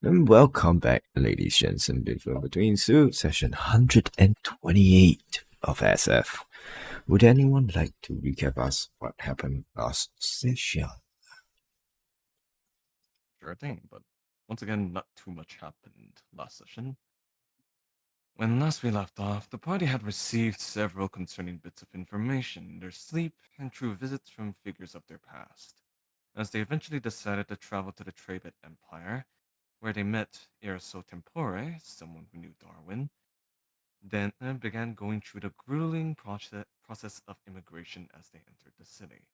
And welcome back, ladies, gents, and between suits, session 128 of SF. Would anyone like to recap us what happened last session? Sure thing, but once again, not too much happened last session. When last we left off, the party had received several concerning bits of information in their sleep and through visits from figures of their past, as they eventually decided to travel to the Trebet Empire, where they met Erso Tempore, someone who knew Darwin, then began going through the grueling process of immigration as they entered the city.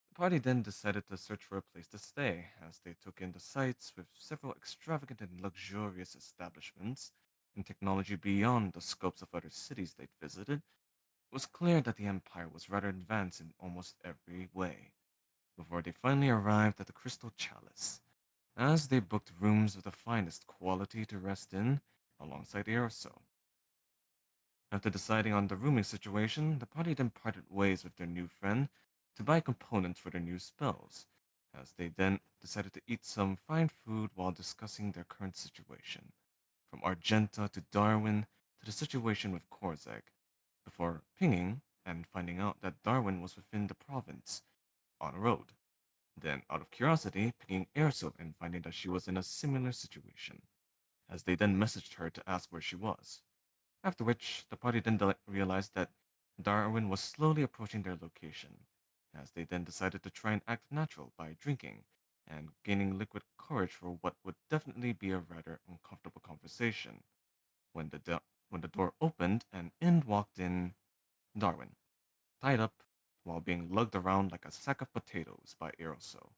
The party then decided to search for a place to stay, as they took in the sights with several extravagant and luxurious establishments and technology beyond the scopes of other cities they'd visited. It was clear that the Empire was rather advanced in almost every way, before they finally arrived at the Crystal Chalice, as they booked rooms of the finest quality to rest in, alongside Aerosol. After deciding on the rooming situation, the party then parted ways with their new friend to buy components for their new spells, as they then decided to eat some fine food while discussing their current situation, from Argenta to Darwin to the situation with Korzek, before pinging and finding out that Darwin was within the province, on a road. Then, out of curiosity, pinging Erso and finding that she was in a similar situation, as they then messaged her to ask where she was. After which, the party then realized that Darwin was slowly approaching their location, as they then decided to try and act natural by drinking and gaining liquid courage for what would definitely be a rather uncomfortable conversation. When when the door opened and in walked in Darwin, tied up while being lugged around like a sack of potatoes by Eroso,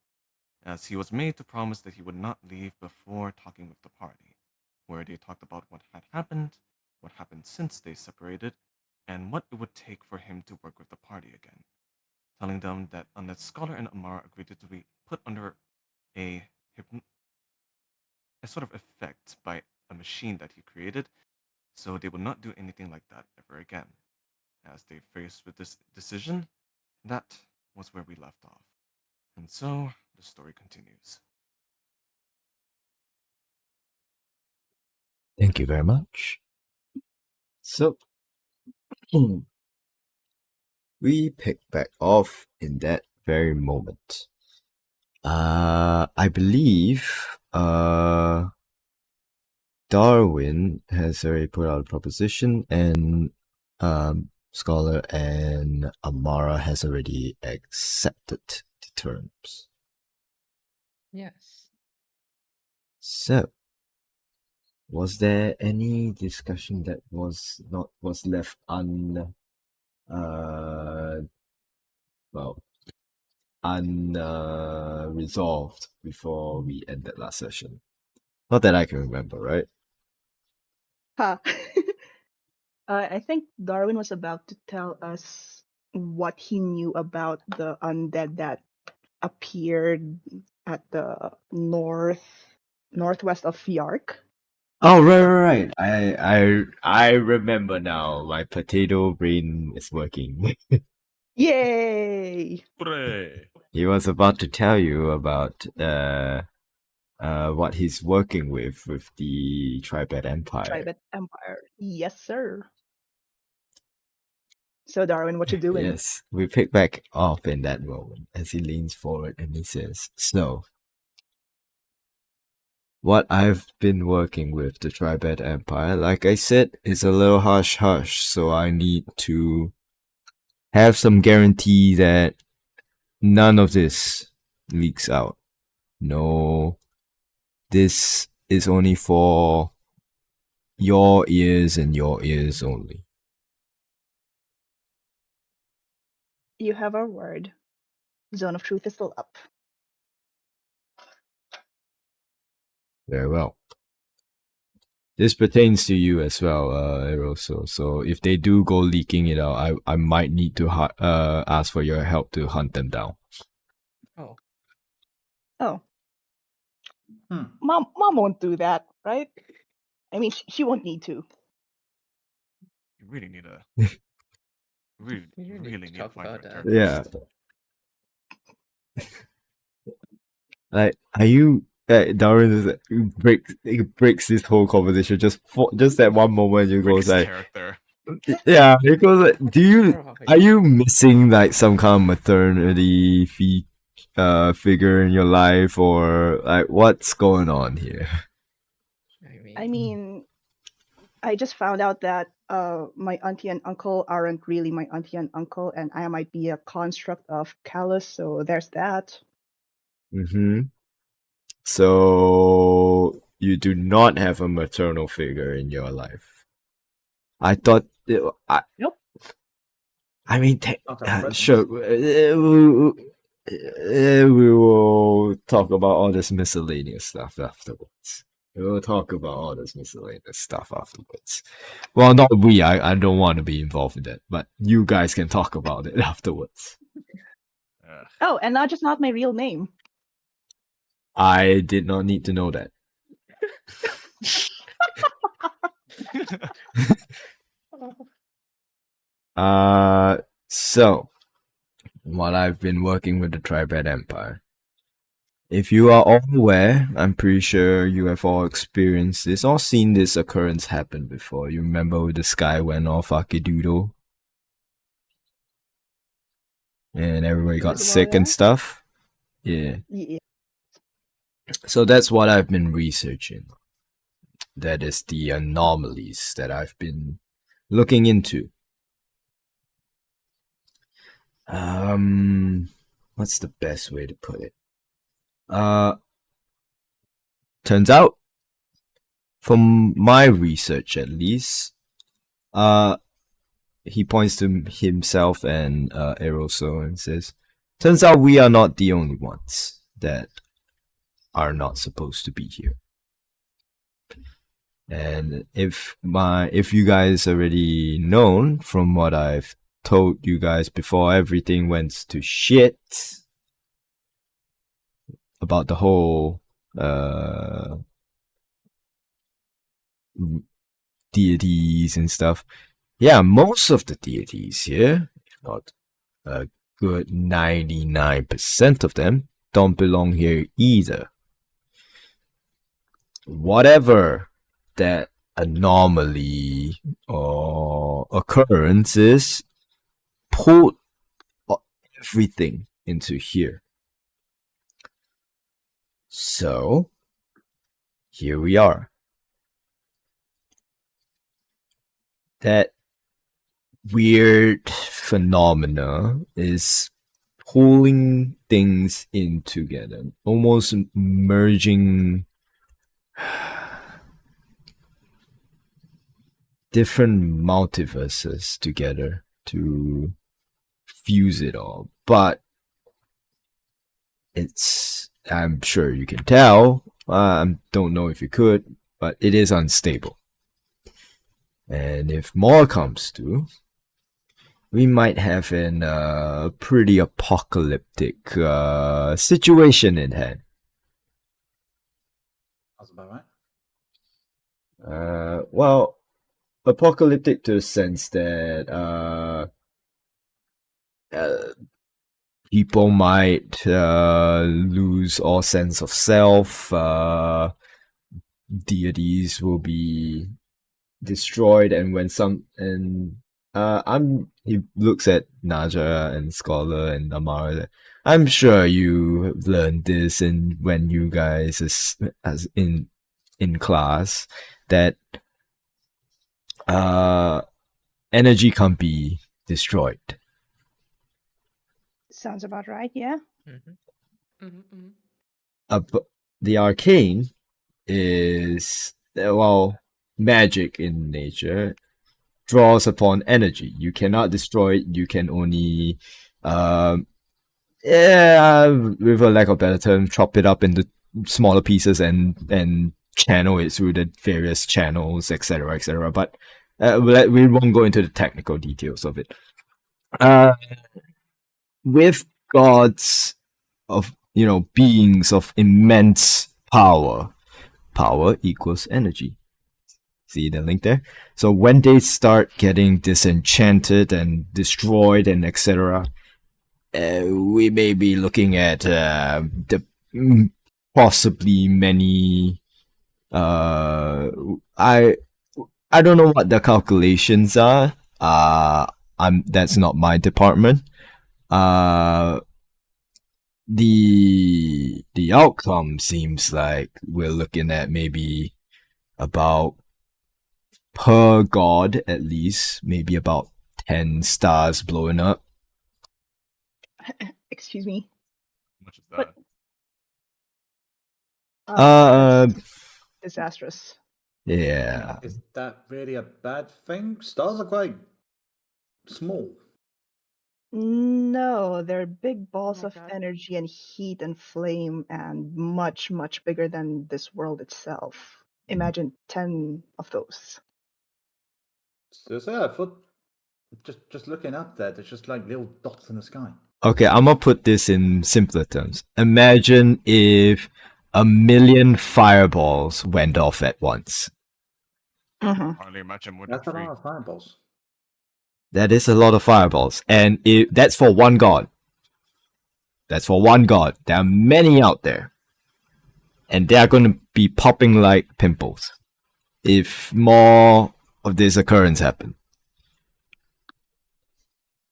as he was made to promise that he would not leave before talking with the party, where they talked about what happened since they separated, and what it would take for him to work with the party again, telling them that unless Scholar and Amara agreed to be put under a, a sort of effect by a machine that he created, so they would not do anything like that ever again. As they faced with this decision, that was where we left off. And so the story continues. Thank you very much. So, we pick back off in that very moment. I believe Darwin has already put out a proposition, and Scholar and Amara has already accepted the terms. Yes. So, was there any discussion that was left uh well unresolved before we ended last session? Not that I can remember, right? Huh. I think Darwin was about to tell us what he knew about the undead that appeared at the northwest of Yark. Oh, right. I remember now. My potato brain is working. Yay! Hooray! He was about to tell you about what he's working with the Tribad Empire. Tribet Empire. Yes, sir. So Darwin, what you doing? Yes, we pick back off in that moment as he leans forward and he says, "So, what I've been working with the Tribad Empire, like I said, is a little hush hush, so I need to have some guarantee that none of this leaks out. No, this is only for your ears and your ears only." You have our word. Zone of Truth is still up. Very well. This pertains to you as well, Eroso. So if they do go leaking it out, I might need to ask for your help to hunt them down. Oh. Oh, Hmm. Mom won't do that, right? I mean, she won't need to. You really need a really We do really need to need to talk find her about that. Yeah. Like, are you Darwin breaks this whole conversation just that one moment. You Rick's goes like, character. yeah. He goes like, Sure, are you missing like some kind of maternity figure in your life, or like what's going on here? I mean, I just found out that my auntie and uncle aren't really my auntie and uncle, and I might be a construct of Callus, so there's that. Mm-hmm. So you do not have a maternal figure in your life. I thought. Nope. I mean, Not at present. sure. We will talk about all this miscellaneous stuff afterwards. We'll talk about all this miscellaneous stuff afterwards. Well, not we. I don't want to be involved in that, but you guys can talk about it afterwards. Oh, and not just not my real name. I did not need to know that. So while I've been working with the Tribad Empire, if you are all aware, I'm pretty sure you have all experienced this or seen this occurrence happen before. You remember when the sky went off Akidoodle? And everybody got Visible, sick and yeah? stuff? Yeah. Yeah. So that's what I've been researching. That is the anomalies that I've been looking into. What's the best way to put it? Turns out, from my research at least, he points to himself and Eroso and says, turns out we are not the only ones that are not supposed to be here. And if you guys already known from what I've told you guys before everything went to shit about the whole deities and stuff. Yeah, most of the deities here, if not a good 99% of them, don't belong here either. Whatever that anomaly or occurrence is, pulled everything into here. So, here we are. That weird phenomena is pulling things in together, almost merging different multiverses together to fuse it all. But I'm sure you can tell, I don't know if you could, but it is unstable. And if more comes to, we might have a pretty apocalyptic situation in hand. That's about right. Well, apocalyptic to the sense that people might lose all sense of self. Deities will be destroyed, and he looks at Naja and Scholar and Amara. I'm sure you learned this when you guys as in class that energy can't be destroyed. Sounds about right, yeah. The arcane is, well, magic in nature, draws upon energy. You cannot destroy it. You can only, with a lack of better term, chop it up into smaller pieces and channel it through the various channels, etc., etc. But we won't go into the technical details of it. With gods of, beings of immense power equals energy. See the link there? So when they start getting disenchanted and destroyed and etc., we may be looking at the possibly many. I don't know what the calculations are. That's not my department. The outcome seems like we're looking at maybe about per god at least, maybe about 10 stars blowing up. Excuse me. How much is But- that? That's disastrous. Yeah. Is that really a bad thing? Stars are quite small. No, they're big balls my of God. energy and heat and flame and much, much bigger than this world itself. Imagine 10 of those. So yeah, I thought just looking up there, there's just like little dots in the sky. Okay, I'm gonna put this in simpler terms. Imagine if 1,000,000 fireballs went off at once. Hardly imagine what That's a tree. lot of fireballs. That is a lot of fireballs. And that's for one god. That's for one god. There are many out there. And they are going to be popping like pimples if more of this occurrence happen.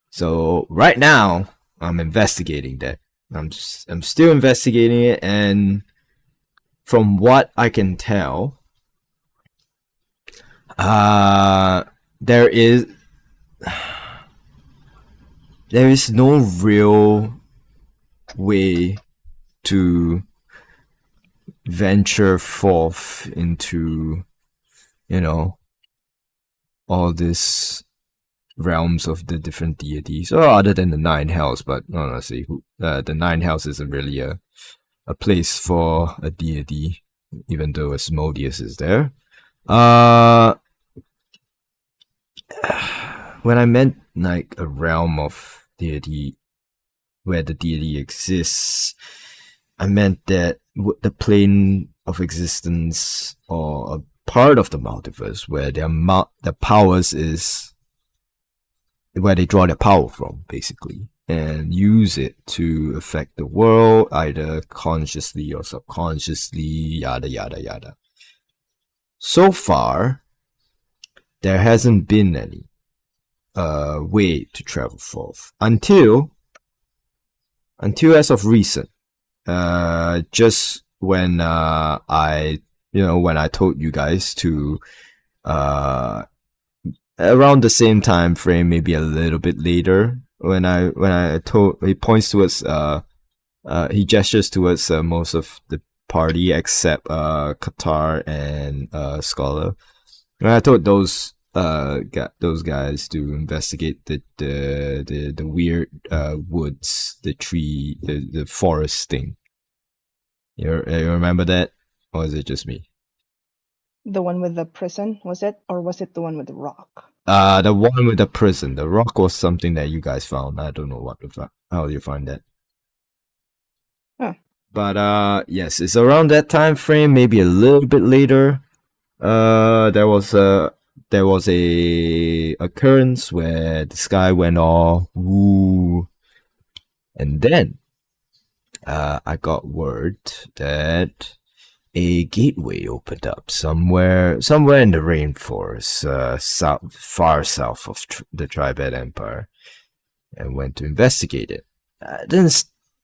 So right now, I'm investigating that. I'm still investigating it, and from what I can tell, there is no real way to venture forth into, all this realms of the different deities, or other than the nine hells. But honestly, the nine hells isn't really a place for a deity, even though Asmodeus is there. When I meant like a realm of deity where the deity exists, I meant that the plane of existence, or a part of the multiverse where the powers is where they draw their power from, basically, and use it to affect the world, either consciously or subconsciously, yada yada yada. So far, there hasn't been any way to travel forth until as of recent. Just when I told you guys to around the same time frame, maybe a little bit later, when I told, he points towards he gestures towards most of the party except Qatar and Scholar. And I told those guys to investigate the weird woods, the tree, the forest thing. You remember that, or is it just me? The one with the prison, was it? Or was it the one with the rock? The one with the prison. The rock was something that you guys found. I don't know what the fuck. How do you find that? Huh. But yes, it's around that time frame, maybe a little bit later. There was a occurrence where the sky went all woo, and then I got word that a gateway opened up somewhere in the rainforest, far south of the Tribad Empire, and went to investigate it.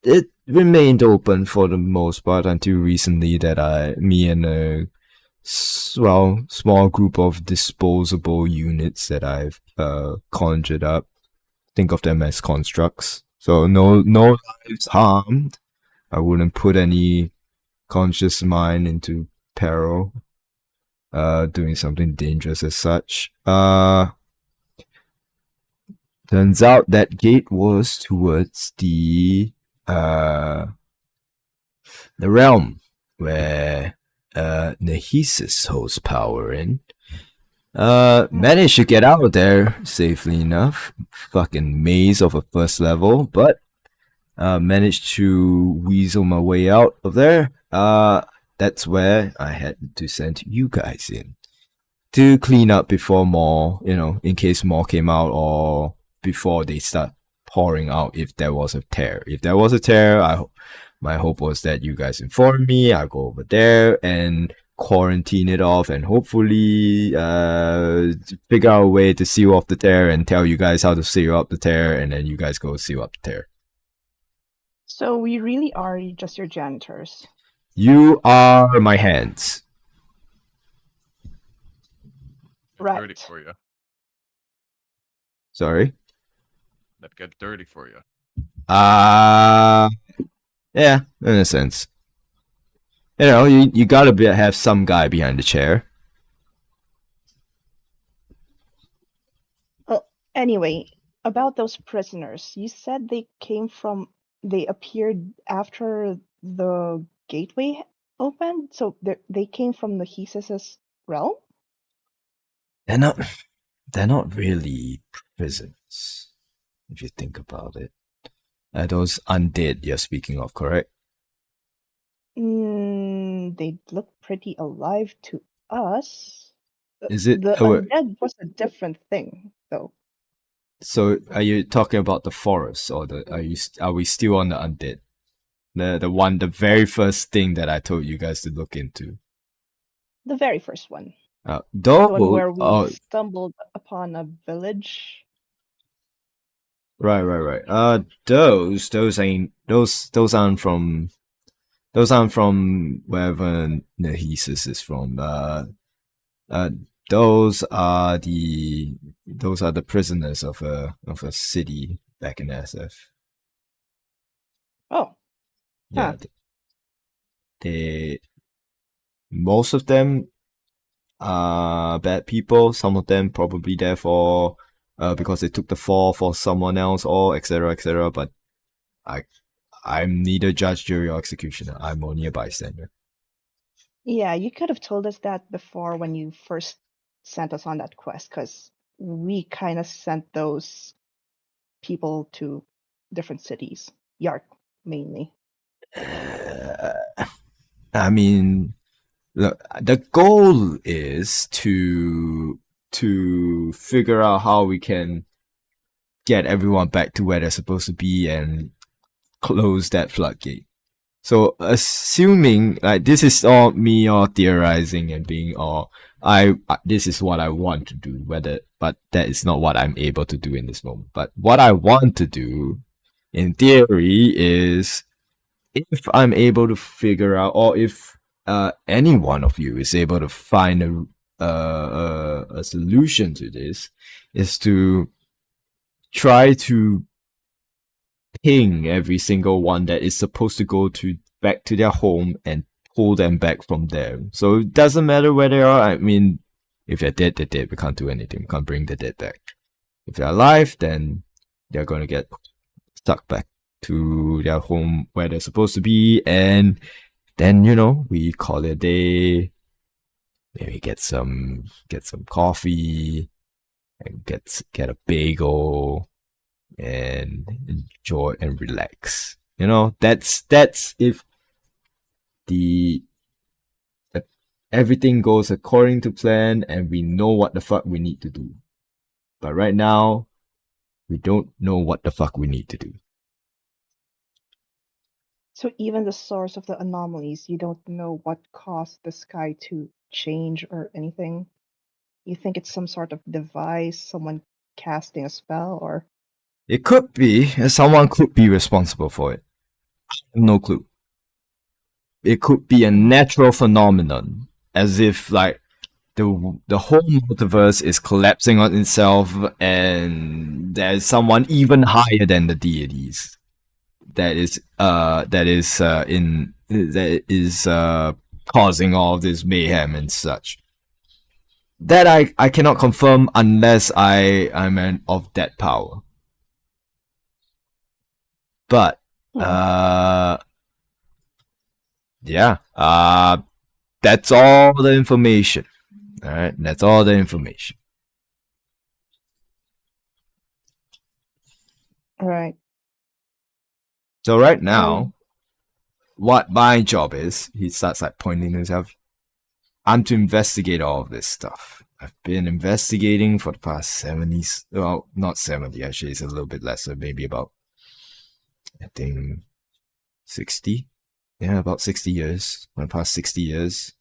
It remained open for the most part until recently that me and a small group of disposable units that I've conjured up. Think of them as constructs. So no lives harmed. I wouldn't put any conscious mind into peril, doing something dangerous as such. Turns out that gate was towards the realm where Nehesis holds power in. Managed to get out of there safely enough. Fucking maze of a first level, but managed to weasel my way out of there. That's where I had to send you guys in to clean up before more, in case more came out, or before they start pouring out if there was a tear. If there was a tear, My hope was that you guys inform me. I'll go over there and quarantine it off, and hopefully figure out a way to seal off the tear and tell you guys how to seal up the tear, and then you guys go seal up the tear. So we really are just your janitors. You are my hands. Get dirty Right. for you. Sorry. That get dirty for you. Yeah, in a sense. You know, you gotta have some guy behind the chair. Anyway, about those prisoners, you said they appeared after the gateway opened, so they came from the Hesis's realm? They're not really prisons, if you think about it. Those undead you're speaking of, correct? They look pretty alive to us. Is it? The undead was a different thing, though. So are you talking about the forest, or are we still on the undead? The very first thing that I told you guys to look into. The very first one. The Though, one where we stumbled upon a village. Right. Those aren't from wherever Nehesis is from. Those are the prisoners of a city back in Aseth. Oh. Yeah. Most of them are bad people. Some of them probably there for because they took the fall for someone else, or etc. But I'm neither judge, jury, or executioner. I'm only a bystander. Yeah, you could have told us that before when you first sent us on that quest, because we kind of sent those people to different cities. Yark, mainly. I mean, look, the goal is to figure out how we can get everyone back to where they're supposed to be and close that floodgate. So assuming like this is all me all theorizing and being all this is what I want to do, but that is not what I'm able to do in this moment. But what I want to do in theory is, if I'm able to figure out, or if any one of you is able to find a solution to this, is to try to ping every single one that is supposed to go back to their home and pull them back from there. So it doesn't matter where they are. I mean, if they're dead, they're dead. We can't do anything. We can't bring the dead back. If they're alive, then they're gonna get stuck back to their home where they're supposed to be, and then we call it a day. Maybe get some coffee and get a bagel and enjoy and relax. That's if everything goes according to plan and we know what the fuck we need to do. But right now, we don't know what the fuck we need to do. So even the source of the anomalies, you don't know what caused the sky to change or anything? You think it's some sort of device, someone casting a spell, or? It could be. Someone could be responsible for it. I have no clue. It could be a natural phenomenon, as if like the whole multiverse is collapsing on itself, and there's someone even higher than the deities that is causing all of this mayhem and such. That I cannot confirm unless I'm of that power. But that's all the information. All right, that's all the information. All right. So right now, what my job is, he starts like pointing himself. I'm to investigate all of this stuff. I've been investigating for the past 70, well, not 70 actually, it's a little bit less, so maybe about, I think, 60 about 60 years. Went past 60 years.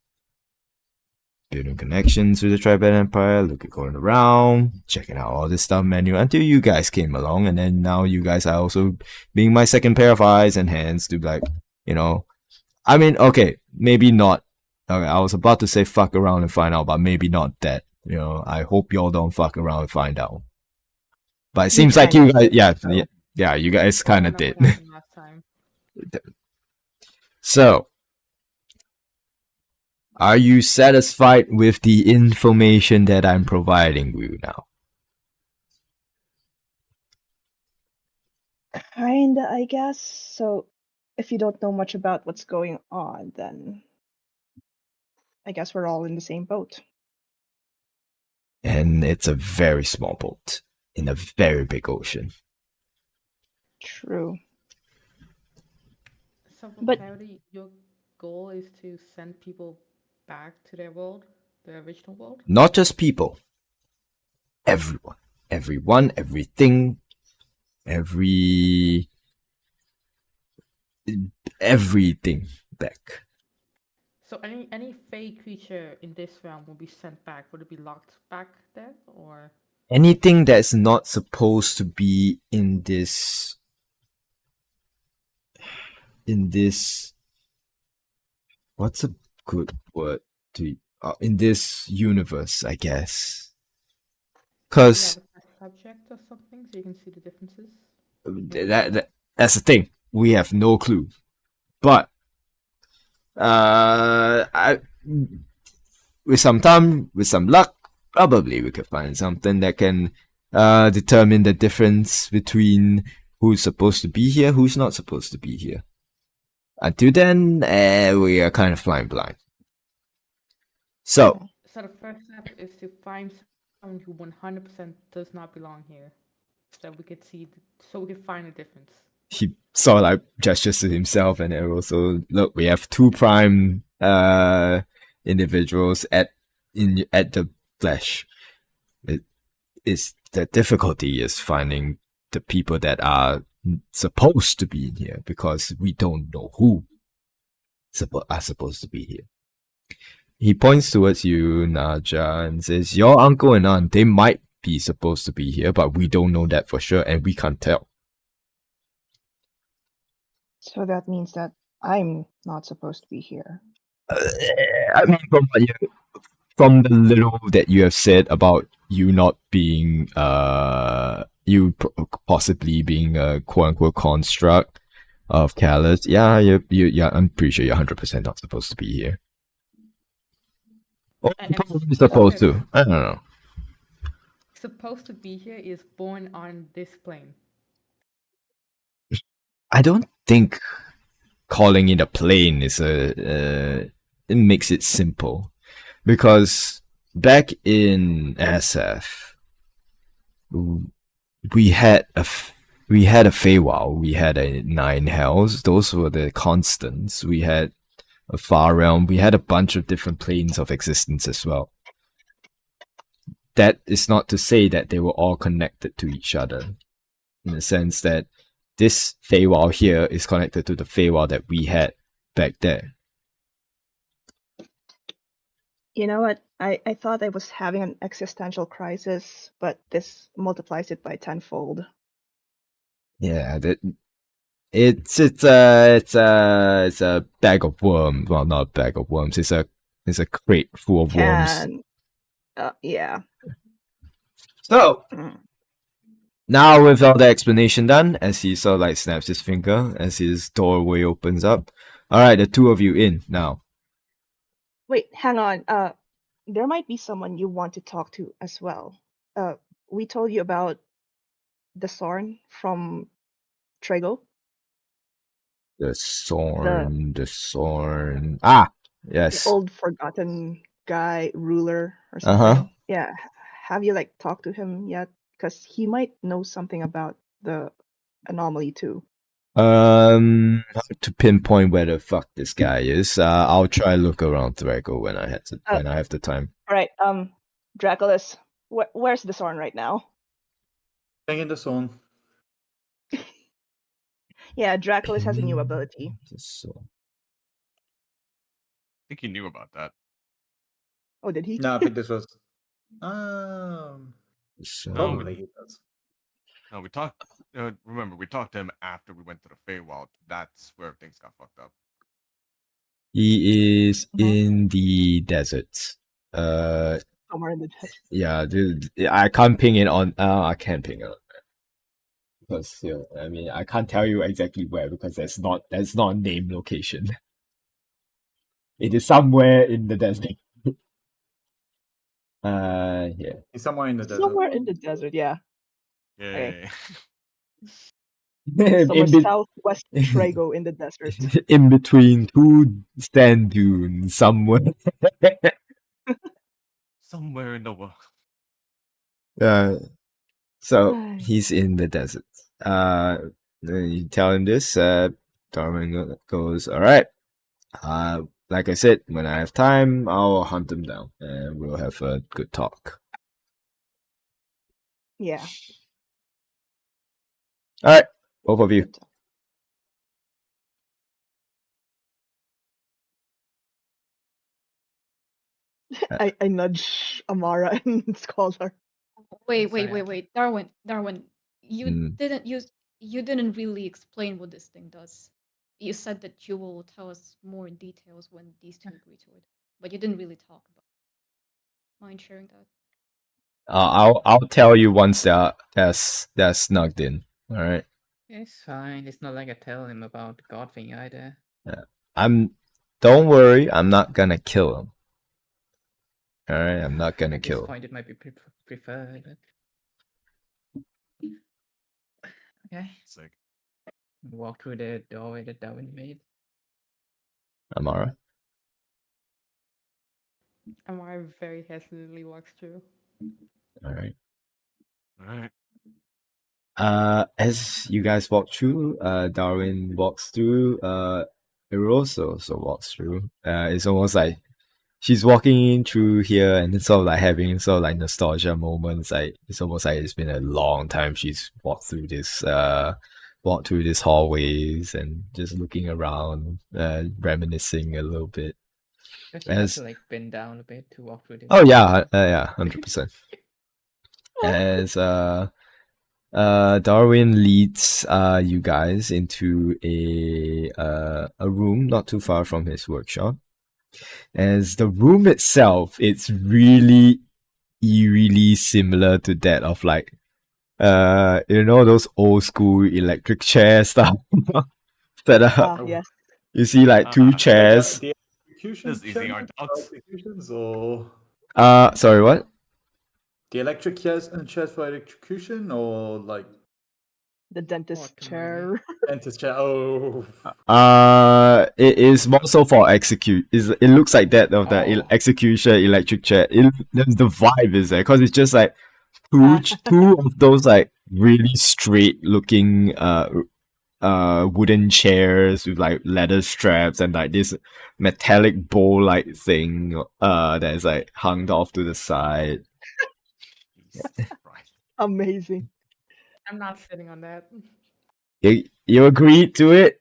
Building connections with the Tribal Empire, going around, checking out all this stuff menu until you guys came along, and then now you guys are also being my second pair of eyes and hands to like, I mean, okay, maybe not. Okay, I was about to say fuck around and find out, but maybe not that. I hope y'all don't fuck around and find out. But it seems like you guys, yeah, you guys kind of did. Last time. So, are you satisfied with the information that I'm providing you now? Kinda, I guess. So, if you don't know much about what's going on, then I guess we're all in the same boat. And it's a very small boat in a very big ocean. True. So for But- clarity, your goal is to send people back to their world, their original world? Not just people. Everyone. Everyone, everything, everything back. So any fey creature in this realm will be sent back. Would it be locked back there, or Anything that's not supposed to be in this what's a good word to in this universe, I guess. do you Cause have a test subject or something so you can see the differences? that's the thing. We have no clue. But with some luck, probably we could find something that can determine the difference between who's supposed to be here, who's not supposed to be here. Until then, we are kind of flying blind. So, So the first step is to find someone who 100% does not belong here, so we could see, so we could find a difference. he sort of like gestures to himself, and then also look, we have two prime individuals at the flesh. The difficulty is finding the people that are supposed to be in here, because we don't know who are supposed to be here. He points towards you, Naja, and says, your uncle and aunt, they might be supposed to be here, but we don't know that for sure, and we can't tell. So that means that I'm not supposed to be here. I mean, from the little that you have said about you not being, possibly being a quote unquote construct of Callus, yeah, I'm pretty sure you're 100% not supposed to be here. Or And probably supposed to. I don't know. Supposed to be here is born on this plane. I don't think calling it a plane is it makes it simple, because back in Aseth, we had a Feywild, we had a 9 hells. Those were the constants. We had a far realm. We had a bunch of different planes of existence as well. That is not to say that they were all connected to each other, in the sense that this Feywild here is connected to the Feywild that we had back there. You know what? I thought I was having an existential crisis, but this multiplies it by tenfold. Yeah, it's a bag of worms. Well, not a bag of worms. It's a crate full of worms. Yeah. So Mm. now, with all the explanation done, as he sort of like snaps his finger as his doorway opens up. All right, the two of you in now. Wait, hang on. There might be someone you want to talk to as well. We told you about the Sorn from Trego. The Sorn. Ah, The yes. old forgotten guy, ruler or something. Uh-huh. Yeah. Have you talked to him yet? Because he might know something about the anomaly too. Hard to pinpoint where the fuck this guy is. I'll try look around Draco when I have the time. All right. Draculus, where's the Sorn right now? Staying in the zone. Yeah, Draculus has a new ability. So think he knew about that. Oh, did he? No, I think this was. So, Probably he does. No, we talked. Remember, we talked to him after we went to the Feywild. That's where things got fucked up. he is Uh-huh. in the desert. Somewhere in the desert. Yeah, dude, I can't ping it on. I can't ping it on because I mean, I can't tell you exactly where because that's not a name location. It is somewhere in the desert. Yeah. He's somewhere in the desert. Somewhere in the desert, yeah. Yay! Somewhere in, be- southwest Trago in the desert. in between two sand dunes, somewhere. Somewhere in the world. So Ay. he's in the desert. Then you tell him this. Darwin goes, all right. Like I said, when I have time, I'll hunt him down and we'll have a good talk. Yeah. All right, both of you. I nudge Amara and Scholar. Wait. Darwin, you Hmm. you didn't really explain what this thing does. You said that you will tell us more in details when these two agree to it, but you didn't really talk about it. Mind sharing that? I'll tell you once they're snugged in. All right. It's fine. It's not like I tell him about the God thing either. Don't worry. I'm not gonna kill him. All right. I'm not gonna At kill this him. point, it might be preferred, but okay. Sick. Walk through the doorway that Darwin made. Amara. Amara very hesitantly walks through. All right. All right. As you guys walk through, Darwin walks through, Eros also walks through. It's almost like she's walking in through here and it's sort of like having sort of like nostalgia moments. Like it's almost like it's been a long time she's walked through this hallways and just looking around, reminiscing a little bit. But she has As to like bend down a bit to walk through this. oh yeah, 100%. As Darwin leads you guys into a room not too far from his workshop. As the room itself, it's really eerily similar to that of like those old school electric chair stuff that Ah, yes. you see like two chairs. The execution This is easy, our chambers doubts. for executions, or Sorry, what? the electric chairs and chairs for execution, or like The dentist What, chair. dentist chair. Oh, It is more so for execute. It looks like that of the Oh. execution electric chair. The vibe is there because it's just like two of those like really straight looking wooden chairs with like leather straps and like this metallic bowl like thing that is like hung off to the side. Jesus Christ. Amazing. I'm not sitting on that. You agreed to it?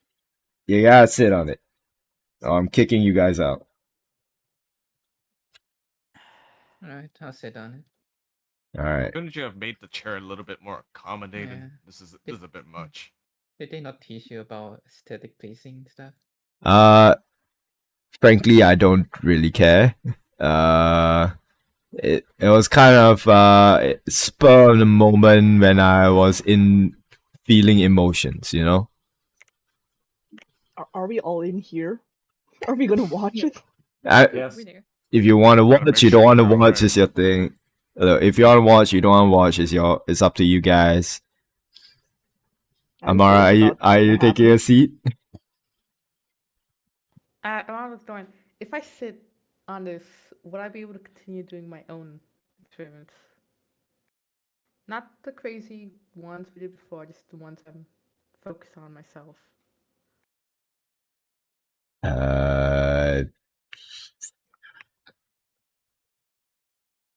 You gotta sit on it. Or I'm kicking you guys out. Alright, I'll sit on it. Alright. Couldn't you have made the chair a little bit more accommodated? Yeah. This is a bit much. Did they not teach you about aesthetic pleasing stuff? Frankly, I don't really care. It was kind of spur of the moment when I was feeling emotions, you know? Are we all in here? Are we gonna watch it? yes. We're there. If you want to Gotta watch, make you don't sure want to you're watch, aware. it's your thing. If you want to watch, you don't want to watch, it's up to you guys. I'm Amara, curious about are you what taking a happened. seat? Amara was going, if I sit on this, would I be able to continue doing my own experiments? Not the crazy ones we did before, just the ones I'm focused on myself.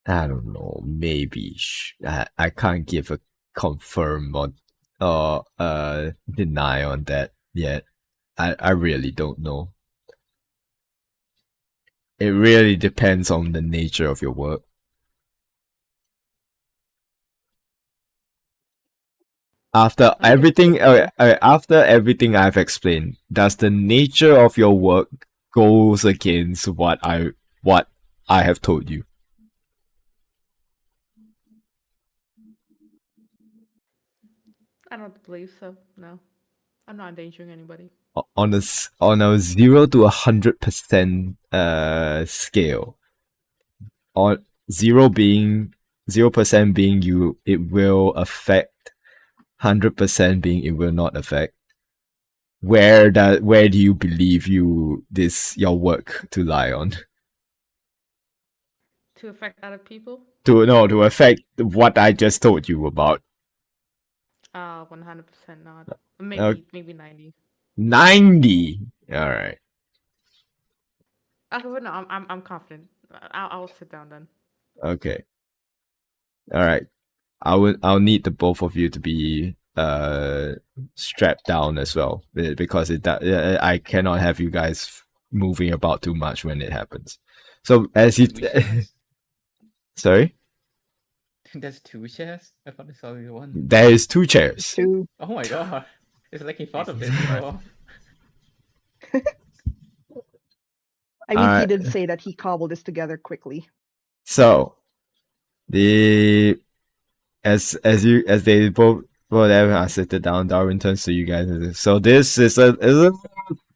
I don't know. Maybe. I can't give a confirm or deny on that yet. I really don't know. it really depends on the nature of your work. After I think everything, it's- after everything I've explained, does the nature of your work goes against what I have told you? I don't believe so. No, I'm not endangering anybody. On a 0 to 100% scale, on 0% being you, it will affect, 100% being it will not affect. Where do you believe your work to lie on? To affect other people, To affect what I just told you about. 100% not. Uh, Maybe 90. 90. All right. Okay, but no, I'm confident. I'll sit down then. Okay. All right. I'll need the both of you to be strapped down as well, because I cannot have you guys moving about too much when it happens. So as you Two chairs? sorry, That's 2 chairs? I thought it's only 1. there is 2 chairs. 2. Oh my god. It's like he thought of this Jesus Christ. before. I mean, he Alright. did say that he cobbled this together quickly. So as they both whatever I sit it down, Darwin turns to you guys. So this is a little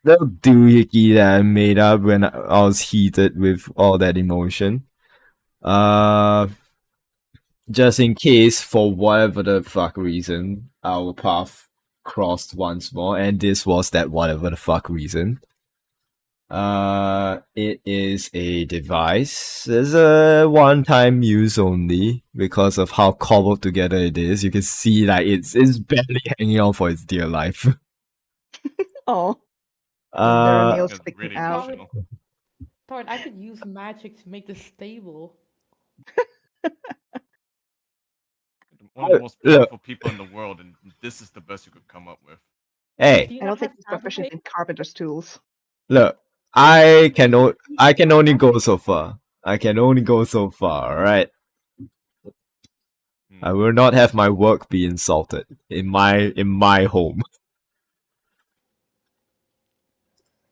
doohickey that I made up when I was heated with all that emotion. Just in case, for whatever the fuck reason, our path crossed once more, and this was that whatever the fuck reason. It is a device. It's a one-time use only because of how cobbled together it is. You can see like it's barely hanging on for its dear life. Oh, there are nails It's sticking really out. emotional. Thought I could use magic to make this stable. One of the most Look. powerful people in the world, and this is the best you could come up with. Hey, Do you I not don't think have he's proficient fabricate? in carpenter's tools. look. I can only go so far. I can only go so far. All right. I will not have my work be insulted in my home.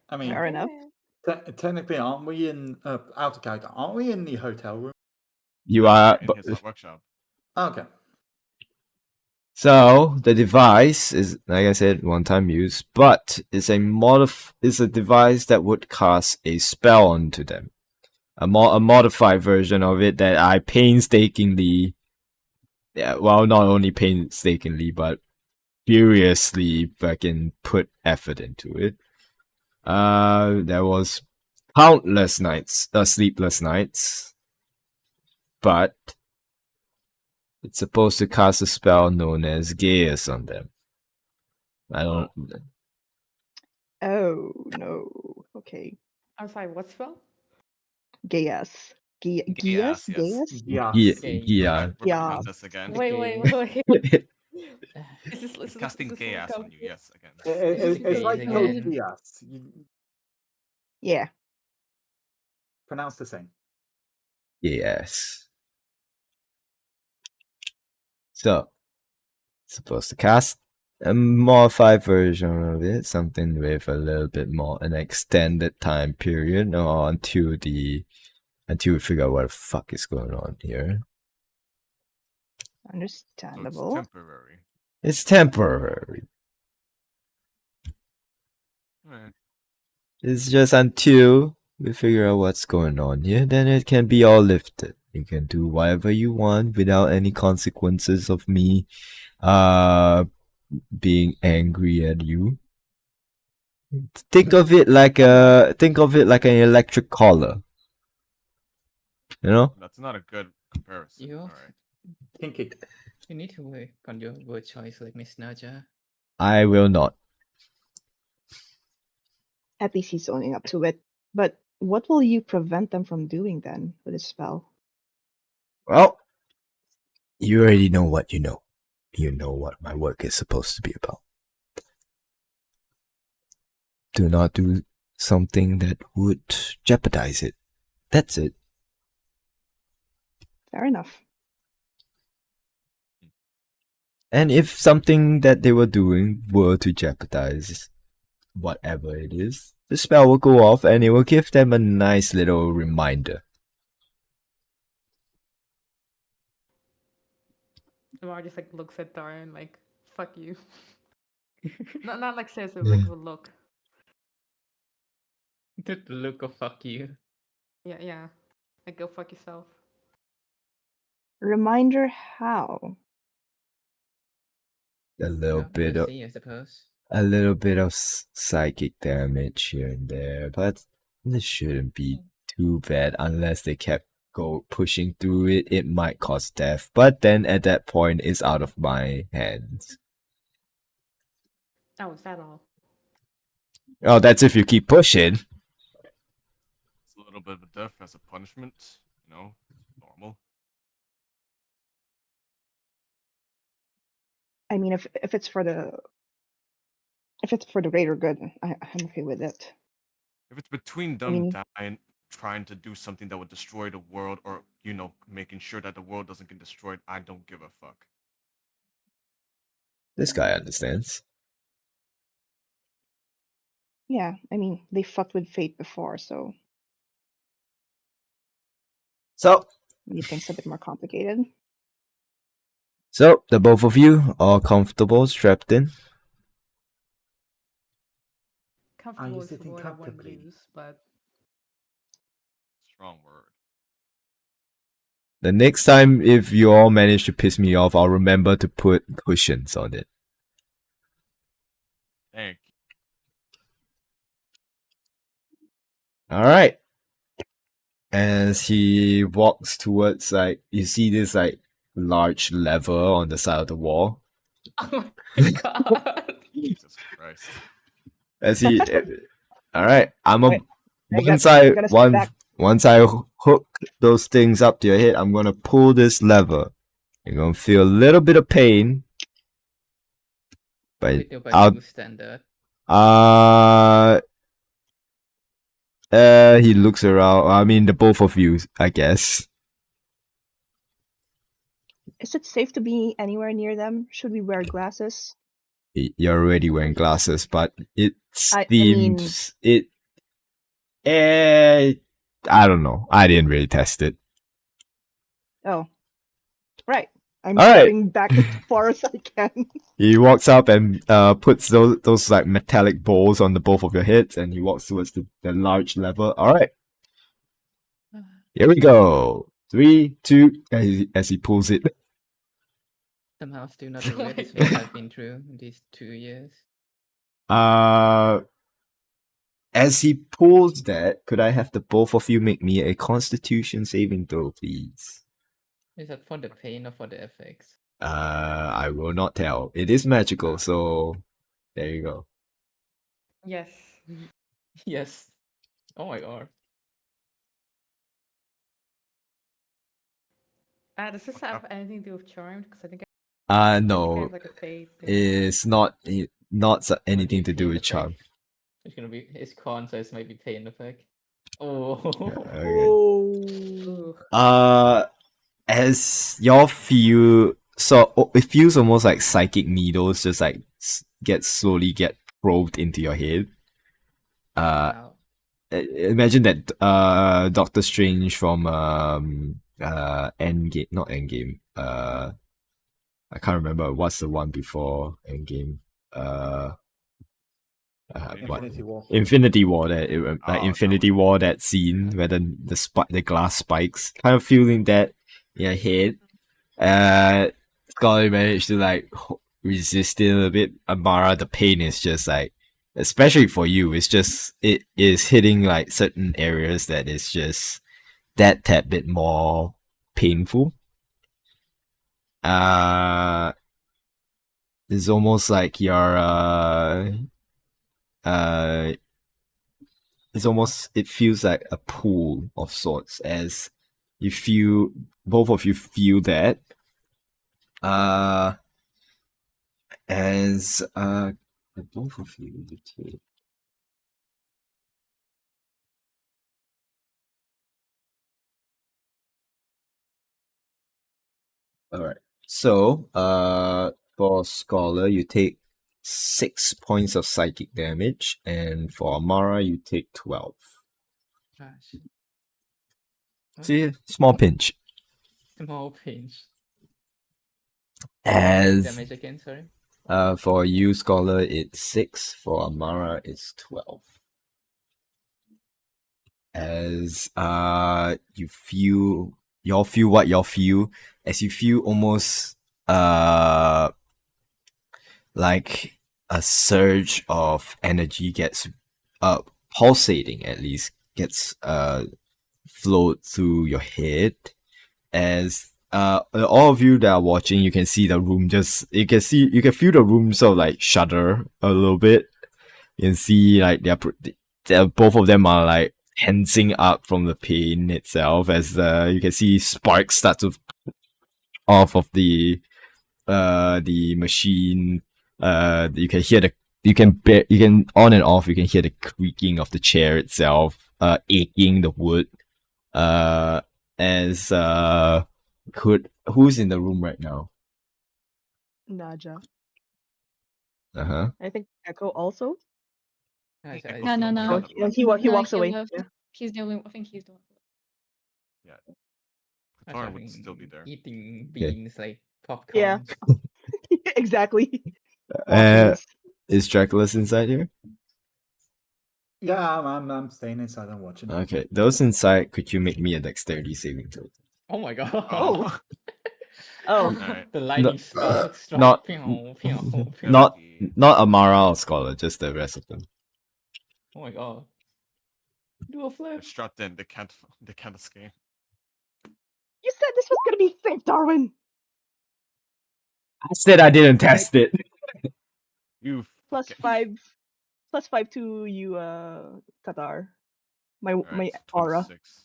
I mean, Fair enough. technically, aren't we in out of character? Aren't we in the hotel room? You are. In his workshop. Okay. So the device is, like I said, one-time use, but it's a device that would cast a spell onto them. A modified version of it that I painstakingly, not only painstakingly, but furiously fucking put effort into it. There was countless nights, sleepless nights, but it's supposed to cast a spell known as Gaius on them. I don't. Oh, no. Okay. I'm sorry, what spell? Gaius. Gaius, Gaius? yes. Gaius? Yeah. Yeah. We're gonna Yeah. count this again. Wait. Okay. He's casting chaos on you, yes, again. It's like again. no Diaz. You Yeah. pronounce the same. Yes. So, supposed to cast a modified version of it, something with a little bit more an extended time period, or until we figure out what the fuck is going on here. So it's Understandable. temporary. It's temporary. Alright. It's just until we figure out what's going on here, then it can be all lifted. You can do whatever you want without any consequences of me being angry at you. Think of it like an electric collar. You know? That's not a good comparison. You- Alright. Kinky. You need to work on your word choice like Miss Naja. I will not. At least he's owning up to it. But what will you prevent them from doing then with this spell? Well, you already know what you know. You know what my work is supposed to be about. Do not do something that would jeopardize it. That's it. Fair enough. And if something that they were doing were to jeopardize whatever it is, the spell will go off and it will give them a nice little reminder. Amara just like looks at Darren like, fuck you. not like says it, like with a look. The look of fuck you. Yeah. Like go fuck yourself. Reminder how? A little Well, bit we'll of see, I suppose. a little bit of psychic damage here and there, but this shouldn't be too bad unless they kept pushing through it. It might cause death, but then at that point, it's out of my hands. Oh, is that all? Oh, that's if you keep pushing. It's a little bit of a death as a punishment, you know, normal. I mean, if it's for the greater good, I'm okay with it. If it's between I them mean, dying, trying to do something that would destroy the world, or you know, making sure that the world doesn't get destroyed, I don't give a fuck. This guy understands. yeah, I mean, they fucked with fate before, so So, maybe things a bit more complicated. the both of you are comfortable, strapped in. Comfortable you is the sitting word I wouldn't comfortably? use, but Strong word. The next time, if you all manage to piss me off, I'll remember to put cushions on it. Thank you. All right. As he walks towards, like, you see this like large lever on the side of the wall. oh my god. Jesus Christ. As he, all right, I'm a Wait, once I I gotta step back. once I hook those things up to your head, I'm gonna pull this lever. You're gonna feel a little bit of pain, but Little by I'll new standard. he looks around. I mean, the both of you, I guess. Is it safe to be anywhere near them? Should we wear glasses? You're already wearing glasses, but it I mean- seems it. I don't know. I didn't really test it. Oh, right. I'm All right. stepping back as far as I can. He walks up and puts those like metallic balls on the both of your heads, and he walks towards the large lever. All right, here we go. 3, 2, as he pulls it. Somehow still not Oh the my weirdest thing God. I've been through in these 2 years. As he pulls that, could I have the both of you make me a Constitution saving throw, please? Is that for the pain or for the effects? I will not tell. It is magical, so there you go. Yes. Yes. Oh my god. Does this have anything to do with Charmed? Because I think I No, have like a fade thing. it's not anything to do with charm. It's gonna be his con, so it's maybe pain effect. Oh. Okay. Oh. Ugh. As y'all feel, so it feels almost like psychic needles just like slowly get probed into your head. Wow. Imagine that Doctor Strange from Endgame, not Endgame. I can't remember what's the one before Endgame. What? Infinity War. Infinity War, that that Infinity was- War, that scene where the glass spikes, kind of feeling that in your head. Scully managed to like resist it a bit. Amara, the pain is just like, especially for you, it's just it is hitting like certain areas that is just that tad bit more painful. It's almost like you're it feels like a pool of sorts as you feel both of you feel that as both of you All right. So, for Scholar, you take 6 points of psychic damage, and for Amara, you take 12. Gosh. What? See, small pinch. Small pinch. Psychic As damage again, sorry. for you, Scholar, it's 6. For Amara, it's 12. As you feel, y'all feel what y'all feel, as you feel almost like a surge of energy gets pulsating, at least gets flowed through your head. As all of you that are watching, you can see the room you can feel the room sort of like shudder a little bit. You can see like both of them are like tensing up from the pain itself, as you can see sparks start to off of the machine. You can hear you can on and off, you can hear the creaking of the chair itself, aching the wood. As who's in the room right now? Naja. Uh-huh. I think Echo also. Gosh, I Echo's No, still no, there, no. by the way. He No, walks he away. left. Yeah. He's the only. I think he's the one. Yeah. I Katara have would been still be there. eating Okay. beans like popcorn. Yeah. Exactly. Uh, Walkies. is Dracula's inside here? Yeah, I'm staying inside and watching. Okay, those inside, could you make me a dexterity saving throw? Oh my god. Oh. Oh. Alright. The lightning not- strike. not- Pew, pew, pew. Not Lucky. Amara or Scholar, just the rest of them. Oh my god. Do a They're flip. strapped in. They can't escape. You said this was gonna be safe, Darwin. I said I didn't test it. You Plus fucking- 5 to you, Qatar. My Alright, so aura. 26.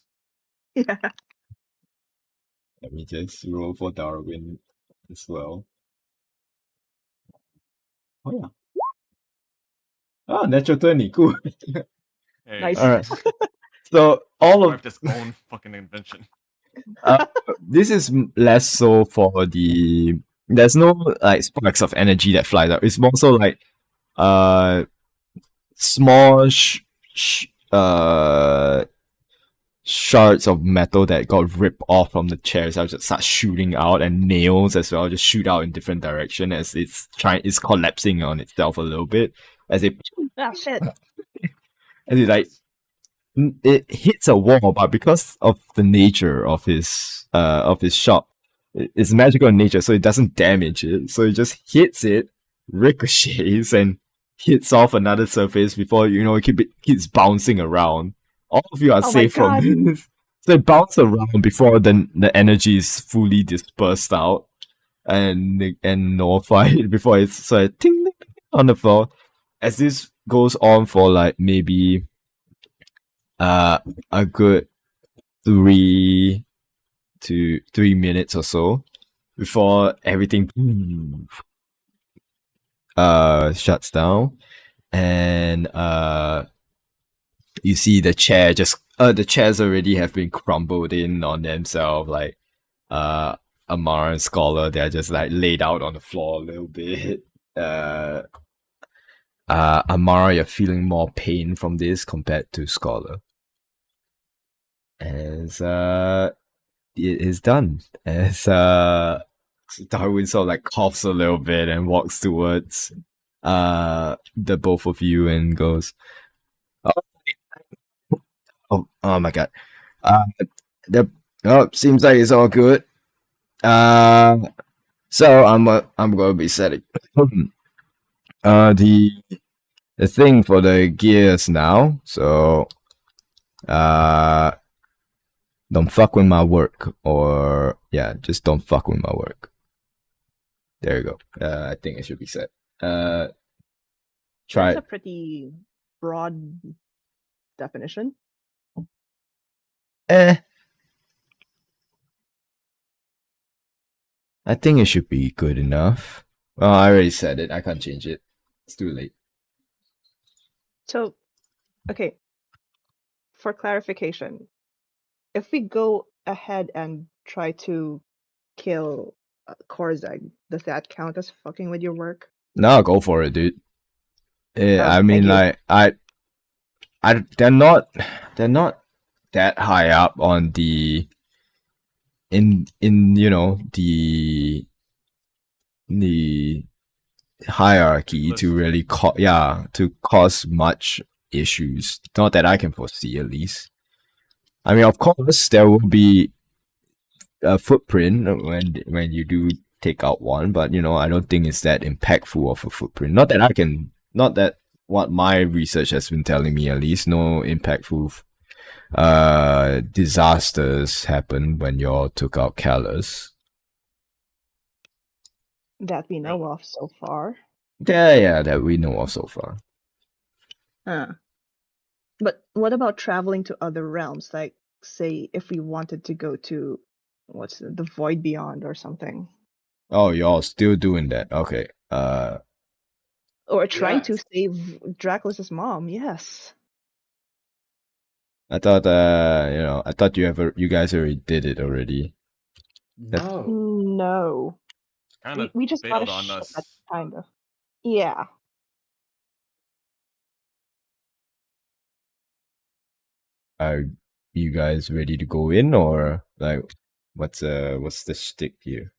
Yeah. Let me just roll for Darwin as well. Oh yeah. Oh, natural 20, cool. Hey, Nice. Alright. So all of survived his own fucking invention. this is less so for the. There's no like sparks of energy that fly out. It's more so like small shards of metal that got ripped off from the chairs. I just start shooting out, and nails as well just shoot out in different direction as it's collapsing on itself a little bit as Ah, shit. it like it hits a wall, but because of the nature of his shot, it's magical in nature, so it doesn't damage it. So it just hits it, ricochets, and hits off another surface before it keeps bouncing around. All of you are Oh my safe from God. this. So it bounces around before the energy is fully dispersed out and nullified before it's so it ting, ting, ting on the floor. As this goes on for like maybe a good 3 minutes or so before everything shuts down, and you see the chairs already have been crumbled in on themselves, like Amara and Scholar, they're just like laid out on the floor a little bit. Amara, you're feeling more pain from this compared to Scholar. As it is done. As Darwin sort of like coughs a little bit and walks towards the both of you and goes, oh my god. The seems like it's all good. So I'm gonna be setting the thing for the gears now. So don't fuck with my work, or yeah, just don't fuck with my work. There you go. I think it should be set. Try That's it. a pretty broad definition. I think it should be good enough. Well, I already said it. I can't change it. It's too late. So, okay. For clarification, if we go ahead and try to kill Korzag, does that count as fucking with your work? No, go for it, dude. I Thank mean, you. like, they're not that high up on the in you know the hierarchy to List. really to cause much issues. Not that I can foresee, at least. I mean, of course, there will be a footprint when you do take out one, but I don't think it's that impactful of a footprint. Not that what my research has been telling me, at least, no impactful disasters happen when y'all took out Callus. That we know of so far. Yeah, that we know of so far. But what about traveling to other realms? Like, say, if we wanted to go to the Void Beyond or something, Oh, y'all still doing that? Okay. or trying Yeah. to save Dracolus's mom. Yes. I thought I thought you guys already did it already. No. No. Kind of We just got a bailed on ship, us. kind of. Yeah. Are you guys ready to go in, or like what's the stick here?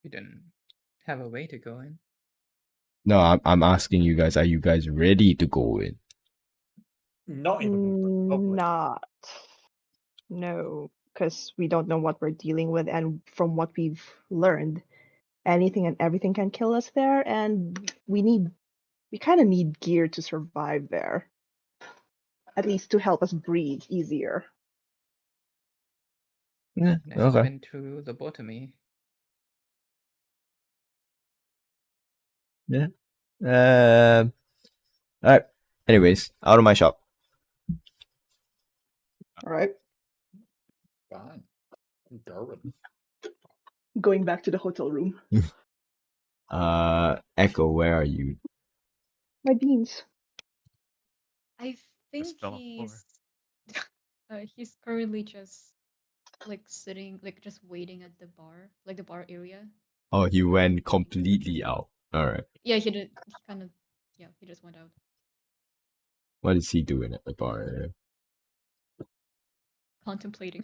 We didn't have a way to go in. No, I'm asking you guys. Are you guys ready to go in? Not even remotely. Not. No, because we don't know what we're dealing with, and from what we've learned, anything and everything can kill us there, and we kind of need gear to survive there. At least to help us breathe easier. Yeah. Unless it's Okay. been through lobotomy. Yeah. All right. Anyways, out of my shop. All right. Fine. Darwin. Going back to the hotel room. Echo, where are you? My beans. I think Just fell off the floor. he's currently just like sitting, like just waiting at the bar, like the bar area. Oh, he went completely out. All right. Yeah, he did. He kind of, yeah, he just went out What is he doing at the bar? contemplating.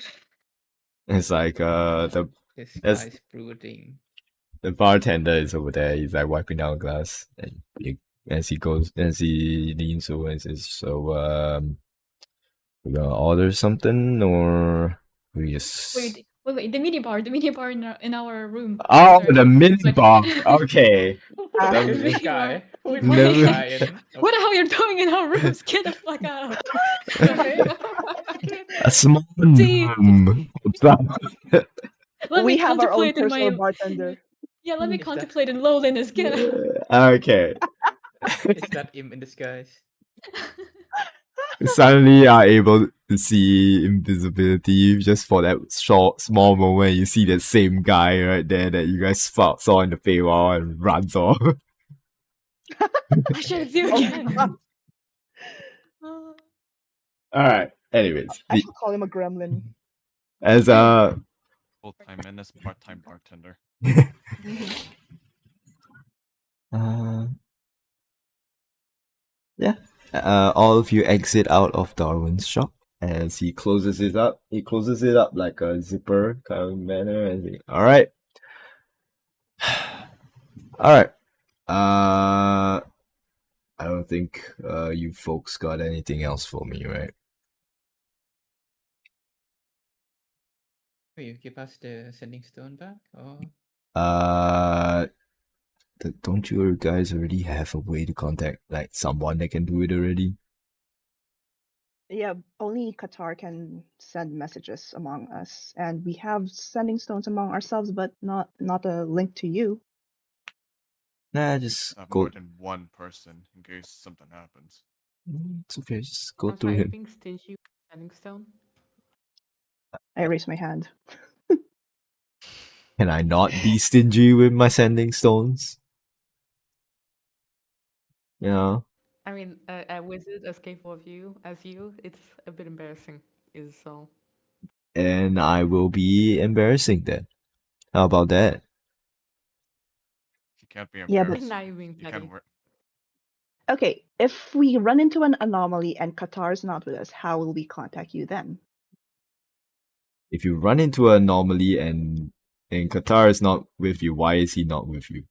It's like the This That's- guy's brooding. the bartender is over there. He's like wiping down a glass, and as he leans over and says, "So, we gonna order something, or we just Wait, the mini bar in our room. Oh, Sorry. the mini Like- bar. Okay. Ah, Who is the- this guy? Who is No. this guy? In... What the hell you're doing in our rooms? Get the fuck out! A small See- room. What's up? Let we me have our own contemplate in personal my bartender. yeah. Let me Is that- contemplate in loneliness. Get out. Okay. Is that him in disguise? Suddenly you are able to see invisibility just for that small moment. You see that same guy right there that you guys saw in the paywall and runs off. I should do Oh, again. fuck. Alright. Anyways. I should call him a gremlin. As Full-time menace, part-time bartender. Yeah. All of you exit out of Darwin's shop as he closes it up. He closes it up like a zipper kind of manner. And all right, all right. I don't think you folks got anything else for me, right? Will you give us the sending stone back? Or Don't you guys already have a way to contact like someone that can do it already? Yeah, only Qatar can send messages among us, and we have sending stones among ourselves, but not a link to you. Nah, just Have go. more than one person in case something happens. It's okay. Just go I'm through sorry, him. being stingy with sending stone. I raise my hand. Can I not be stingy with my sending stones? Yeah. I mean, a wizard as capable of you as you, it's a bit embarrassing. Is so. And I will be embarrassing then. How about that? He can't be Yeah, but- embarrassed. Now you're being You petty. can't work. Okay, if we run into an anomaly and Qatar's not with us, how will we contact you then? If you run into an anomaly and Qatar is not with you, why is he not with you?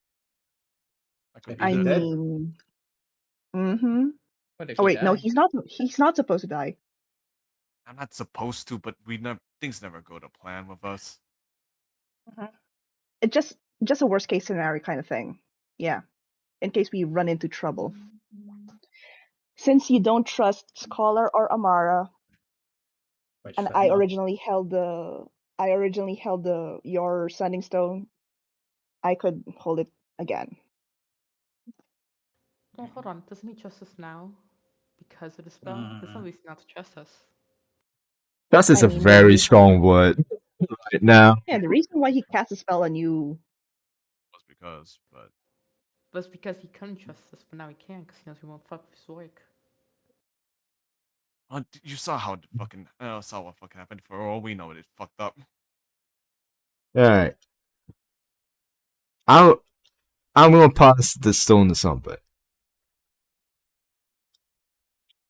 I could Maybe be I he's dead. dead. mean, mm-hmm. What if Oh he wait, no, died? he's not. He's not supposed to die. I'm not supposed to, but things never go to plan with us. It just a worst case scenario kind of thing. Yeah, in case we run into trouble. Since you don't trust Scholar or Amara, Which and fair I enough. originally held your Sending Stone, I could hold it again. Oh, hold on. Doesn't he trust us now? Because of the spell? There's no reason not to trust us. Trust is I a mean, the very reason- strong word right now. Yeah, the reason why he cast a spell on you. Was because, but But it's because he couldn't trust us, but now he can because he knows we won't fuck with his work. you saw how fucking saw what fucking happened. For all we know, it fucked up. Alright. I'm gonna pass the stone to somebody.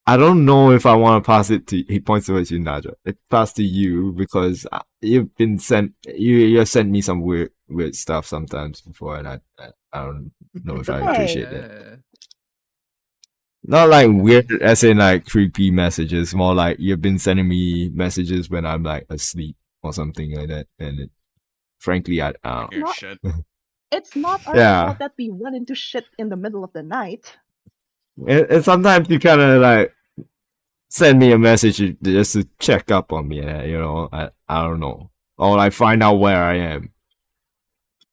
I don't know if I want to pass it to. He points towards you, Naja. It passed to you because you've been sent. You sent me some weird stuff sometimes before, and I don't know if I Hey. appreciate that. Not like weird, as in like creepy messages. More like you've been sending me messages when I'm like asleep or something like that, and frankly, I don't. Your Not- shit. It's not our Yeah. fault that we run into shit in the middle of the night. And sometimes you kind of like send me a message just to check up on me. You know, I don't know, or like find out where I am.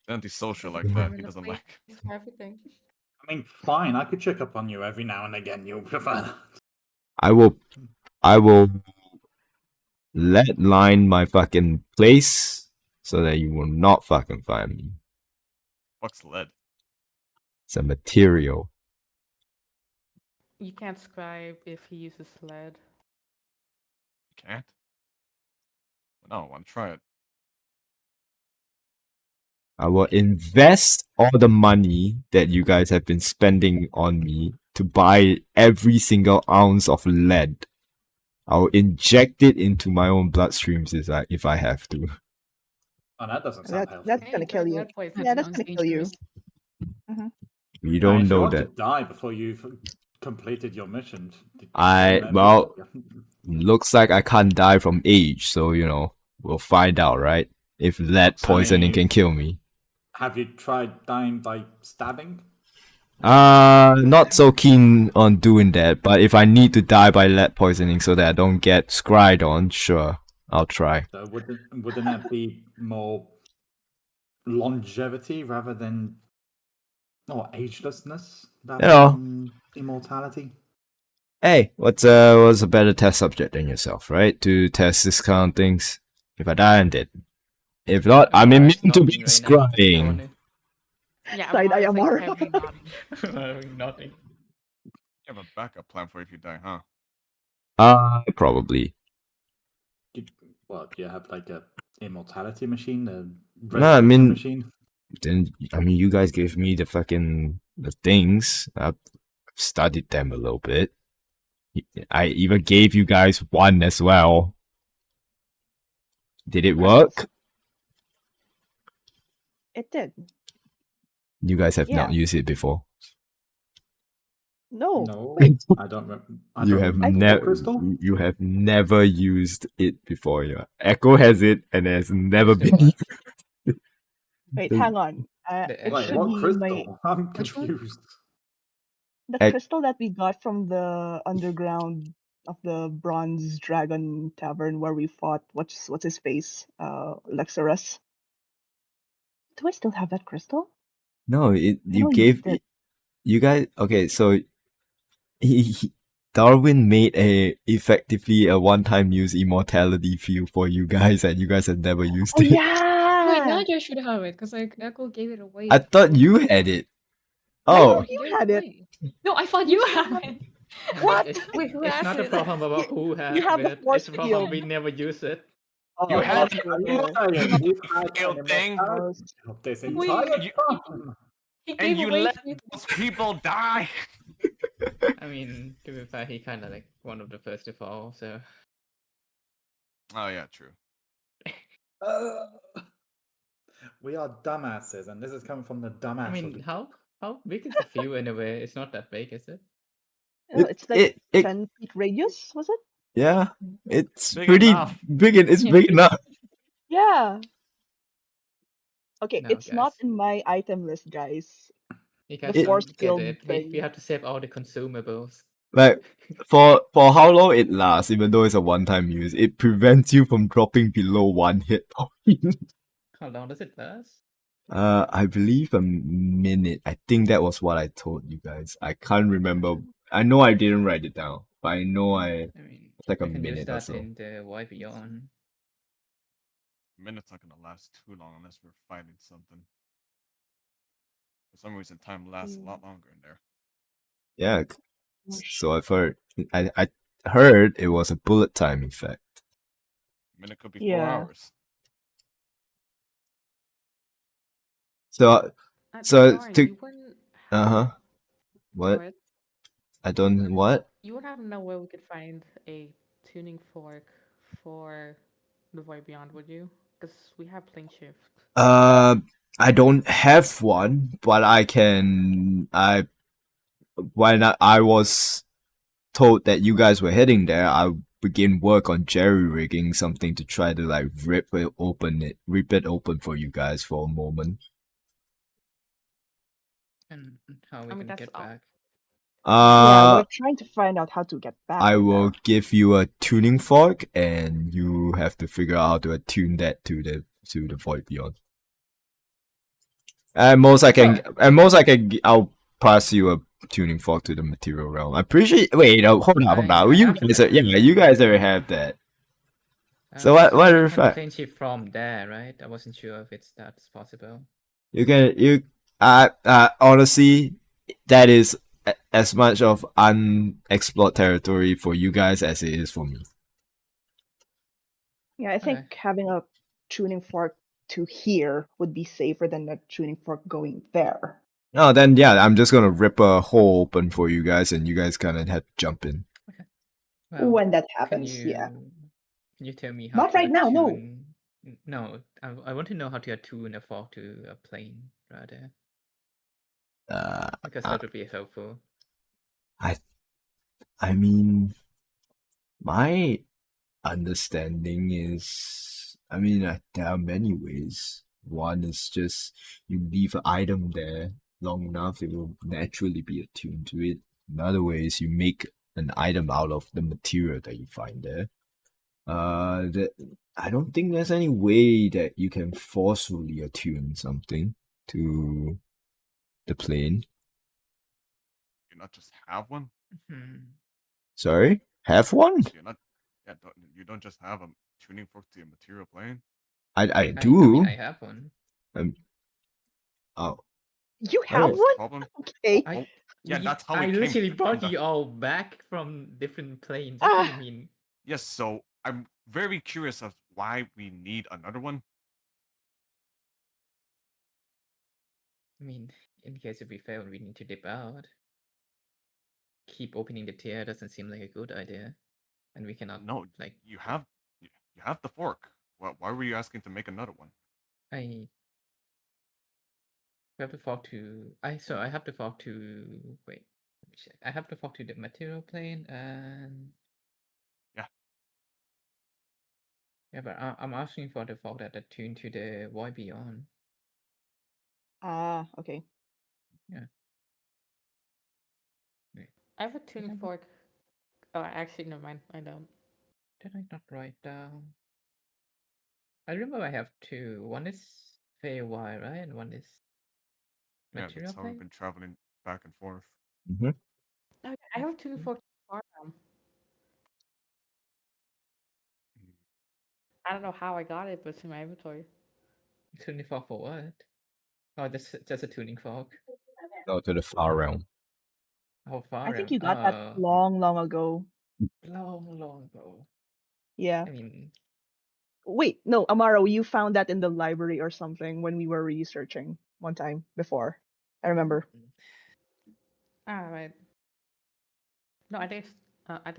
Antisocial like Doesn't that. have He enough doesn't space like. for everything. I mean, fine. I could check up on you every now and again. You'll prefer that. I will let line my fucking place so that you will not fucking find me. Fuck's lead. It's a material. You can't scribe if he uses lead. You can't. No, I want to try it. I will invest all the money that you guys have been spending on me to buy every single ounce of lead. I'll inject it into my own bloodstreams if I have to. Oh, that doesn't sound healthy. That's Hey, gonna kill you. lead poisoning Yeah, that's sounds gonna kill you. dangerous. You I don't mean, if you know want that. to die before you've completed your mission. Well, looks like I can't die from age, so you know, we'll find out, right? If lead poisoning can kill me. Have you tried dying by stabbing? Not so keen on doing that, but if I need to die by lead poisoning so that I don't get scried on, sure, I'll try. So wouldn't that be more longevity rather than agelessness rather Yeah. than immortality? Hey, what's a better test subject than yourself, right? To test this kind of things. If I die, I'm dead. If not, I'm immune to being scrying. Yeah, Side eye Amara's like Amara. heavily nodding. Nothing. You have a backup plan for if you die, huh? Probably. Do you have like a immortality machine, a No, I resurrection mean- machine? Then you guys gave me the things. I've studied them a little bit. I even gave you guys one as well. Did it work? It did. You guys have not Yeah. used it before. No. No, Wait. I don't. You have remember the crystal. You have never used it before. Yeah. Echo has it and has never Is it been. what? Wait, hang on. The It Wait, should what be crystal? I'm Which one? confused. the I- crystal that we got from the underground of the Bronze Dragon Tavern where we fought what's his face? Lexarus. Do I still have that crystal? No, I you know you gave did. you guys. Okay, so Darwin made effectively a one-time use immortality field for you guys, and you guys have never used Oh it. Wait, yeah. Nadia should have it because like Echo gave it away. I thought before. you had it. I Oh, thought He you gave had it. away. No, I thought you had it. What? It's, Wait, who it's has not a it? problem about who has have the it. force It's a problem field. we never use it. You Oh, had that's the true. You had failed animal thing, parts this We- entire You- time. He and gave you away let three those people die. I mean, to be fair, he kind of like one of the first to fall. So Oh yeah, true. Uh, we are dumbasses, and this is coming from the dumbass. I of mean, the- how big is the view in a way? It's not that big, is it? Oh, it's like it 10 feet radius, was it? yeah, it's Big pretty enough. big. It's Yeah. big enough. Yeah. Okay, No, it's not guys. in my item list, guys. You The guys It- force don't get field it. We thing. have to save all the consumables. Like for how long it lasts, even though it's a one-time use, it prevents you from dropping below one hit point. How long does it last? I believe a minute. I think that was what I told you guys. I can't remember. I know I didn't write it down, but I know I mean, it's like a we can use minute or that so. in the Y Beyond. Minute's not gonna last too long unless we're fighting something. For some reason, time lasts a lot longer in there. Yeah. So I've heard. I heard it was a bullet time effect. Minute could be 4 Yeah. hours. So So, Darn, to- you wouldn't. uh-huh. What? What? I don't what? You would have to know where we could find a tuning fork for the Void Beyond, would you? Because we have plane shift. I don't have one, but I can. When I was told that you guys were heading there, I begin work on jerry rigging something to try to like rip it open for you guys for a moment. And how are we I mean, gonna that's get all- back? Yeah, we're trying to find out how to get back. I there. will give you a tuning fork, and you have to figure out how to attune that to the void beyond. And most I can, I'll pass you a tuning fork to the material realm. I appreciate. Wait, hold on. I You have guys, that. you guys already have that. So Also, what you are the can fact? plane shift from there, right? I wasn't sure if that's possible. Honestly, that is as much of unexplored territory for you guys as it is for me. Yeah, I think Okay. having a tuning fork to here would be safer than a tuning fork going there. No, then yeah, I'm just gonna rip a hole open for you guys, and you guys kind of have to jump in. Well, when that can happens, you yeah. can you tell me how Not to right now, no. attune? No, I want to know how to attune a fork to a plane rather, because that would be helpful. I mean, my understanding is, there are many ways. One is just you leave an item there long enough, it will naturally be attuned to it. Another way is you make an item out of the material that you find there. I don't think there's any way that you can forcefully attune something to the plane. You not just have one. Hmm. Sorry, have one? You're not. Yeah, you don't just have a tuning fork to your material plane. I I do. mean, I have one. Oh, You have Oh. one? Problem. Okay. I Yeah, that's how I we came literally from brought the- you all back from different planes. What do you mean? Yes, so I'm very curious of why we need another one. I mean, in case if we fail, we need to dip out. Keep opening the tier doesn't seem like a good idea, and we cannot. No, like you have the fork. Why were you asking to make another one? I have to fork to. I have to fork to. Wait, let me check. I have to fork to the material plane and. Yeah. Yeah, but I'm asking for the fork that attune to the Y Beyond. Ah, okay. I have a tuning fork. Oh, actually, never mind. I don't. Did I not write down? I remember I have two. One is Fey Y, right? And one is Yeah, material that's how plane. we've been traveling back and forth. Okay, I have a tuning Mhm. fork for farm. I don't know how I got it, but it's in my inventory. Tuning fork for what? Oh, just a tuning fork. go to the far realm. How far? I think you got that long, long ago. long ago. Yeah. I mean, Wait, no, Amaro, you found that in the library or something when we were researching one time before. I remember. Alright. No, I think I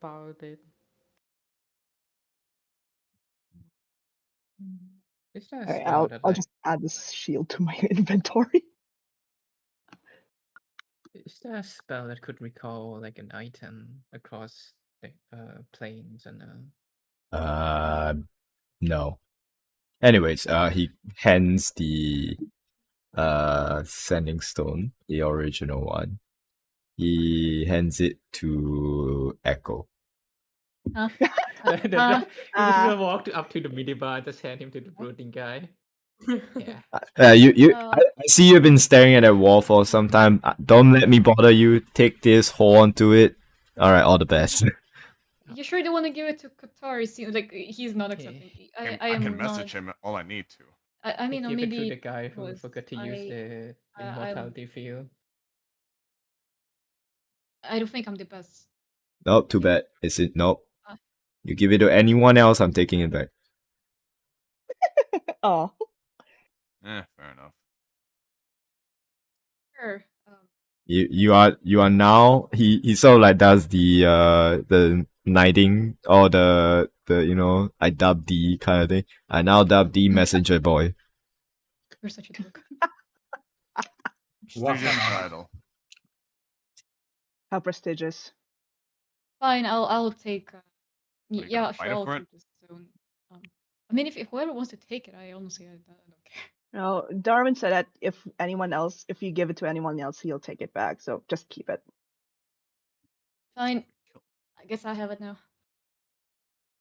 borrowed it. Is there a Alright, spell that I'll like just add this shield to my inventory. is there a spell that could recall like an item across like planes and No. Anyways, he hands the sending stone, the original one. He hands it to Echo. Huh? he just Ah. walked up to the minibar and just hand him to the brooding guy. Yeah. I see you've been staring at that wall for some time. Don't let me bother you. Take this, hold on to it. All right, all the best. You sure don't want to give it to Qatar? It seems like he's not accepting. I can am message not. him all I need to. I mean, or Give it to maybe the guy who was forgot to use the immortality field. I don't think I'm the best. Nope, too bad. Is it? Nope. Uh. You give it to anyone else, I'm taking it back. Oh. Fair enough. Sure. You are now he sort of like does the knighting or the I dub D kind of thing. I now dub D messenger boy. You're such a dork. Prestigious title. How prestigious. Fine, I'll take. you Yeah, gonna sure, fight I'll for take this stone. I mean, if whoever wants to take it, I honestly I don't care. No, Darwin said that if you give it to anyone else, he'll take it back. So just keep it. Fine. I guess I have it now.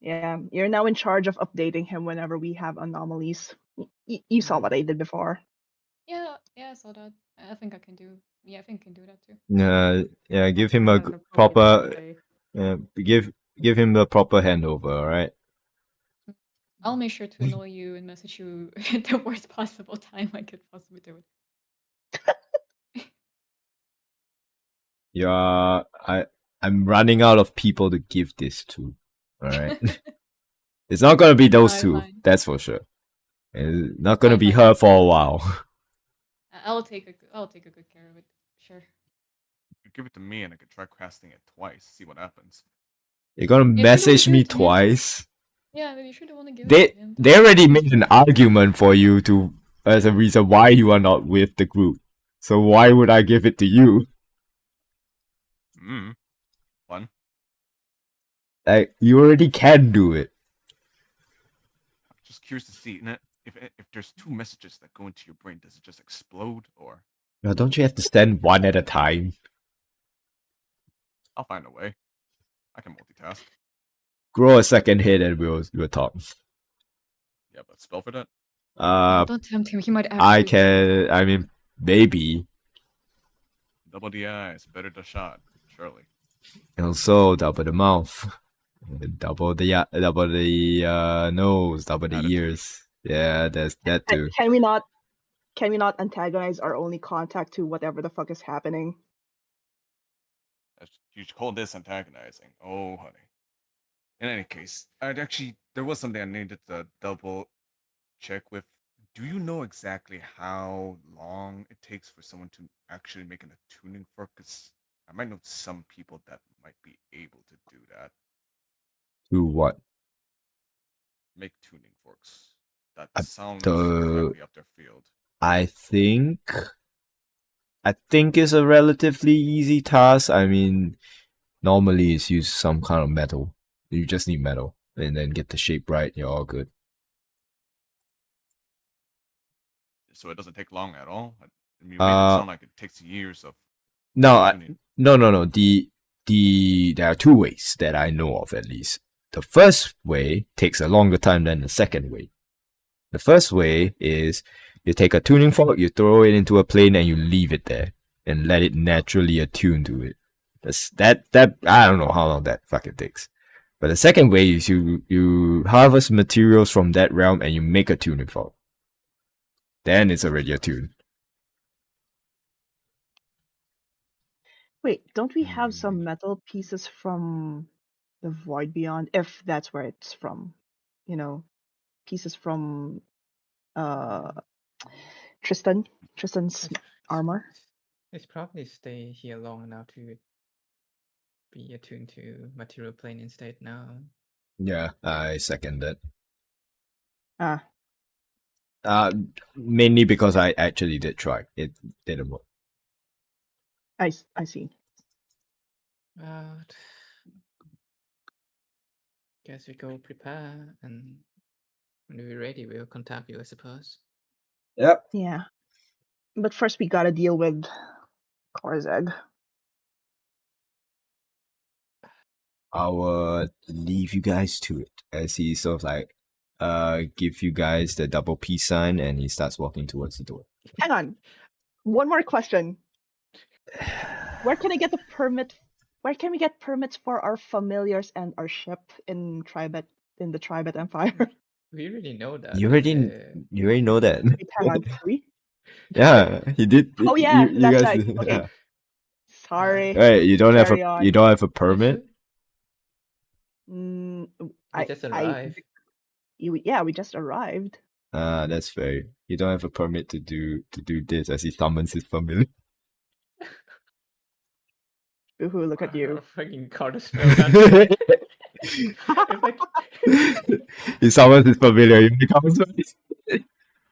Yeah, you're now in charge of updating him whenever we have anomalies. You saw what I did before. Yeah, I saw that. I think I can do. Yeah, I think I can do that too. Yeah. Give him a proper. Give him the proper handover. All right. I'll make sure to annoy you and message you at the worst possible time I could possibly do it. I'm running out of people to give this to. All right. It's not gonna be those two. Fine. That's for sure. It's not gonna be her for a while. I'll take a good care of it. Sure. You give it to me and I could try casting it twice, see what happens. You're gonna message me twice? Yeah, you sure don't want to give it to him. They already made an argument for you to as a reason why you are not with the group. So why would I give it to you? Fun. Like, you already can do it. I'm just curious to see if there's two messages that go into your brain, does it just explode or? Now, don't you have to send one at a time? I'll find a way. I can multitask. Grow a second head and we'll talk. Yeah, but spell for that? Don't tempt him. He might actually. I mean, maybe. Double the eyes, better the shot. Surely. Also, double the mouth. Double the nose, double the ears. Yeah, there's that too. Can we not antagonize our only contact to whatever the fuck is happening? You should call this antagonizing. Oh, honey. In any case, there was something I needed to double check with. Do you know exactly how long it takes for someone to actually make an attuning fork? Because I might know some people that might be able to do that. Do what? Make tuning forks. That sounds directly up their field. I think it's a relatively easy task. I mean, normally it's use some kind of metal. You just need metal and then get the shape right. You're all good. So it doesn't take long at all. You made it sound like it takes years of. No. There are two ways that I know of, at least. The first way takes a longer time than the second way. The first way is you take a tuning fork, you throw it into a plane, and you leave it there and let it naturally attune to it. That I don't know how long that fucking takes. But the second way is you harvest materials from that realm and you make a tuning fork. Then it's already attuned. Wait, don't we have some metal pieces from the Void Beyond? If that's where it's from, pieces from Tristan's armor. It's probably stay here long enough to be attuned to material plane instead now. Yeah, I second that. Ah, Mainly because I actually did try. It didn't work. I see. But guess we go prepare, and when we're ready, we'll contact you, I suppose. Yep. Yeah. But first we gotta deal with Korzeg. I'll leave you guys to it as he sort of like give you guys the double peace sign and he starts walking towards the door. Hang on. One more question. Where can I get the permit? Where can we get permits for our familiars and our ship in the Tribet Empire? We already know that. You already know that. Wait, hang on, do we? Yeah, he did. Oh yeah, you that's guys right. did, Okay. yeah. Sorry. Hey, you don't Carry on. have a permit? We I just arrived. we just arrived. That's fair. You don't have a permit to do this as he summons his familiar. Ooh, look at you. Fucking card a spell down. He summons his familiar. You become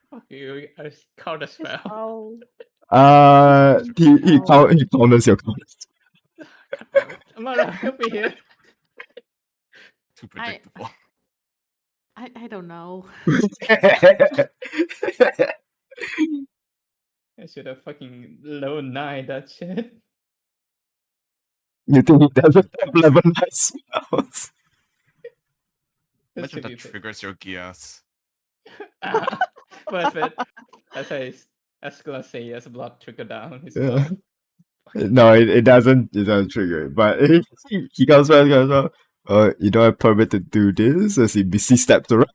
Fuck you, I card a spell. Oh, he counters your counters. Amara, help me here. Too predictable. I don't know. I should have fucking low 9 that shit. You think he doesn't have level 9 spells? Imagine that triggers your gears. But as I gonna say, as blood trigger down his Yeah. buff. No, it doesn't trigger it. But he comes back and goes, you don't have permit to do this as he steps around.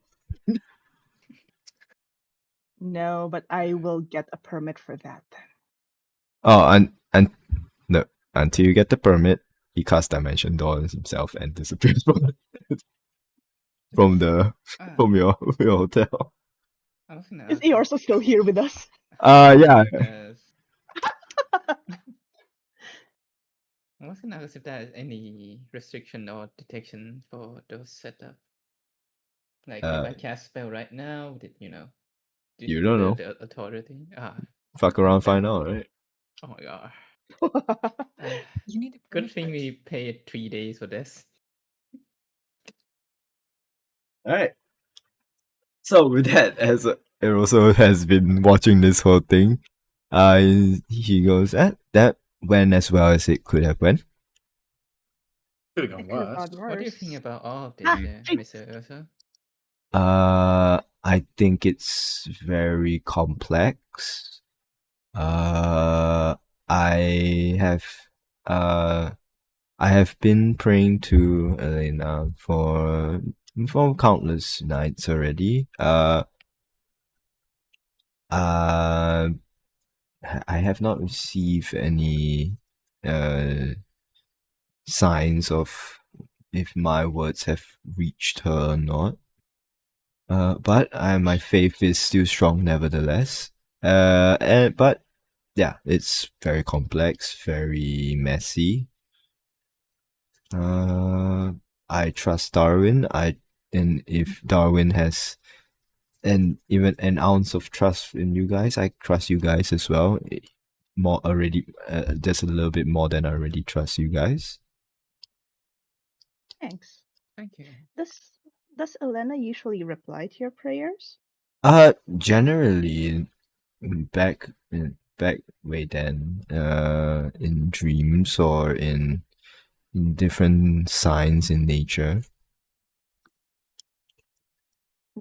no, but I will get a permit for that. Oh, and no, until you get the permit, he casts Dimension Door on himself and disappears from your hotel. I was gonna Is ask Eorso still here with us? Yeah. Yes. I was gonna ask if there's any restriction or detection for those setup. Like if I cast spell right now, You don't know. the authority. Fuck around, find out, right? Oh my god. You need a Good permit thing first. we paid 3 days for this. Alright. So with that, as Eroso has been watching this whole thing, he goes, that went as well as it could have went. Could have gone It could have worse. gone What do you worse. think about all of this, jinx. Mr. Ursa? I think it's very complex. I have been praying to Elena for countless nights already. I have not received any signs of if my words have reached her or not. But my faith is still strong nevertheless. But yeah, it's very complex, very messy. I trust Darwin. And if Darwin has even an ounce of trust in you guys, I trust you guys as well. Just a little bit more than I already trust you guys. Thanks. Thank you. Does Elena usually reply to your prayers? Generally, back way then, in dreams or in different signs in nature.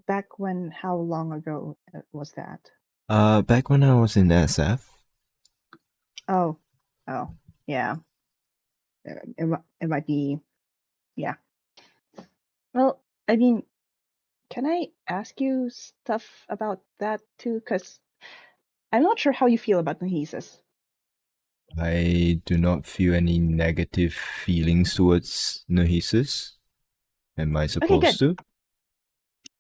Back when? How long ago was that? Back when I was in SF. Oh, yeah. It might be, yeah. Well, I mean, can I ask you stuff about that too? Because I'm not sure how you feel about Nahesis. I do not feel any negative feelings towards Nahesis. Am I supposed to?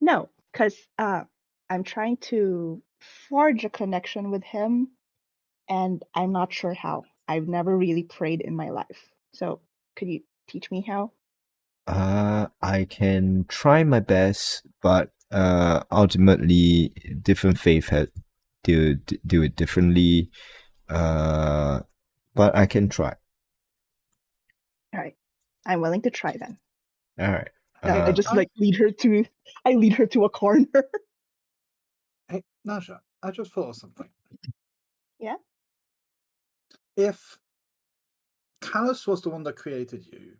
No, because I'm trying to forge a connection with him, and I'm not sure how. I've never really prayed in my life. So could you teach me how? I can try my best, but ultimately, different faith had do it differently. But I can try. All right, I'm willing to try then. All right. I just like lead her to a corner. Hey, Naja, I just thought of something. Yeah. If Callus was the one that created you,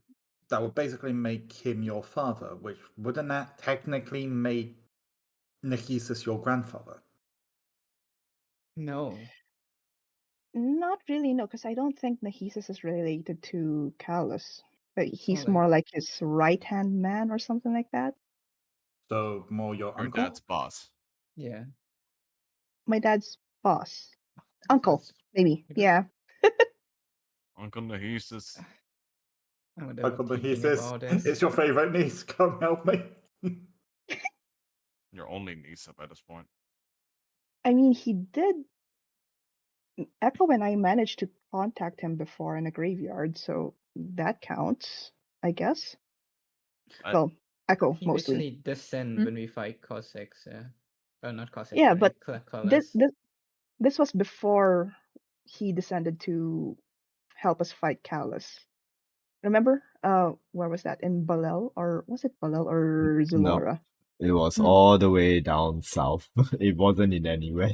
that would basically make him your father, which wouldn't that technically make Nikhisis your grandfather? No. Not really, no, because I don't think Nahisis is related to Callus. But he's like- more like his right-hand man or something like that. So more your Your uncle? dad's boss. Yeah. My dad's boss. Uncle, That's- maybe. Okay. Yeah. Uncle Nahisis. I wonder Uncle what thinking Nikhisis, about this. it's your favorite niece. Come help me. Your only niece up at this point. I mean, he did. Echo and I managed to contact him before in a graveyard, so that counts, I guess. I- Well, Echo He mostly. basically descend Hmm? when we fight Cossacks. Not Cossacks. Yeah, sorry, but Colors. this was before he descended to help us fight Callus. Remember? Where was that? In Balel? Or was it Balel or Zulora? It was Hmm. all the way down south. It wasn't in anywhere.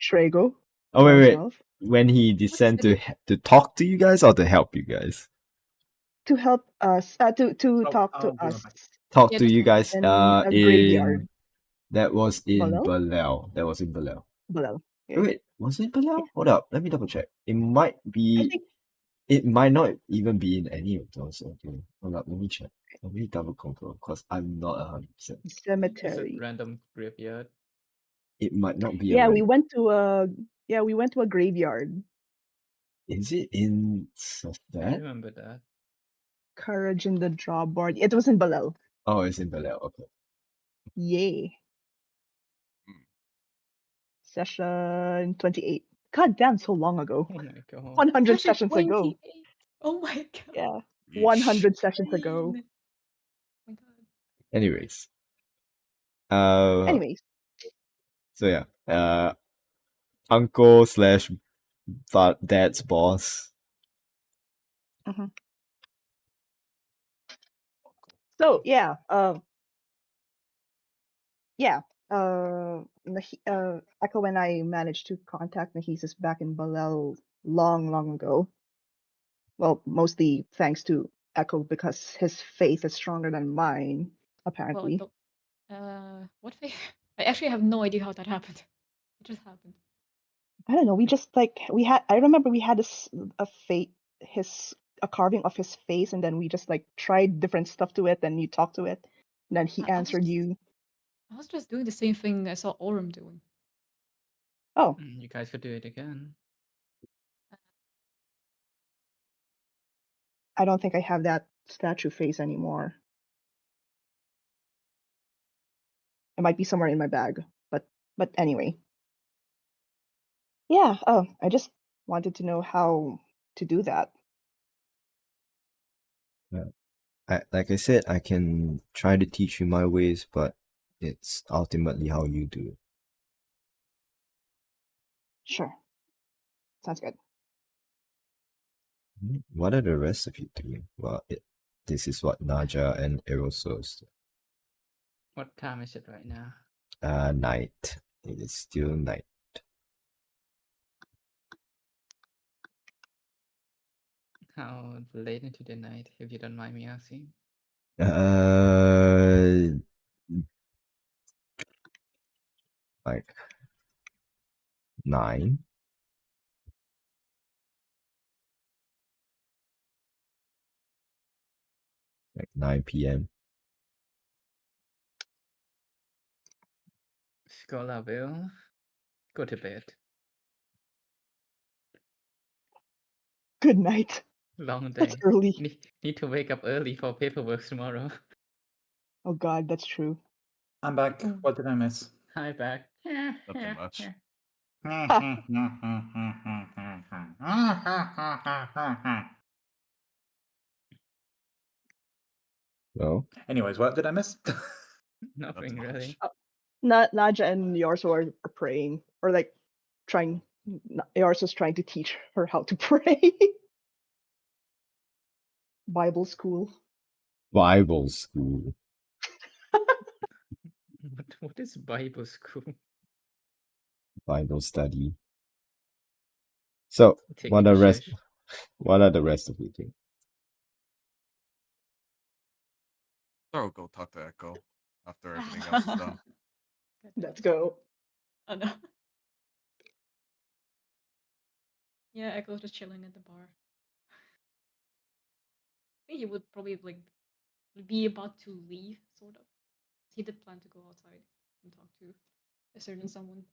Trago? Oh down wait. south? When he descend to talk to you guys or to help you guys? To help us, to talk to I'll do my us best. Talk Yeah, to just you guys. in a graveyard. That was in Balel? Balel. That was in Balel. Balel. Yeah. Oh, wait, was it Balel? Hold up, let me double check. It might I be. think It might not even be in any of those. Okay, hold up, let me check. Let me double confirm because I'm not 100%. Is it cemetery. random graveyard? It might not be. Yeah, a we went to a graveyard. Is it in I that? remember that. Courage in the Drawboard. It was in Balel. Oh, it's in Balel. Okay. Yay. Hmm. Session 28. God damn, so long ago. Oh my god. 100 Session sessions ago. 28. Oh my god. Yeah. Yeesh. 100 sessions ago. Man. Oh my god. Anyways. Anyways, So yeah. Uncle slash dad's boss. so yeah, Echo and I managed to contact Nahisis back in Balel long ago. Well, mostly thanks to Echo because his faith is stronger than mine, Well, apparently. what face? I actually have no idea how that happened. It just happened. I don't know. We just I remember we had a carving of his face, and then we just like tried different stuff to it, and you talked to it, and then he I was answered you. I was just doing the same thing I saw Orem doing. Oh, You guys could do it again. I don't think I have that statue face anymore. It might be somewhere in my bag, but anyway. Yeah, I just wanted to know how to do that. Like I said, I can try to teach you my ways, but it's ultimately how you do it. Sure. Sounds good. What are the rest of you doing? Well, this is what Naja and Erosos. What time is it right now? Night. It is still night. How late into the night, if you don't mind me asking? Like 9. Like 9 p.m. Scholar will go to bed. Good night. Long day. That's early. Need to wake up early for paperwork tomorrow. Oh god, that's true. I'm back. Mm. What did I miss? Hi, back. Nothing much. No? Anyways, what did I miss? Nothing much. really. Naja and Yorso are praying, or like trying. Yorso's trying to teach her how to pray. Bible school. Bible school. What is Bible school? Bible study. So, Taking what a are shush. the rest of you think? I'll go talk to Echo after everything else is done. God damn Let's it. go. Oh no. Yeah, Echo's just chilling at the bar. I think he would probably like be about to leave, sort of. He did plan to go outside and talk to a certain someone.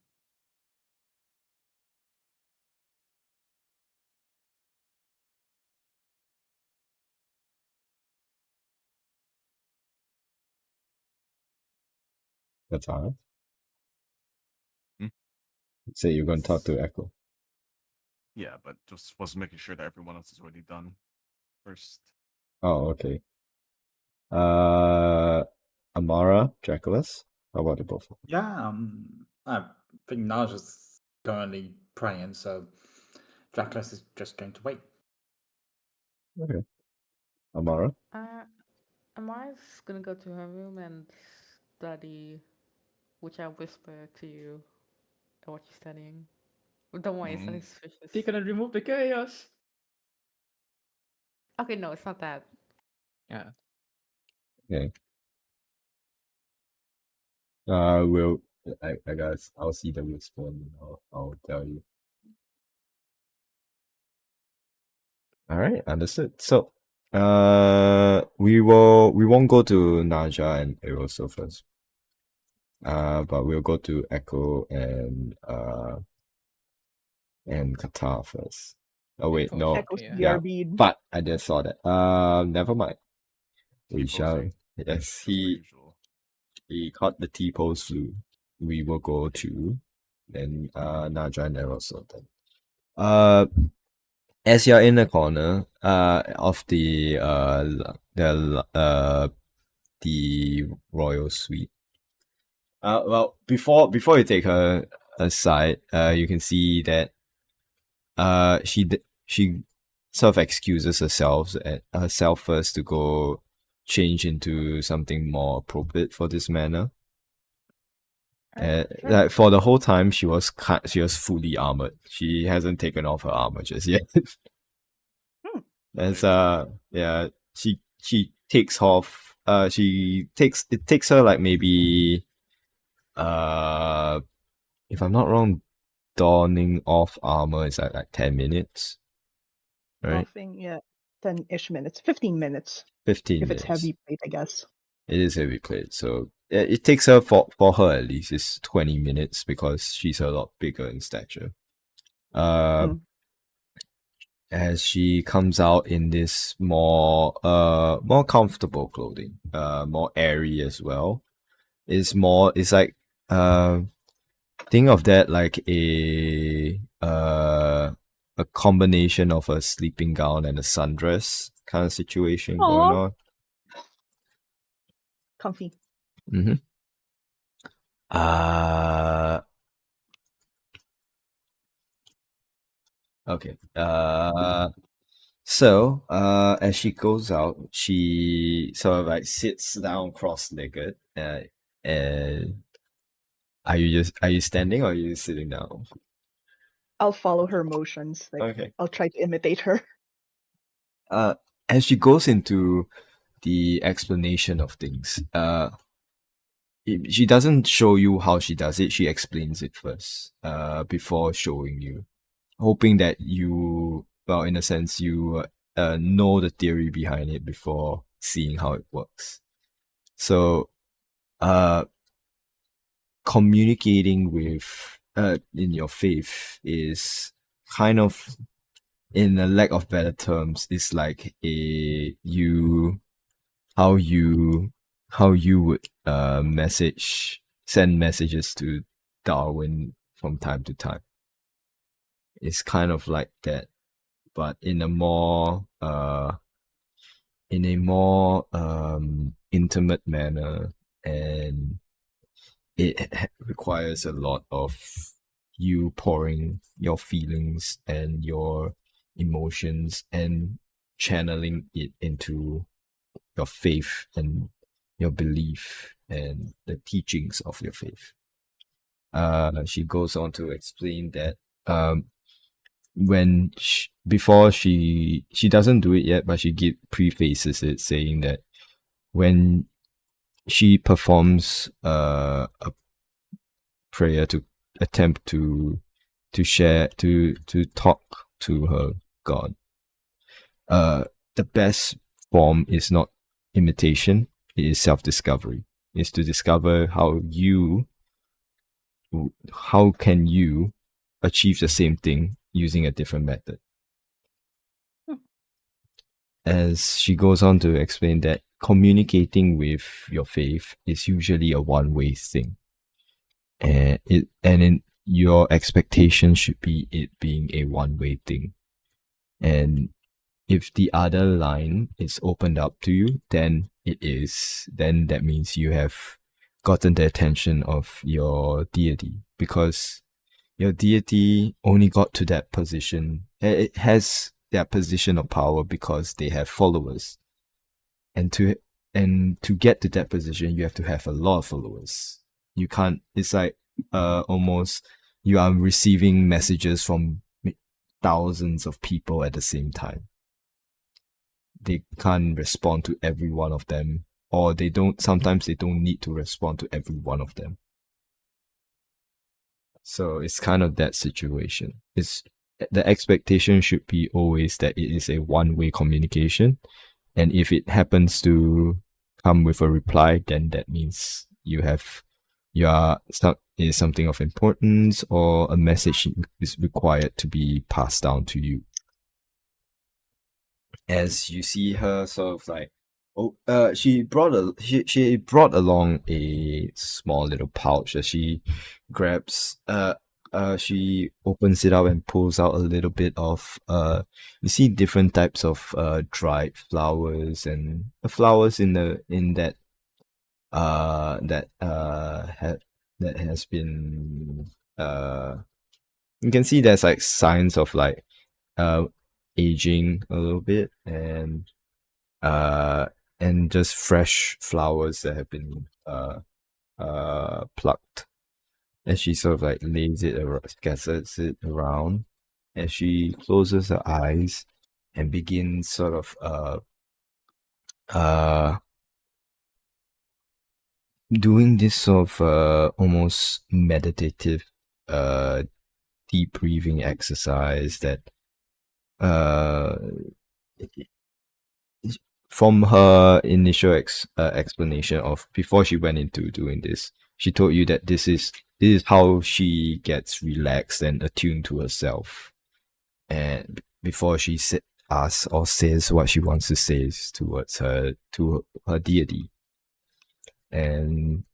That's all right. Hmm? Say you're going to talk to Echo. Yeah, but just was making sure that everyone else is already done first. Oh, okay. Amara, Dracula's. How about the both of them? Yeah, I think Naja's currently praying, so Dracula is just going to wait. Okay. Amara? Am I just gonna go to her room and study, which I whisper to you what you're studying? Well, don't worry, it's nothing suspicious. They gonna remove the chaos. Okay, no, it's not that. Yeah. Okay. I guess I'll see them respond and I'll tell you. Alright, understood. So, we won't go to Naja and Eroso first. But we'll go to Echo and Qatar first. Oh wait, Oh, no. shit, Echo's yeah. Yeah, BRB. but I just saw that. Never mind. We shall. T-posing, Yes, as per he usual. caught the T-pose flu. We will go to then Naja and Eroso then. As you're in the corner of the royal suite. Well, before you take her aside, you can see that she sort of excuses herself first to go change into something more appropriate for this manner. Sure. Like for the whole time, she was fully armored. She hasn't taken off her armor just yet. As yeah, she takes off. It takes her like maybe if I'm not wrong, donning off armor is like 10 minutes, right? Offing, yeah, 10-ish minutes, 15 minutes 15 if it's minutes. heavy plate, I guess. It is heavy plate, so it takes her for her at least it's 20 minutes because she's a lot bigger in stature. As she comes out in this more comfortable clothing, more airy as well. It's like think of that like a combination of a sleeping gown and a sundress kind of situation going Aw. on. Comfy. Mm-hmm. Okay. So, as she goes out, she sort of like sits down cross-legged. And are you standing or are you sitting down? I'll follow her motions. Like, Okay. I'll try to imitate her. As she goes into the explanation of things, she doesn't show you how she does it. She explains it first, before showing you, hoping that you, well, in a sense, you know the theory behind it before seeing how it works. So, communicating with in your faith is kind of, in a lack of better terms, is like how you would send messages to Darwin from time to time. It's kind of like that, but in a more intimate manner, and it requires a lot of you pouring your feelings and your emotions and channeling it into your faith and your belief and the teachings of your faith. She goes on to explain that when before she doesn't do it yet, but she prefaces it saying that when she performs a prayer to attempt to share to talk to her God, the best form is not imitation, it is self-discovery. It's to discover how can you achieve the same thing using a different method. As she goes on to explain that communicating with your faith is usually a one-way thing, and in your expectation should be it being a one-way thing. And if the other line is opened up to you, then that means you have gotten the attention of your deity, because your deity only got to that position. It has that position of power because they have followers. And to get to that position, you have to have a lot of followers. You can't, it's like almost you are receiving messages from thousands of people at the same time. They can't respond to every one of them, or sometimes they don't need to respond to every one of them. So it's kind of that situation. The expectation should be always that it is a one-way communication, and if it happens to come with a reply, then that means is something of importance, or a message is required to be passed down to you. As you see her sort of like, she brought along a small little pouch that she grabs. She opens it up and pulls out a little bit of you see different types of dried flowers, and the flowers that has been you can see there's like signs of like aging a little bit, and just fresh flowers that have been plucked. And she sort of like scatters it around, and she closes her eyes and begins sort of doing this sort of almost meditative deep breathing exercise that from her initial explanation of before she went into doing this, she told you that this is how she gets relaxed and attuned to herself, and before she asks or says what she wants to say towards her deity. And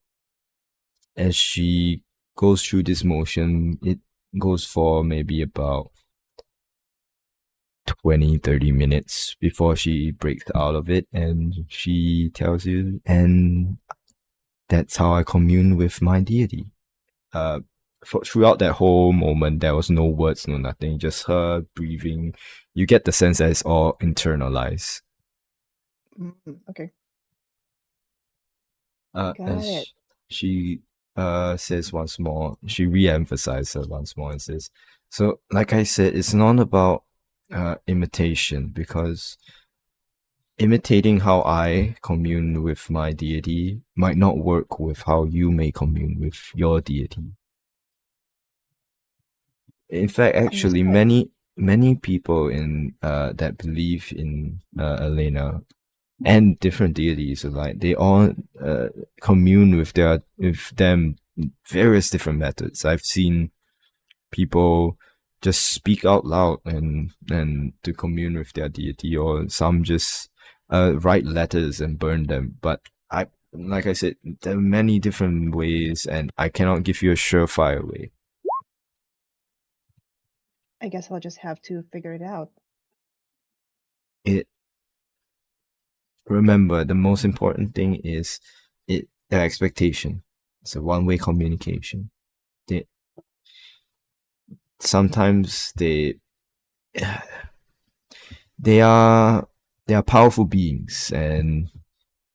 as she goes through this motion, it goes for maybe about 20-30 minutes before she breaks out of it, and she tells you, and that's how I commune with my deity. Throughout that whole moment, there was no words, no nothing, just her breathing. You get the sense that it's all internalized. Okay. Got it. She says once more, she re-emphasizes once more and says, so like I said, it's not about imitation, because imitating how I commune with my deity might not work with how you may commune with your deity. In fact, actually, many people in that believe in Elena and different deities alike, they all commune with them various different methods. I've seen people just speak out loud and to commune with their deity, or some just write letters and burn them. But like I said, there are many different ways, and I cannot give you a surefire way. I guess I'll just have to figure it out. It remember the most important thing is the expectation. It's a one-way communication. They sometimes they are powerful beings, and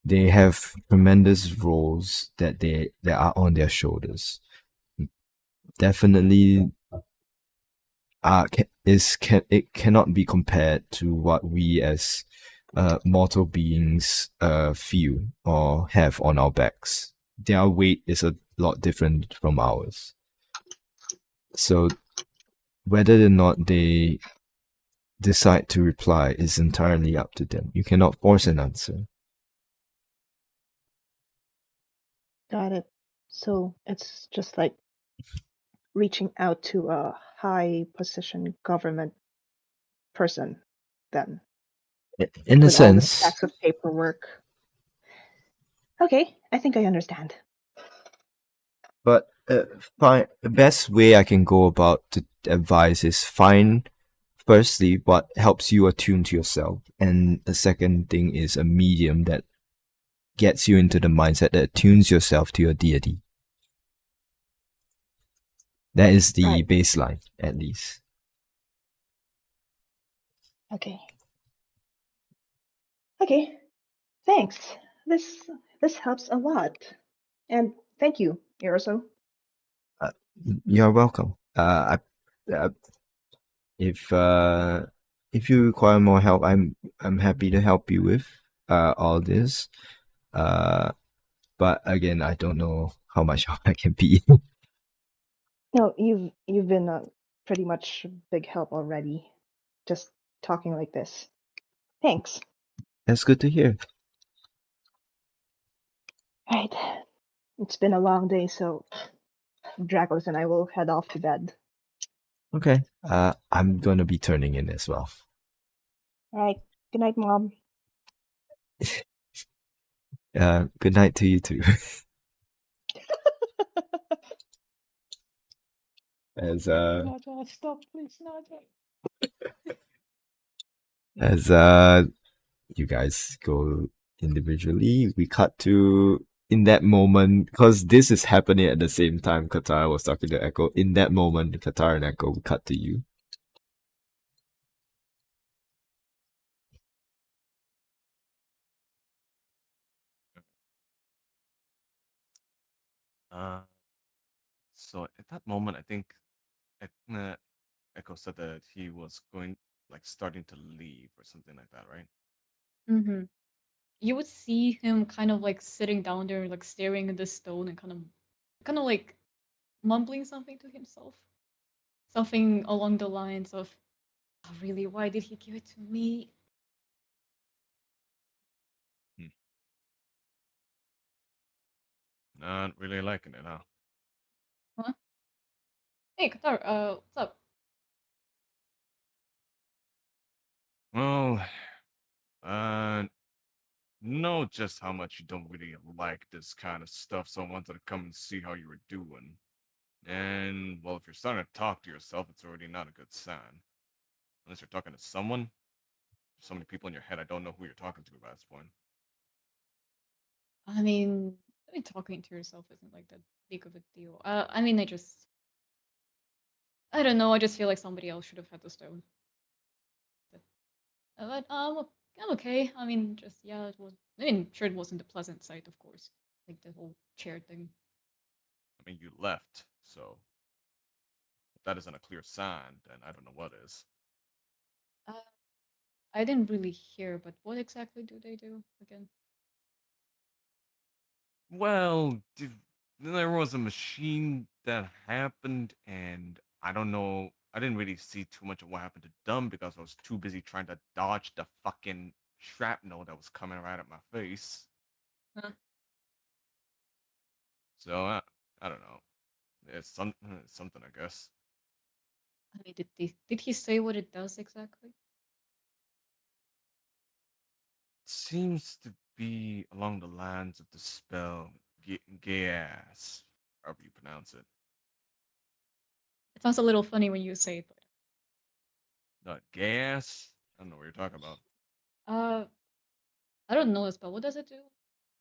they have tremendous roles that are on their shoulders. Definitely, it cannot be compared to what we as mortal beings feel or have on our backs. Their weight is a lot different from ours. So whether or not they decide to reply is entirely up to them. You cannot force an answer. Got it. So it's just like reaching out to a high position government person then, In a with all the sense, stacks of paperwork. Okay, I think I understand. but the best way I can go about to advise is find firstly what helps you attune to yourself, and the second thing is a medium that gets you into the mindset that attunes yourself to your deity. That is the Right. baseline, at least. Okay. Okay. Thanks. This helps a lot. And thank you, Eroso. You're welcome. If you require more help, I'm happy to help you with all this. But again, I don't know how much help I can be. No, you've been a pretty much big help already. Just talking like this. Thanks. That's good to hear. Right. It's been a long day, so Dracos and I will head off to bed. Okay. I'm gonna be turning in as well. All right. Good night, Mom. Good night to you too. As Naja, stop, please, Naja. as you guys go individually, we cut to in that moment, because this is happening at the same time Katara was talking to Echo. In that moment, Katara and Echo, we cut to you. Uh, so at that moment, I think Echo said that he was going, like, starting to leave or something like that, right? Mm-hmm. You would see him kind of like sitting down there, like staring at the stone and kind of like mumbling something to himself. Something along the lines of, "Oh, really, why did he give it to me?" Not really liking it, huh? Huh? Hey, Qatar, what's up? Well, uh, know just how much you don't really like this kind of stuff, so I wanted to come and see how you were doing. And, well, if you're starting to talk to yourself, it's already not a good sign. Unless you're talking to someone. There's so many people in your head, I don't know who you're talking to at this point. I mean, talking to yourself isn't like that big of a deal. I don't know. I just feel like somebody else should have had the stone. But I'm okay. I mean, just yeah, it was. I mean, sure, it wasn't a pleasant sight, of course, like the whole chair thing. I mean, you left, so if that isn't a clear sign, then I don't know what is. Uh, I didn't really hear, but what exactly do they do again? Well, there was a machine that happened, and I don't know. I didn't really see too much of what happened to Dumb because I was too busy trying to dodge the fucking shrapnel that was coming right at my face. Huh? So I don't know. It's something, I guess. I mean, did he say what it does exactly? Seems to be along the lines of the spell Gaias, however you pronounce it. It sounds a little funny when you say it, Gaias? I don't know what you're talking about. but I don't know the spell. What does it do,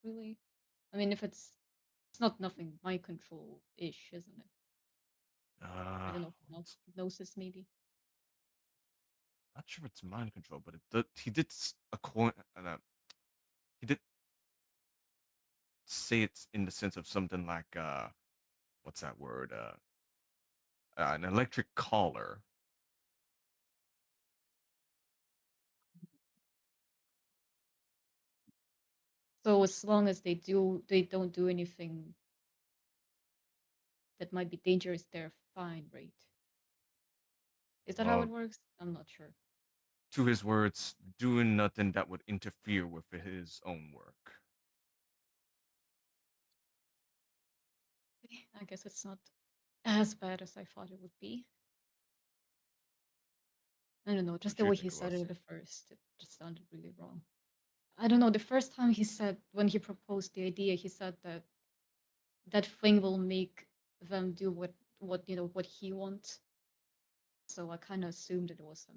really? I mean, if it's not nothing mind control ish, isn't it? I don't know. No, hypnosis maybe. Not sure if it's mind control, but he did a coin. He did say it's in the sense of something like what's that word? An electric collar. So as long as they don't do anything that might be dangerous, they're fine, right? Is that how it Well, works? I'm not sure. to his words, doing nothing that would interfere with his own work. I guess it's not as bad as I thought it would be. I don't know, just What the you way think he it said was? it at first, it just sounded really wrong. I don't know, the first time he said, when he proposed the idea, he said that that thing will make them do what he wants. So I kind of assumed it was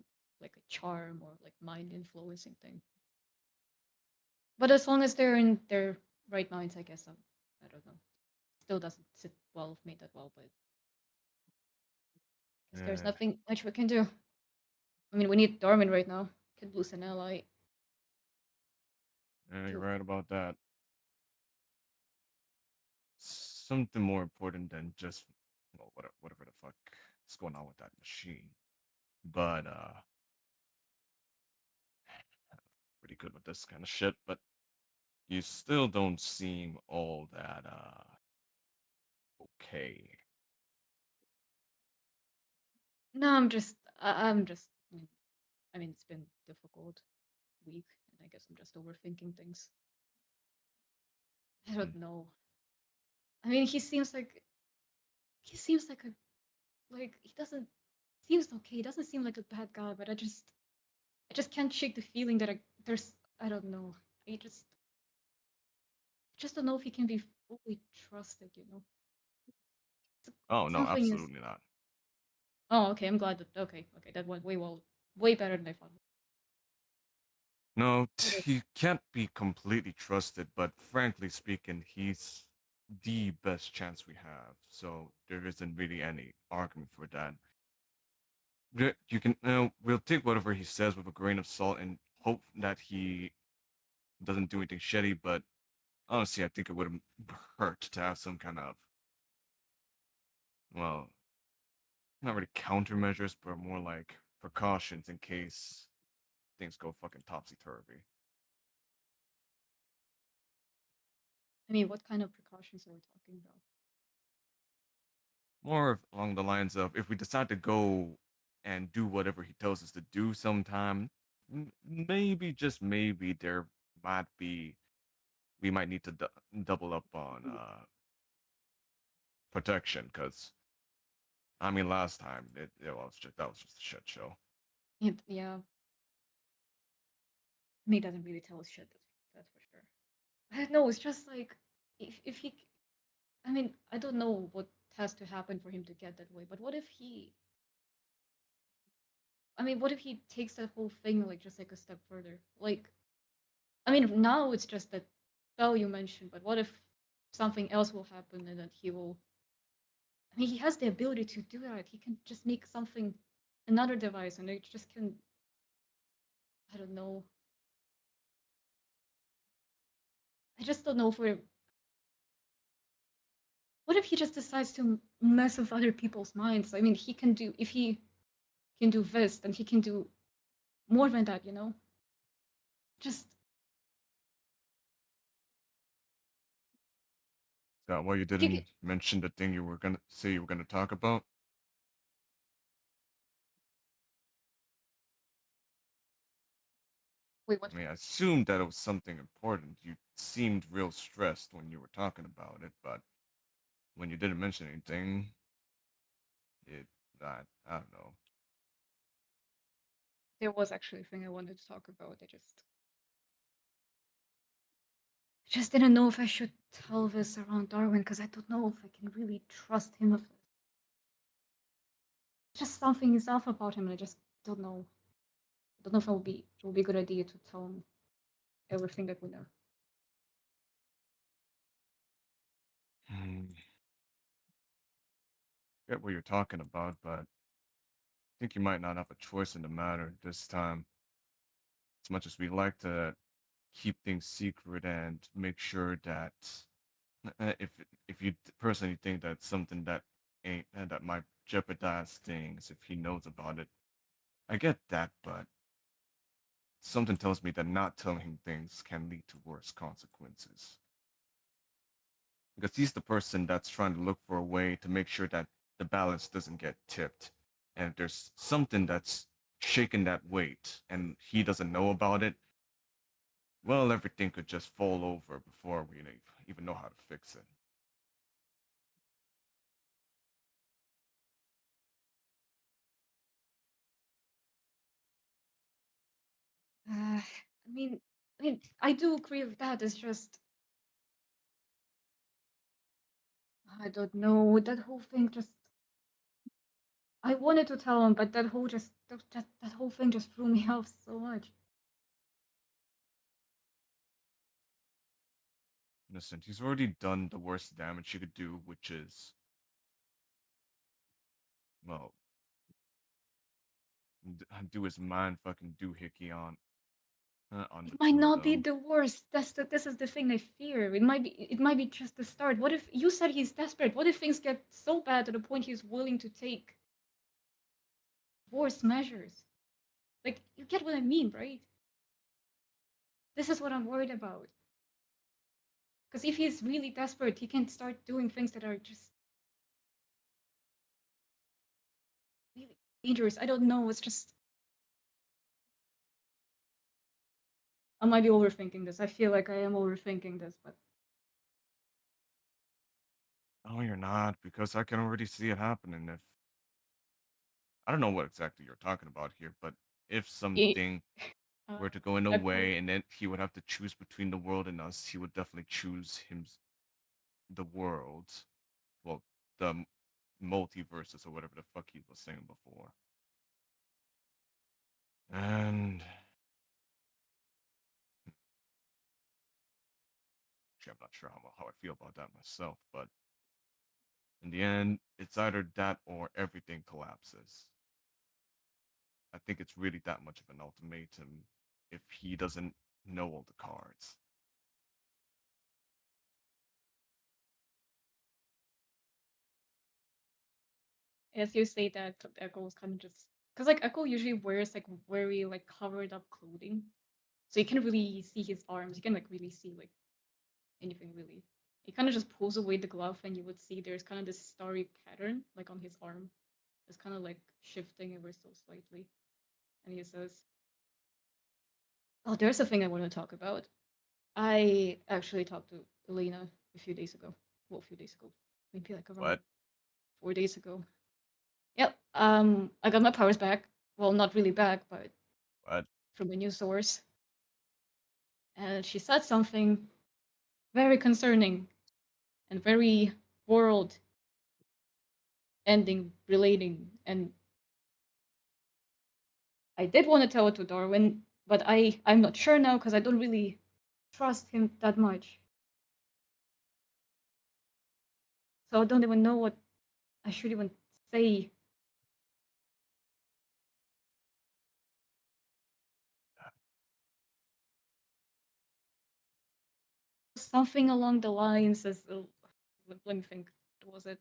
like a charm or like mind influencing thing. But as long as they're in their right minds, I guess I don't know. Still doesn't sit well with me that well, but guess there's Yeah, nothing much we can do. I mean, we need Darwin right now. Could lose an ally. you're Too. right about that. Something more important than just well, whatever the fuck is going on with that machine. But pretty good with this kind of shit. But you still don't seem all that okay. No, I'm just. I mean, it's been difficult week, and I guess I'm just overthinking things. I don't know. I mean, he seems like a he doesn't seems okay. He doesn't seem like a bad guy, but I just can't shake the feeling that I don't know. I just don't know if he can be fully trusted. Oh no, Something is. absolutely not. Oh, okay. I'm glad that. Okay, that went way better than I thought. No, What is- he can't be completely trusted, but frankly speaking, he's the best chance we have. So there isn't really any argument for that. You can, we'll take whatever he says with a grain of salt and hope that he doesn't do anything shitty. But honestly, I think it would hurt to have some kind of, well, not really countermeasures, but more like precautions in case things go fucking topsy turvy. I mean, what kind of precautions are we talking about? More along the lines of if we decide to go and do whatever he tells us to do sometime, maybe, just maybe, there might be, we might need to double up on protection, because I mean, last time it was just that was just a shit show. Yeah, me doesn't really tell us shit. That's for sure. I don't know. It's just like if he. I mean, I don't know what has to happen for him to get that way. But what if he? I mean, what if he takes that whole thing like just like a step further? Like, I mean, now it's just that spell you mentioned. But what if something else will happen and that he will? I mean, he has the ability to do that. He can just make something, another device, and it just can. I don't know. I just don't know for what if he just decides to mess with other people's minds? I mean, he can do if he can do this, then he can do more than that. Just Is that why you you get, didn't mention the thing you were gonna say you were gonna talk about? wait, what I mean, thing? I assumed that it was something important. You seemed real stressed when you were talking about it, but when you didn't mention anything, it, I don't know. There was actually a thing I wanted to talk about. Just didn't know if I should tell this around Darwin because I don't know if I can really trust him with this. Just something is off about him, and I just don't know. I don't know if it will be a good idea to tell him everything that we know. Hmm. Get what you're talking about, but I think you might not have a choice in the matter this time. As much as we like to keep things secret and make sure that if you personally think that something that ain't that might jeopardize things if he knows about it, I get that, but something tells me that not telling him things can lead to worse consequences. Because he's the person that's trying to look for a way to make sure that the balance doesn't get tipped. And if there's something that's shaking that weight and he doesn't know about it, well, everything could just fall over before we even know how to fix it. I mean, I do agree with that. It's just I don't know. That whole thing just. I wanted to tell him, but that whole thing just threw me off so much. Listen, he's already done the worst damage he could do, which is, well, do his mind fucking doohickey on the It might two of not be them. the worst. This is the thing I fear. It might be just the start. What if you said he's desperate? What if things get so bad to the point he's willing to take worse measures? Like you get what I mean, right? This is what I'm worried about. Because if he's really desperate, he can start doing things that are just really dangerous. I don't know. It's just I might be overthinking this. I feel like I am overthinking this, but No, you're not, because I can already see it happening. If I don't know what exactly you're talking about here, but if it, something uh, were to go in a Echo. way and then he would have to choose between the world and us, he would definitely choose the world. Well, the multiverses or whatever the fuck he was saying before. And actually, I'm not sure how I feel about that myself, but in the end, it's either that or everything collapses. I think it's really that much of an ultimatum if he doesn't know all the cards. As you say that, Echo was kind of just because like Echo usually wears like very like covered up clothing, so you can't really see his arms. You can like really see like anything really. He kind of just pulls away the glove, and you would see there's kind of this starry pattern like on his arm. It's kind of like shifting ever so slightly, and he says, "Oh, there's a thing I want to talk about. I actually talked to Elena a few days ago. Well, a few days ago, maybe like around What? 4 days ago. Yep. I got my powers back. Well, not really back, but What? from a news source. And she said something very concerning and very world ending relating. And I did want to tell it to Darwin, but I'm not sure now because I don't really trust him that much. So I don't even know what I should even say. Something along the lines as let me think. What was it?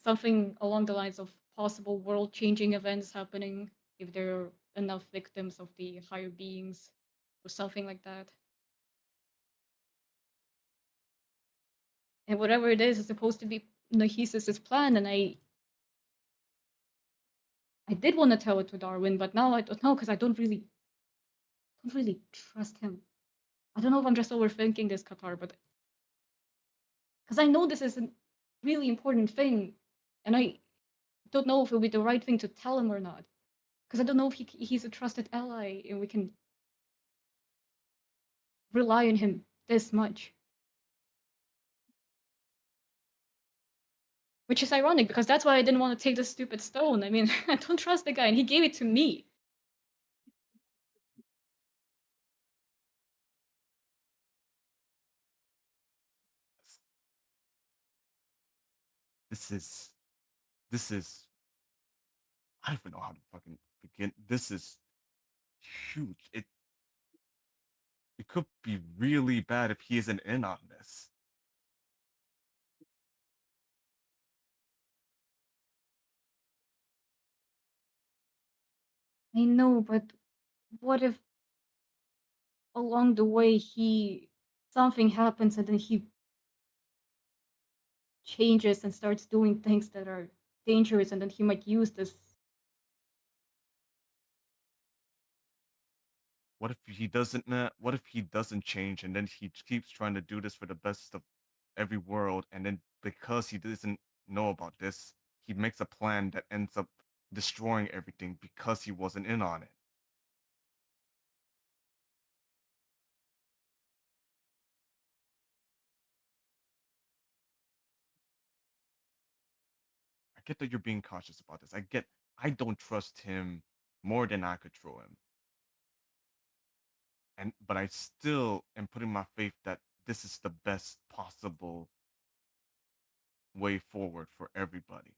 Something along the lines of possible world changing events happening if there are enough victims of the higher beings or something like that. And whatever it is supposed to be Nahisis' plan, and I did want to tell it to Darwin, but now I don't know because I don't really trust him. I don't know if I'm just overthinking this, Qatar, but because I know this is a really important thing, and I don't know if it'll be the right thing to tell him or not. Because I don't know if he's a trusted ally, and we can rely on him this much. Which is ironic because that's why I didn't want to take the stupid stone. I mean, I don't trust the guy, and he gave it to me. This is this is I don't even know how to fucking begin. This is huge. It could be really bad if he isn't in on this. I know, but what if along the way something happens and then he changes and starts doing things that are dangerous, and then he might use this. What if he doesn't? What if he doesn't change and then he keeps trying to do this for the best of every world, and then because he doesn't know about this, he makes a plan that ends up destroying everything because he wasn't in on it. I get that you're being cautious about this. I don't trust him more than I control him. But I still am putting my faith that this is the best possible way forward for everybody.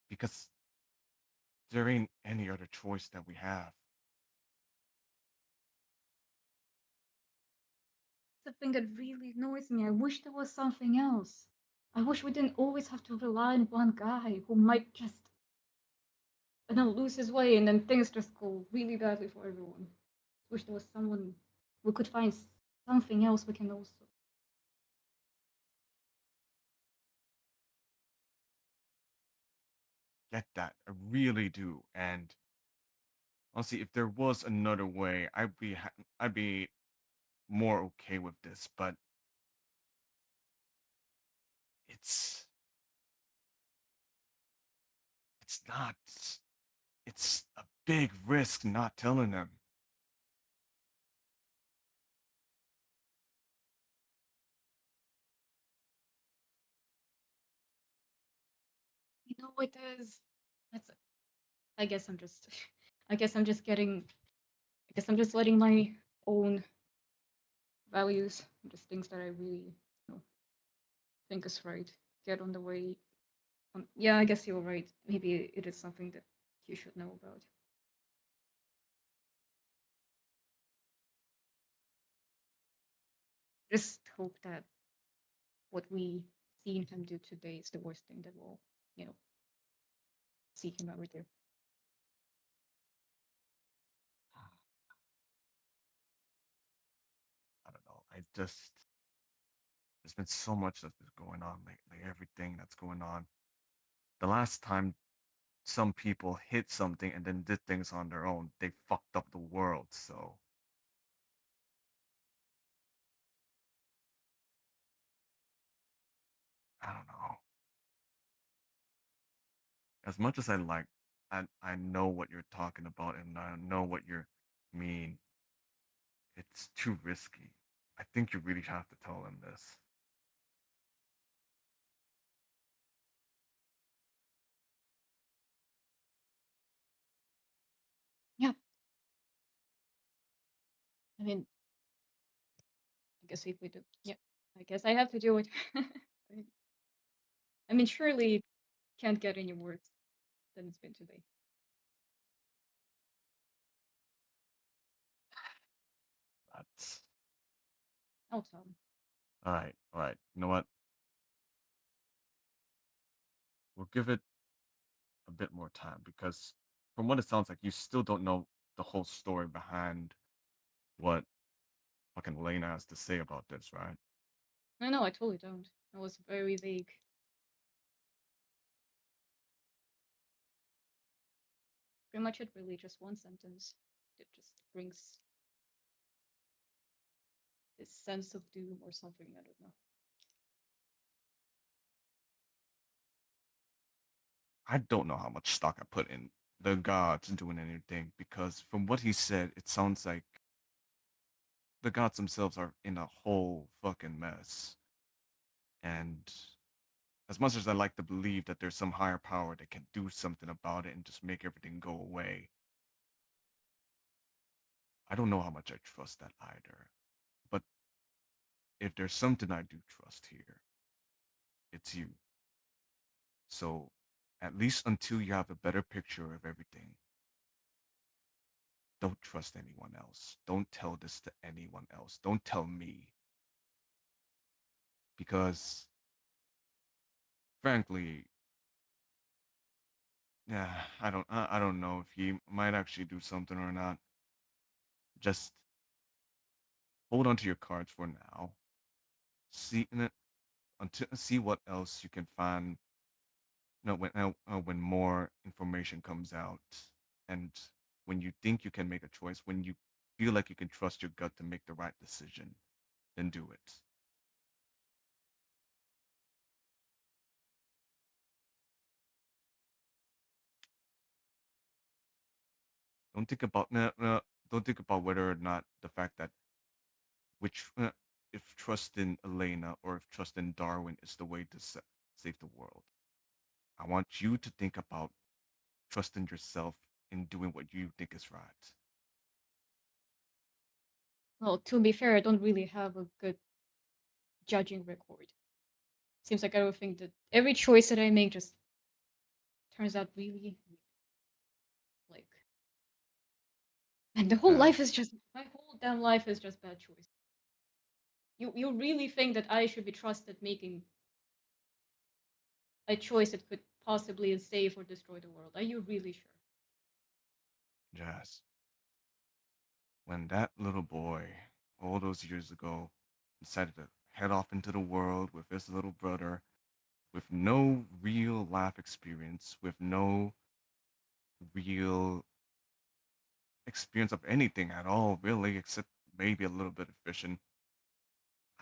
Because there ain't any other choice that we have. The thing that really annoys me. I wish there was something else. I wish we didn't always have to rely on one guy who might just, lose his way, and then things just go really badly for everyone. Wish there was someone we could find something else we can also. Get that. I really do. And honestly, if there was another way, I'd be more okay with this, but it's it's not. It's a big risk not telling them. You know it is. That's. I guess I'm just. I guess I'm just getting. I guess I'm just letting my own values, just things that I really, think is right, get on the way. Yeah, I guess you're right. Maybe it is something that you should know about. Just hope that what we seen him do today is the worst thing that we'll, you know, see him ever do. I don't know. There's been so much that's been going on, like everything that's going on. The last time some people hit something and then did things on their own, they fucked up the world. So I don't know. As much as I know what you're talking about and I know what you mean. It's too risky. I think you really have to tell them this. Yeah, I mean, I guess if we do, yeah, I guess I have to do it. I mean, surely it can't get any worse than it's been today. That's I'll tell them. all right. All right. You know what? We'll give it a bit more time because from what it sounds like, you still don't know the whole story behind what fucking Lena has to say about this, right? No, I totally don't. It was very vague. Pretty much it really just one sentence. It just brings this sense of doom or something. I don't know. I don't know how much stock I put in the gods doing anything because from what he said, it sounds like the gods themselves are in a whole fucking mess. And as much as I like to believe that there's some higher power that can do something about it and just make everything go away, I don't know how much I trust that either. But if there's something I do trust here, it's you. So at least until you have a better picture of everything, don't trust anyone else. Don't tell this to anyone else. Don't tell me. Because frankly, yeah, I don't know if he might actually do something or not. Just hold on to your cards for now. See until see what else you can find. No, when more information comes out, and when you think you can make a choice, when you feel like you can trust your gut to make the right decision, then do it. Don't think about don't think about whether or not the fact that which if trust in Elena or if trust in Darwin is the way to save the world. I want you to think about trusting yourself in doing what you think is right. Well, to be fair, I don't really have a good judging record. Seems like everything that every choice that I make just turns out really like, and the whole life is Yes, just my whole damn life is just bad choice. You really think that I should be trusted making a choice that could possibly save or destroy the world? Are you really sure? yes. When that little boy, all those years ago, decided to head off into the world with his little brother, with no real life experience, with no real experience of anything at all, really, except maybe a little bit of fishing.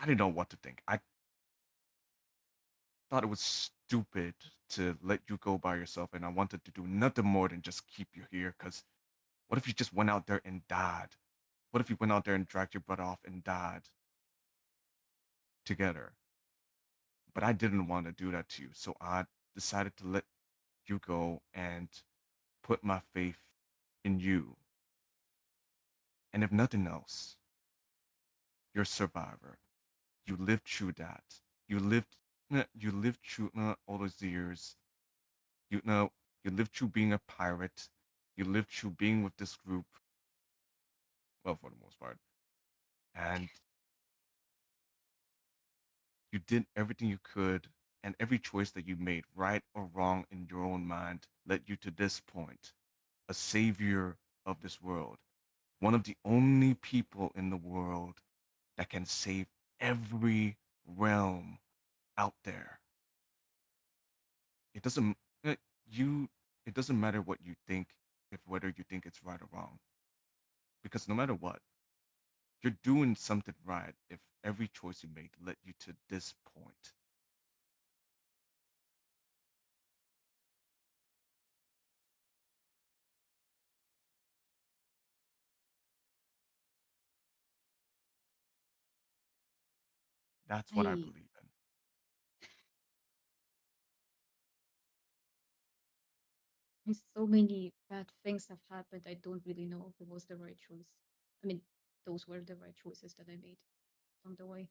I didn't know what to think. I thought it was stupid to let you go by yourself, and I wanted to do nothing more than just keep you here. Because what if you just went out there and died? What if you went out there and dragged your brother off and died together? But I didn't want to do that to you, so I decided to let you go and put my faith in you. And if nothing else, you're a survivor. You lived through that. You lived through all those years. You know, you lived through being a pirate. You lived through being with this group. Well, for the most part, and you did everything you could, and every choice that you made, right or wrong in your own mind, led you to this point, a savior of this world, one of the only people in the world that can save every realm out there. It doesn't uh, you it doesn't matter what you think, if whether you think it's right or wrong, because no matter what, you're doing something right if every choice you made led you to this point. That's what I I believe in. and so many bad things have happened. I don't really know if it was the right choice. I mean, those were the right choices that I made on the way.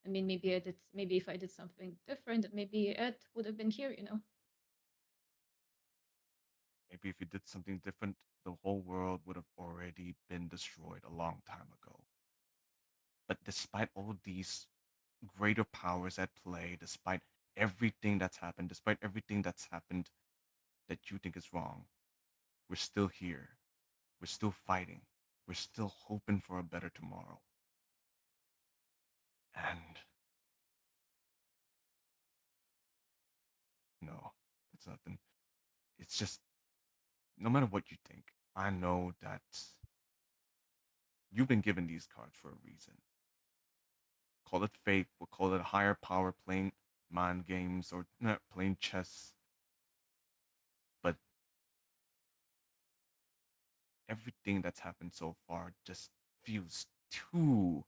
I mean, maybe if I did something different, maybe Ed would have been here. Maybe if you did something different, the whole world would have already been destroyed a long time ago. But despite all these greater powers at play, despite everything that's happened that you think is wrong, we're still here. We're still fighting. We're still hoping for a better tomorrow. And no, it's nothing. It's just no matter what you think, I know that you've been given these cards for a reason. Call it fate, we'll call it a higher power playing mind games or playing chess. But everything that's happened so far just feels too,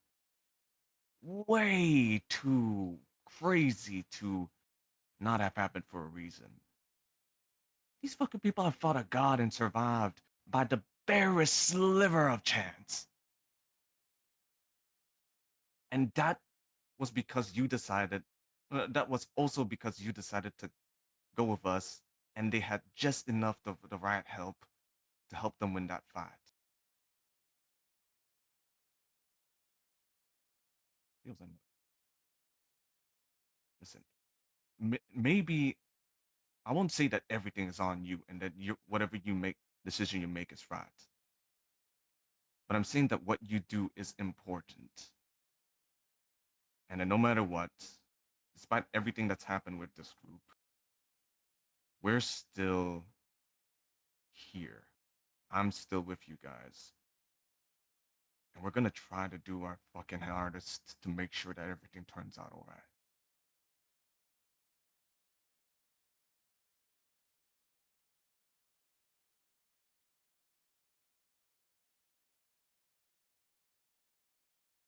way too crazy to not have happened for a reason. These fucking people have fought a god and survived by the barest sliver of chance. And that was because you decided, that was also because you decided to go with us, and they had just enough of the right help to help them win that fight. Feels like, listen, maybe I won't say that everything is on you and that you whatever you make decision you make is right. But I'm saying that what you do is important. And that no matter what, despite everything that's happened with this group, we're still here. I'm still with you guys. And we're gonna try to do our fucking hardest to make sure that everything turns out alright.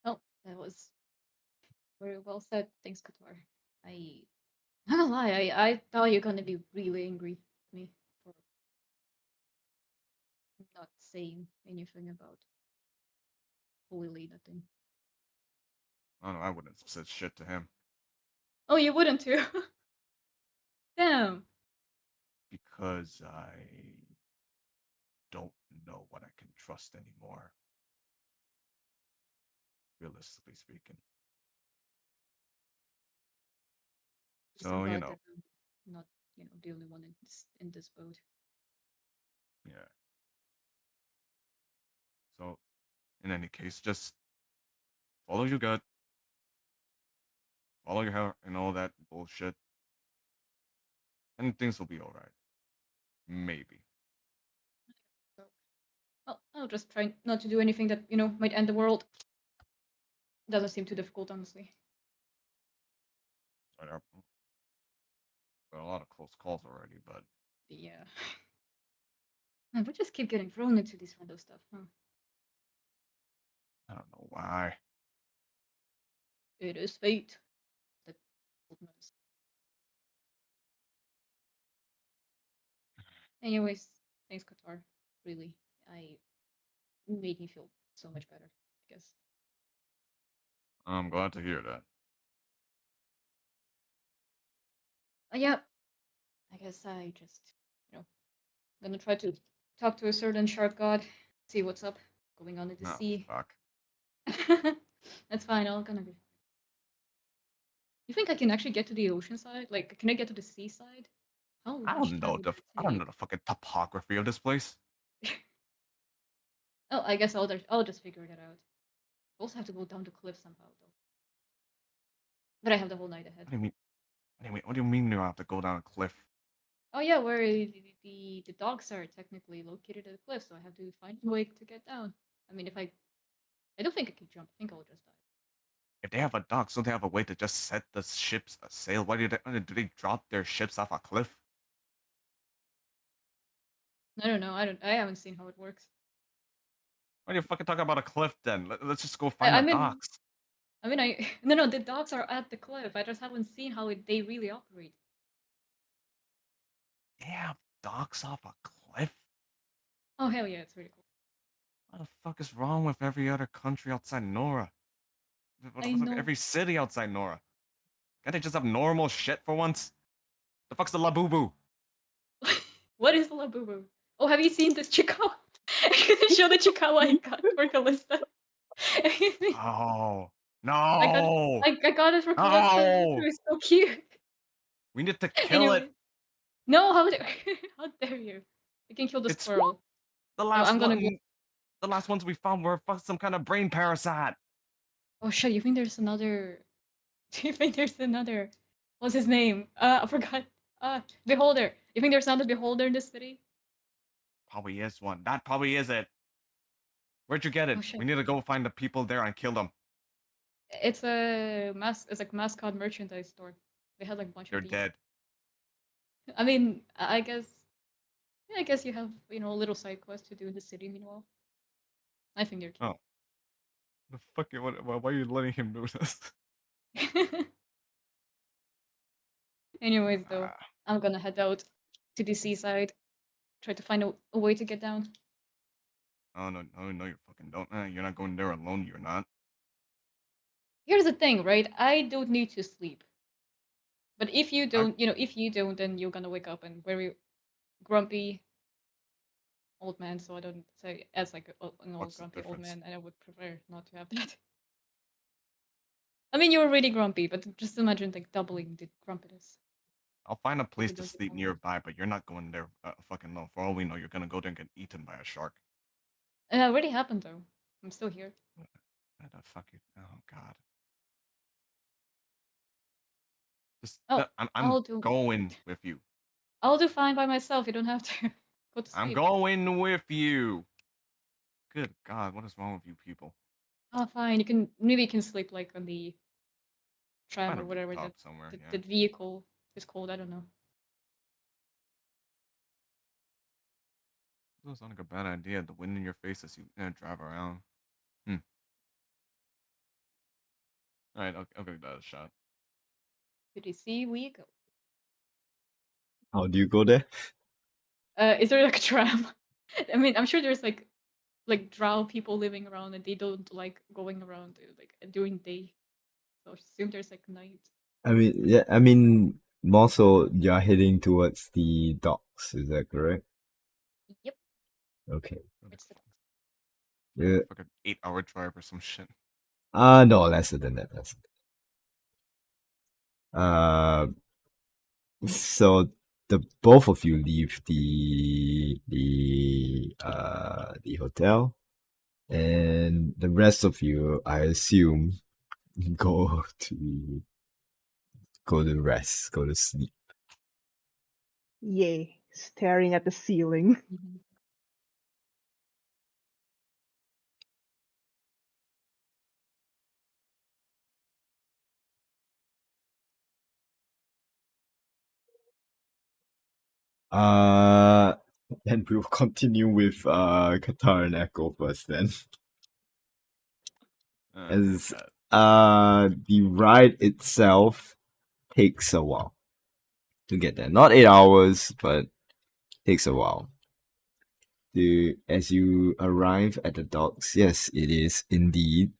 Oh, that was very well said. Thanks, Qatar. Not gonna lie, I thought you're gonna be really angry at me for not saying anything about Holy Lena thing. I don't know, I wouldn't have said shit to him. Oh, you wouldn't too? Damn. Because I don't know what I can trust anymore. Realistically speaking. Just I'm So, glad that I'm not, the only one in this boat. yeah. So, in any case, just follow your gut, follow your heart, and all that bullshit, and things will be alright. Maybe. So, well, I'll just try not to do anything that, might end the world. Doesn't seem too difficult, honestly. Sorry, got a lot of close calls already, but Yeah. Man, we just keep getting thrown into this random stuff, huh? I don't know why. It is fate. The goodness. Anyways, thanks, Qatar. Really, I made me feel so much better, I guess. I'm glad to hear that. Yeah, I guess I just, gonna try to talk to a certain shark god, see what's up going on in the Nah, sea. fuck. That's fine. I'll gonna be fine. You think I can actually get to the ocean side? Like, can I get to the seaside? How I much don't time know would the that I don't know take? the fucking topography of this place. Oh, I guess I'll just figure it out. I also have to go down the cliff somehow, though. But I have the whole night ahead. What do you mean? What do you mean you have to go down a cliff? Oh yeah, where the docks are technically located at the cliff, so I have to find a way to get down. I mean, if I don't think I can jump. I think I'll just die. If they have a dock, don't they have a way to just set the ships sail? Why do they drop their ships off a cliff? I don't know. I haven't seen how it works. Why are you fucking talking about a cliff then? Let's just go I, find I the mean, docks. I mean, I no, the docks are at the cliff. I just haven't seen how they really operate. They have docks off a cliff? Oh hell yeah, it's really cool. What the fuck is wrong with every other country outside Nora? What the I fuck, know. every city outside Nora? Can't they just have normal shit for once? The fuck's the Labubu? What is the Labubu? Oh, have you seen this Chikawa? I'm gonna show the Chikawa I got for Callista. Oh, I got no! I got it for Callista. No! It's so cute. We need to kill it. Anyway, no, how dare how dare you? You can kill the It's squirrel. the So last I'm gonna go. one. The last ones we found were some kind of brain parasite. Oh shit! You think there's another? Do you think there's another? What's his name? I forgot. Beholder. You think there's another beholder in this city? Probably is one. That probably is it. Where'd you get it? Oh shit! We need to go find the people there and kill them. It's a It's like mascot merchandise store. They had like a bunch They're of these. dead. I mean, I guess Yeah, I guess you have a little side quest to do in the city. Meanwhile, I think they're Oh, the fuck? Why are you letting him do this? cute. Anyways, though, Ah, I'm gonna head out to the seaside, try to find a way to get down. oh no, no, no, you fucking don't. You're not going there alone. You're not. Here's the thing, right? I don't need to sleep. But if you I don't, then you're gonna wake up and very grumpy old man. So I don't say as like an old What's the grumpy old difference? man, and I would prefer not to have that. I mean, you're already grumpy, but just imagine like doubling the grumpiness I'll find a if place you to don't get sleep down well. nearby, but you're not going there fucking alone. For all we know, you're gonna go there and get eaten by a shark. It already happened though. I'm still here. What the fuck? Oh god. Just Oh, I'm I'll do. going with you. I'll do fine by myself. You don't have to go to I'm sleep. going with you. Good God, what is wrong with you people? Oh, fine. You can sleep like on the tram Find or a whatever rooftop somewhere. Yeah. that vehicle is called. I don't know. Doesn't sound like a bad idea. The wind in your face as you drive around. Hmm. All right, I'll give that a shot. To the sea we go. How do you go there? Is there like a tram? I mean, I'm sure there's like drow people living around and they don't like going around like during day. So I assume there's like night. I mean, yeah, I mean, more so you're heading towards the docks, is that correct? Yep, Okay. Really it's the Yeah. like an 8-hour drive or some shit. No, lesser than that. Lesser. Uh, so the both of you leave the hotel, and the rest of you, I assume, go to rest, go to sleep. Yay, staring at the ceiling. Mhm. Uh, then we'll continue with Qatar and Echo first then. As God. the ride itself takes a while to get there. Not 8 hours, but takes a while. As you arrive at the docks, yes, it is indeed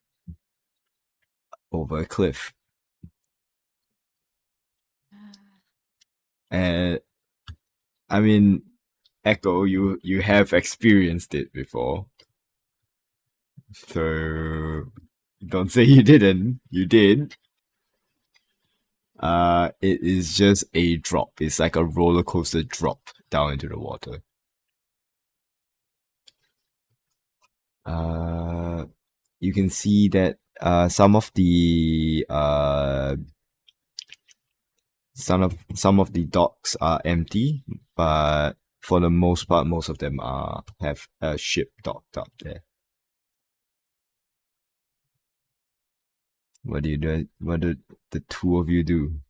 over a cliff. Ah, And I mean, Echo, you have experienced it before. So don't say you didn't. You did. It is just a drop. It's like a roller coaster drop down into the water. You can see that some of the docks are empty, but for the most part, most of them have a ship docked up there. What do you do? What do the two of you do?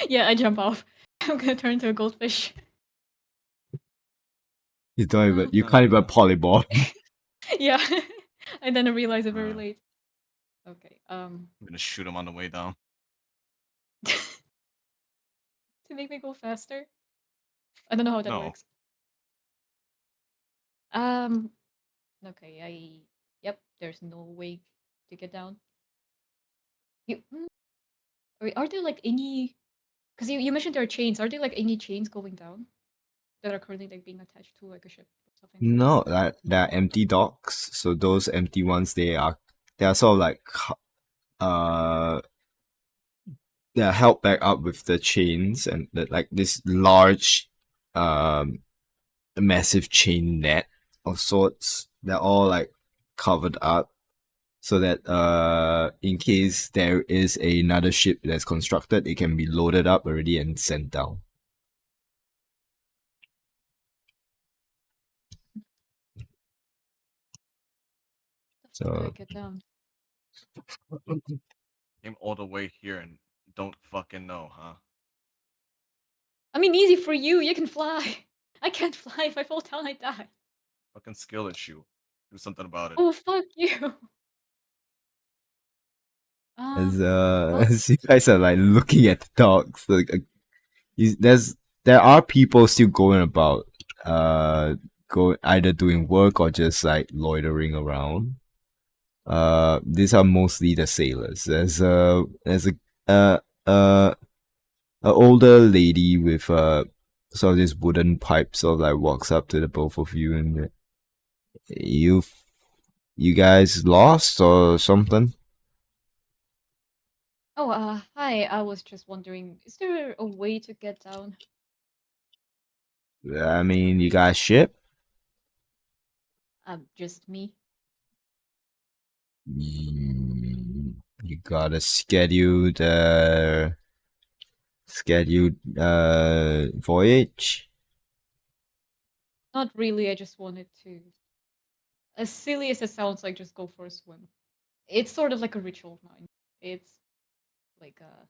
yeah, I jump off. I'm gonna turn into a goldfish. You can't even polyball. yeah, and then I realize it very Uh, late. Okay. I'm gonna shoot him on the way down. To make me go faster. I don't know how that No. works. Um. Okay. Yep. There's no way to get down. Are there like any? Because you mentioned there are chains. Are there like any chains going down that are currently like being attached to like a ship or something like that? No, there are empty docks. So those empty ones, they are sort of like uh they're held back up with the chains and like this large massive chain net of sorts. They're all like covered up so that in case there is another ship that's constructed, it can be loaded up already and sent down. The fuck do I So get down? Came all the way here and don't fucking know, huh? I mean, easy for you. You can fly. I can't fly. If I fall down, I die. Fucking skill issue. Do something about it. Oh, fuck you. As Well, as you guys are like looking at the dogs, like there are people still going about, go either doing work or just like loitering around. These are mostly the sailors. There's uh a older lady with sort of this wooden pipe, sort of like walks up to the both of you, and you you guys lost or something? oh, hi. I was just wondering, is there a way to get down? I mean, you got a ship? Just me. You got a scheduled voyage? Not really. I just wanted to. As silly as it sounds, like just go for a swim. It's sort of like a ritual of mine. It's like a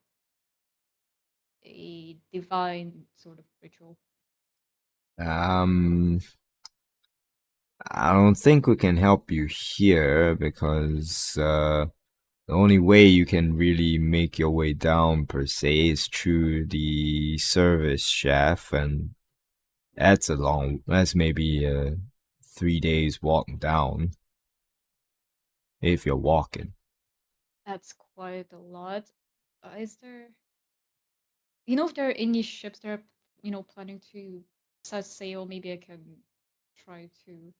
divine sort of ritual. Um, I don't think we can help you here because the only way you can really make your way down per se is through the service shaft, and that's maybe 3 days walk down if you're walking. That's quite a lot. Is there, if there are any ships that are, planning to set sail? Maybe I can try to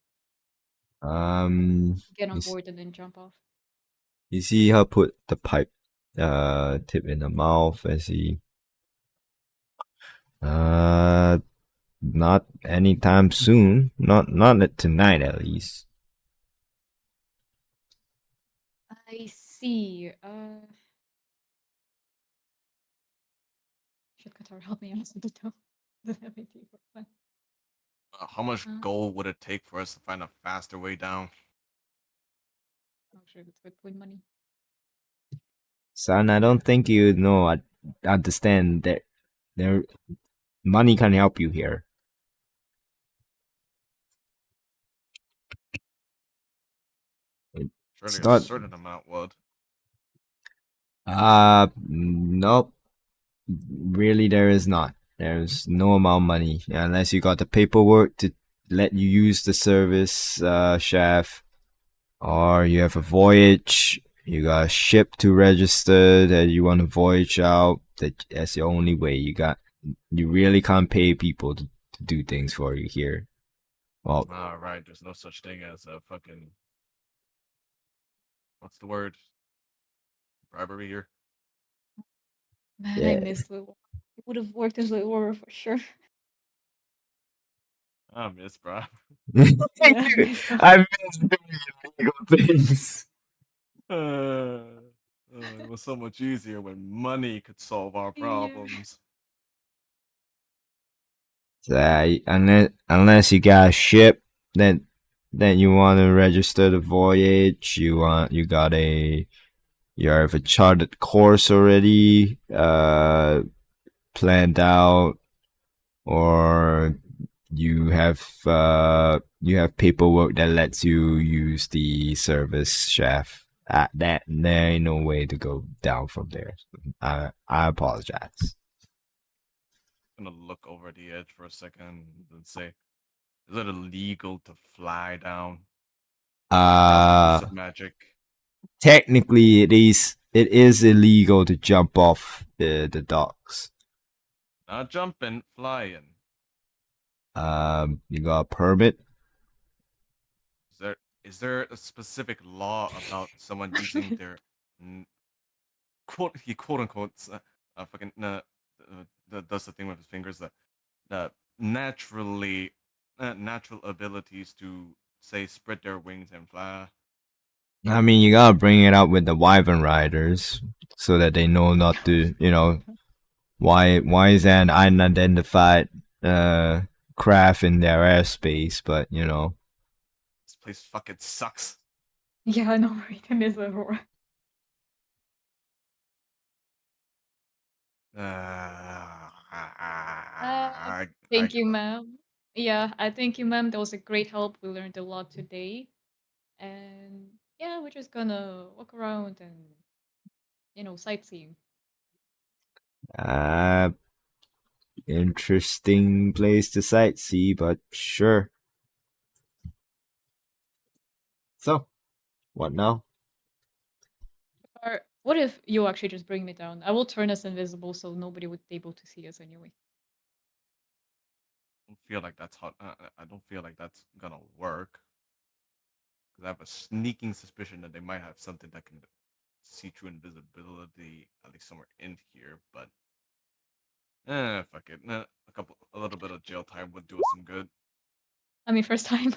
Um, get you, on s- board and then jump off. you see her put the pipe tip in her mouth as he uh not anytime soon, not tonight at least. I see. Should Qatar help me answer the door? Doesn't have anything for fun. How much Uh, gold would it take for us to find a faster way down? Actually, it's good point money. Son, I don't think you know. I understand that there money can help you here. Surely It's a not. certain amount would. Nope. Really, there is not. There's no amount of money unless you got the paperwork to let you use the service shaft, or you have a voyage. You got a ship to register that you want to voyage out. That's the only way. You really can't pay people to do things for you here. Well, Alright, there's no such thing as a fucking. What's the word? Bribery here? Man, I yeah. miss Little. It would have worked as Little for sure. I miss, bruh. Yeah, I miss them. I miss doing illegal things. It was so much easier when money could solve our Yeah. problems. Unless you got a ship that you want to register the voyage, you have a charted course already planned out, or you have paperwork that lets you use the service shaft. That there ain't no way to go down from there. I apologize. I'm gonna look over the edge for a second and say, is it illegal to fly down without the use Uh of magic? Technically it is illegal to jump off the docks. Not jumping, flying. You got a permit? Is there is there a specific law about someone using their quote unquote fucking does the thing with his fingers that naturally natural abilities to say spread their wings and fly? I mean, you gotta bring it up with the wyvern riders so that they know not to, why is there an unidentified craft in their airspace, but This place fucking sucks. Yeah, I know, right? I miss Little. Thank you, ma'am. Yeah, I thank you, ma'am. That was a great help. We learned a lot today. And yeah, we're just gonna walk around and, sightseeing. Interesting place to sightsee, but sure. So, what now? Or what if you actually just bring me down? I will turn us invisible so nobody would be able to see us anyway. I don't feel like that's how. I don't feel like that's gonna work. Because I have a sneaking suspicion that they might have something that can see through invisibility, at least somewhere in here. But fuck it. A little bit of jail time would do us some good. I mean, first time.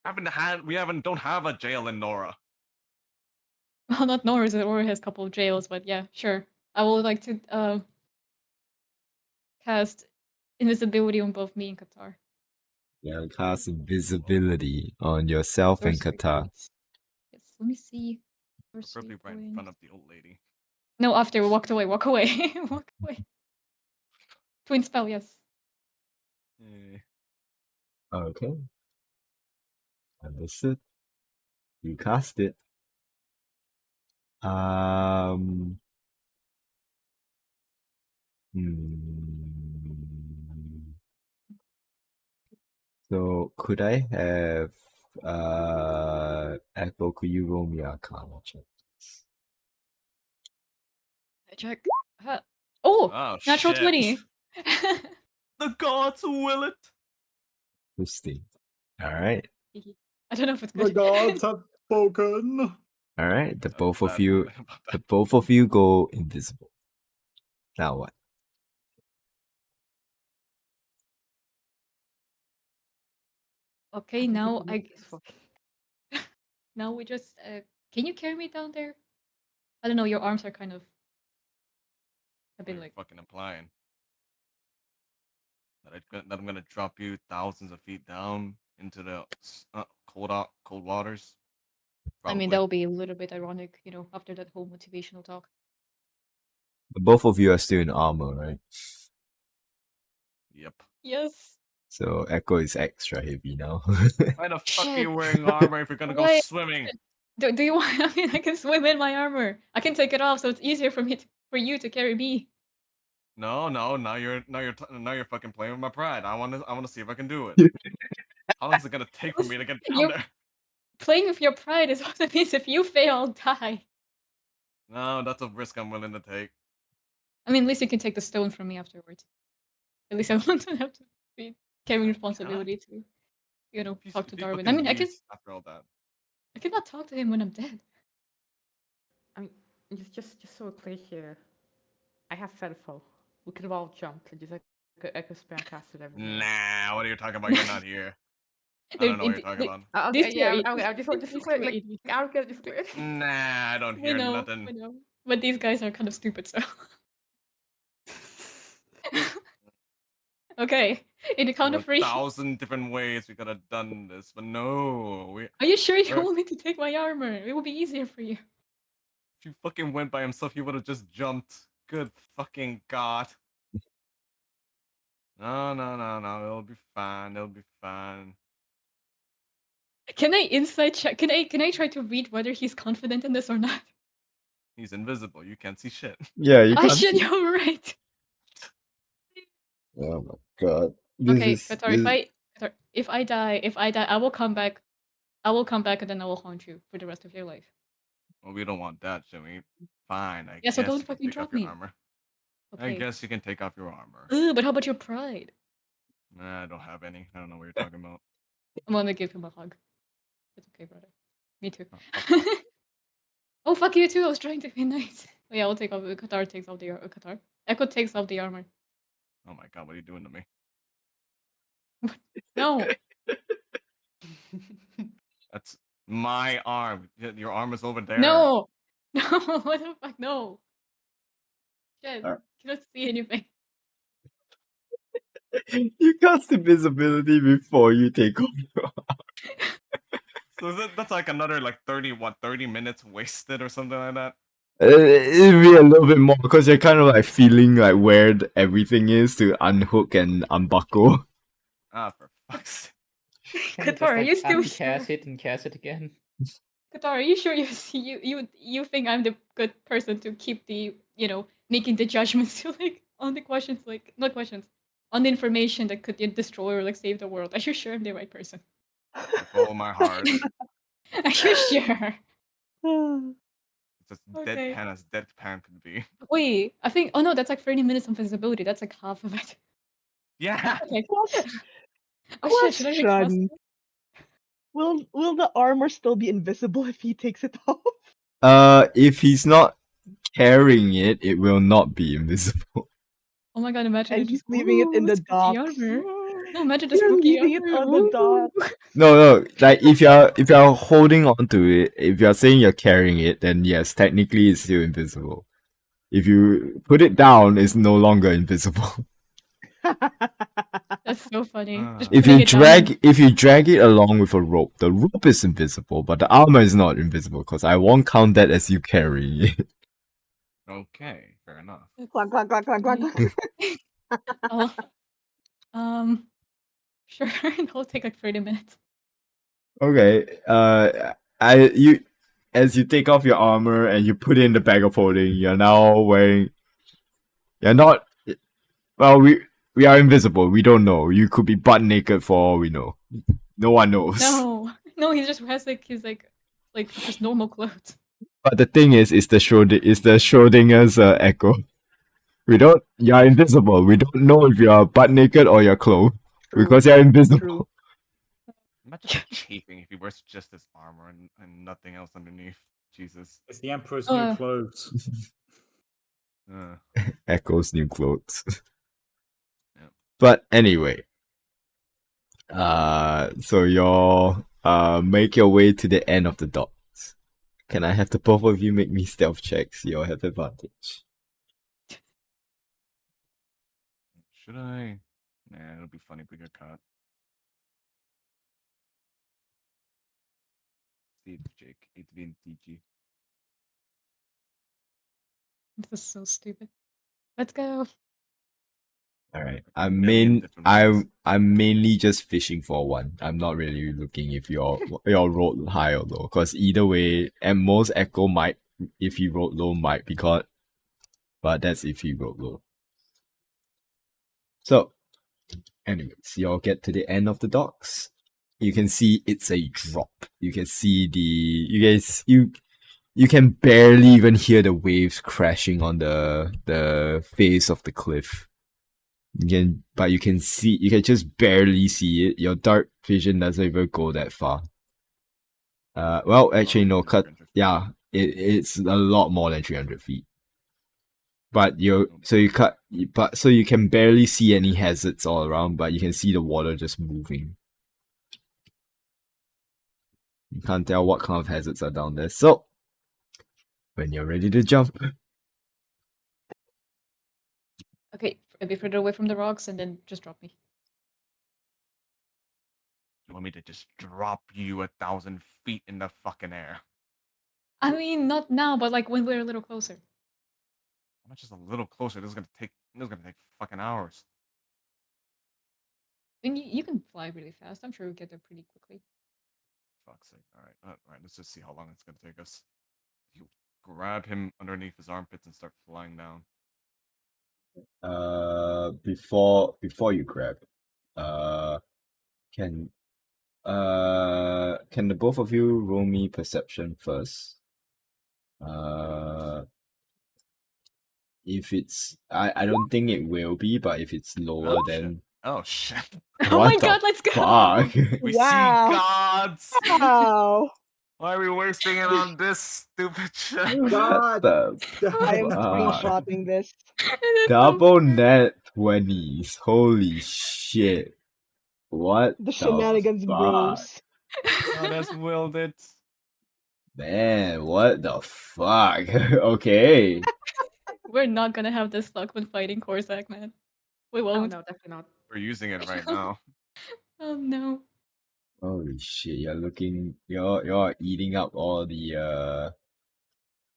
Don't have a jail in Nora. Well, not Norris. Nora has a couple of jails, but yeah, sure. I would like to cast invisibility on both me and Qatar. Yeah, cast invisibility on yourself and Sorcery Qatar. points. Yes, let me see. Preferably right in front of the old lady. No, after we walked away. Walk away. Walk away. Twin spell, yes. Okay. Understood. You cast it. Hmm. So could I have Echo, could you roll me Arcana check? I check. Oh, Oh natural shit! 20. The gods will it. Interesting. Alright. I don't know if it's The good. gods have spoken. Alright. The both of Sad you about that. the both of you go invisible. Now what? Okay, I can now keep I moving this way. now we just can you carry me down there? I don't know, your arms are kind of a What bit are you like fucking implying? That I'm gonna drop you thousands of feet down into the cold waters? I mean that Probably. would be a little bit ironic, after that whole motivational talk. Both of you are still in armor, right? Yep. Yes. So Echo is extra heavy now. Why the fuck are Shit. you wearing armor if you're gonna go Why? swimming? Do you want I mean I can swim in my armor. I can take it off so it's easier for you to carry me. No. Now you're fucking playing with my pride. I wanna see if I can do it. How long is it gonna take for me to get down You're there? playing with your pride is what it means. If you fail, I'll die. No, that's a risk I'm willing to take. I mean, at least you can take the stone from me afterwards. At least I won't have to be carrying I responsibility to, talk to If he Darwin. I fucking mean, leaves after all that. I cannot talk to him when I'm dead. I mean, just so we're clear here, I have Fedfall. We could have all jumped and just like echo spam casted everywhere. Nah, what are you talking about? You're not here. I They're, don't know what you're talking about. these Okay, two are yeah, idiots. I just want These to two clear, are like, idiots. out of just clear. Nah, I don't hear nothing. We know. But these guys are kind of stupid, so. Okay, in the count There of were three. 1,000 different ways we could have done this, but no. Are you sure you We're- want me to take my armor? It will be easier for you. If he fucking went by himself, he would have just jumped. Good fucking god. No. It'll be fine. It'll be fine. Can I insight check? Can I try to read whether he's confident in this or not? He's invisible. You can't see shit. Yeah, you I can't should. see. You're right. Oh my god. This Okay, is Qatar, this if I die, I will come back. I will come back and then I will haunt you for the rest of your life. Well, we don't want that, shall we? Fine, I Yeah, so guess don't you can fucking take off drop your me. armor. I Okay. guess you can take off your armor. But how about your pride? Nah, I don't have any. I don't know what you're talking about. I'm gonna give him a hug. It's okay, brother. Me too. Oh, fuck off. Oh, fuck you too. I was trying to be nice. Oh, yeah, I'll take off. Qatar takes off the Qatar. Echo takes off the armor. Oh my god, what are you doing to me? No. That's my arm. Your arm is over there. No. No. What the fuck? No. Shit. Alright. Cannot see anything. you cast invisibility before you take off your So that's like another like 30 minutes wasted or something like that. It'd be a little bit more because you're kind of like feeling like where everything is to unhook and unbuckle. Ah, for fuck's sake. Can you just Katara, are like you still sure? uncast it and cast it again? Katara, are you sure you think I'm the good person to keep the making the judgments to like on the questions like not questions on the information that could destroy or like save the world? Are you sure I'm the right person? I follow my heart. Are you sure? It's as Okay. deadpan as deadpan could be. Wait, I think no, that's like 30 minutes of visibility. That's like half of it. Yeah. Okay. Plus, Oh shit, should I recast question: it? will the armor still be invisible if he takes it off? If he's not carrying it, it will not be invisible. Oh my god, imagine And it he's just leaving it in the spooky docks. armor. No, imagine the You're spooky leaving it armor. on the Ooh. docks. No, like if you're holding on to it, if you're saying you're carrying it, then yes, technically it's still invisible. If you put it down, it's no longer invisible. That's so funny. Just If putting you it down and drag it along with a rope, the rope is invisible, but the armor is not invisible because I won't count that as you carrying it. Okay, fair enough. Clank, clank, clank, clank, clank, funny. clank. Oh, sure. It'll take like 30 minutes. Okay. As you take off your armor and you put it in the bag of holding, you're now wearing. You're not. Well, we are invisible. We don't know. You could be butt naked for all we know. No one knows. No, he just has like his like just normal clothes. But the thing is, it's the Schrodinger's echo. We don't. You're invisible. We don't know if you're butt naked or you're clothed because you're invisible. True. Imagine how chafing if he wears just his armor and nothing else underneath. Jesus. It's the Emperor's new clothes. Echo's new clothes. Yep. But anyway, so you're make your way to the end of the docks. Can I have the both of you make me stealth checks? You'll have advantage. Should I? Nah, it'll be funny if we get caught. Steve, Jake, 8B and TG. This is so stupid. Let's go. All right. A million different ways. I'm mainly just fishing for one. I'm not really looking if you're rolled high or low, because either way, at most Echo might, if he rolled low, might be caught. But that's if he rolled low. So, anyways, y'all get to the end of the docks. You can see it's a drop. You can see you can barely even hear the waves crashing on the face of the cliff. But you can just barely see it. Your dark vision doesn't even go that far. Well, actually, no, yeah, it's a lot more than 300 feet. But you can barely see any hazards all around, but you can see the water just moving. You can't tell what kind of hazards are down there. So, when you're ready to jump, Okay, a bit further away from the rocks and then just drop me. You want me to just drop you 1,000 feet in the fucking air? I mean, not now, but like when we're a little closer. I'm not just a little closer. This is gonna take fucking hours. I mean, you can fly really fast. I'm sure we'll get there pretty quickly. Fuck's sake. Alright, let's just see how long it's gonna take us. You grab him underneath his armpits and start flying down. before you grab, can can the both of you roll me perception first? If it's I don't think it will be, but if it's lower, then Oh shit. Oh my what the god, let's go! fuck? We Wow. see gods! Wow. Why are we wasting it on this stupid shit? God. The I am fuck? screenshotting this. It is so Double funny. net 20s. Holy shit. What The shenanigans fuck? bros. God has willed it. Man, what the fuck? Okay. We're not gonna have this luck when fighting Corsac, man. We Oh won't. no, definitely not. We're using it right now. Oh no. Holy shit, you're eating up all the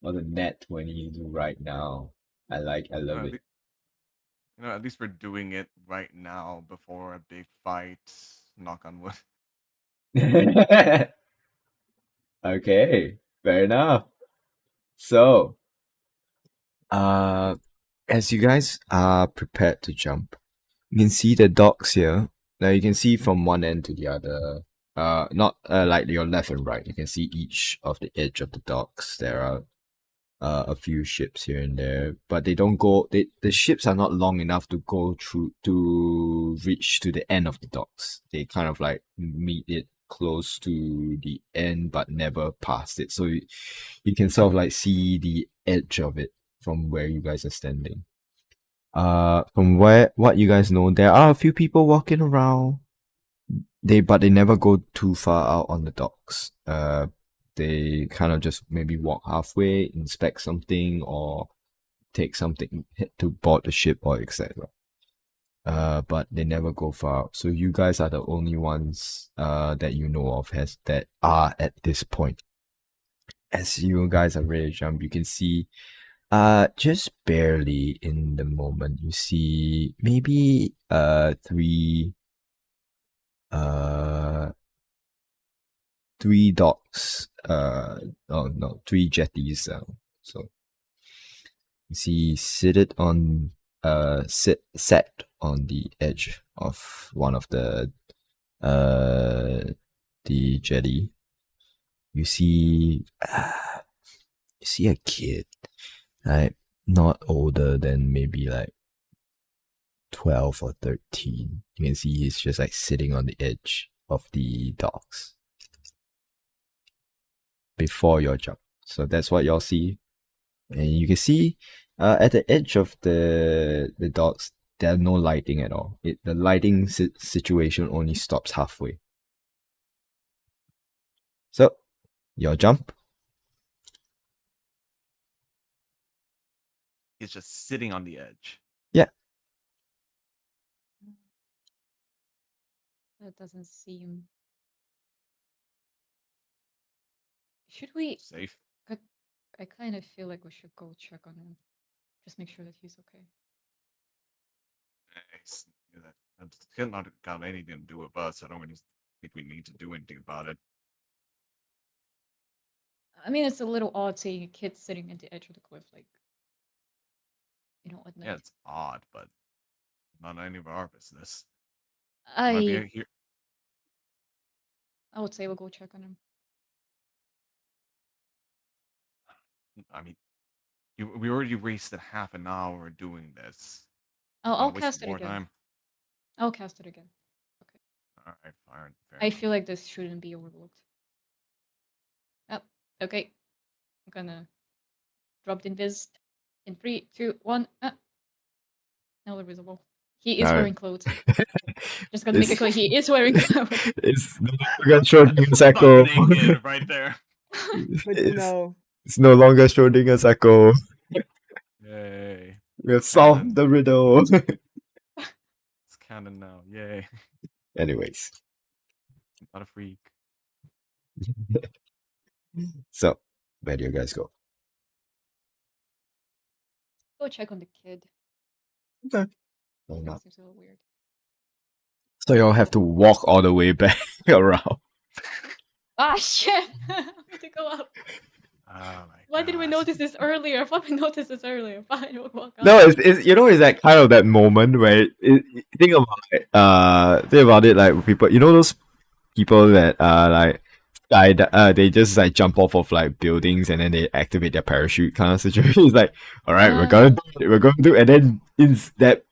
or the net 20 you do right now. I love it. At least we're doing it right now before a big fight. Knock on wood. Okay, fair enough. So, as you guys are prepared to jump, you can see the docks here. Now you can see from one end to the other. Not like your left and right. You can see each of the edge of the docks. There are a few ships here and there, but they don't go. The ships are not long enough to go through to reach to the end of the docks. They kind of like meet it close to the end, but never past it. So you can sort of like see the edge of it from where you guys are standing. From what you guys know, there are a few people walking around. But they never go too far out on the docks. They kind of just maybe walk halfway, inspect something, or take something to board the ship or etc. But they never go far out. So you guys are the only ones that you know of that are at this point. As you guys are ready to jump, you can see just barely in the moment you see maybe three docks, three jetties. So you see seated on set on the edge of one of the jetty. You see a kid, like not older than maybe like 12 or 13. You can see he's just like sitting on the edge of the docks before your jump. So that's what y'all see. And you can see at the edge of the docks, there's no lighting at all. The lighting situation only stops halfway. So, your jump. He's just sitting on the edge. Yeah. That doesn't seem. Should we? Safe. I kind of feel like we should go check on him. Just make sure that he's okay. That's not got anything to do with us. I don't really think we need to do anything about it. I mean, it's a little odd seeing a kid sitting at the edge of the cliff, like, at night. Yeah, it's odd, but not any of our business. I would say we'll go check on him. I mean, we already wasted half an hour doing this. I'll cast it again. Time. I'll cast it again. Okay. All right, fine. I feel like this shouldn't be overlooked. Oh, okay. I'm gonna drop the invis in 3, 2, 1. Now they're visible. He is wearing clothes. Just gonna make it clear, he is wearing clothes. It's no longer Schrodinger's echo. Right there. It's no longer Schrodinger's echo. Yay. We have solved the riddle. It's canon now. Yay. Anyways. Not a freak. So, where do you guys go? Go check on the kid. Okay. That seems a little weird. So y'all have to walk all the way back around. Ah, shit! I need to go up. Why did we notice this earlier? I thought we noticed this earlier. Fine, we'll walk up. No, it's it's that kind of that moment where think about it like people, those people that like they just like jump off of like buildings and then they activate their parachute kind of situation. It's like, all right, we're gonna do, and then it's that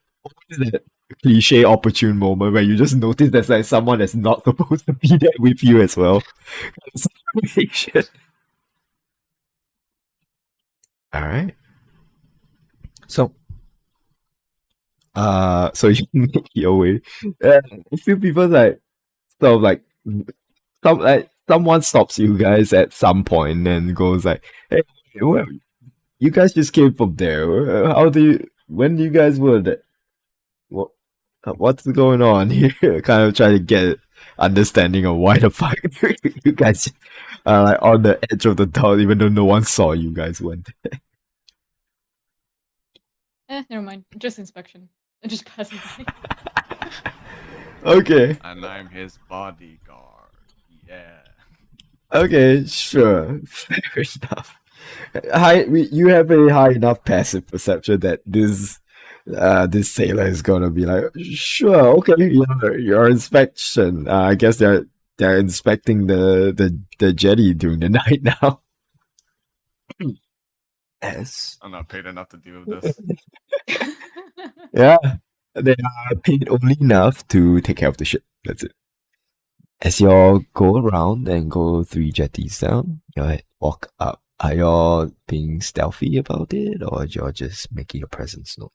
cliche opportune moment where you just notice there's like someone that's not supposed to be there with you as well. All right. So you make your way. A few people like sort of like someone stops you guys at some point and goes like, "Hey, you guys just came from there. When do you guys were that? What's going on here?" Kind of try to get understanding of why the fuck you guys are like on the edge of the town, even though no one saw you guys went. Never mind. Just inspection. Just passing by. Okay. And I'm his bodyguard. Yeah. Okay, sure. Fair enough. You have a high enough passive perception that this sailor is gonna be like, sure, okay, your inspection. I guess they're inspecting the jetty during the night now. Yes. I'm not paid enough to deal with this. Yeah. They are paid only enough to take care of the ship. That's it. As y'all go around and go 3 jetties down, y'all walk up. Are y'all being stealthy about it, or y'all just making your presence known?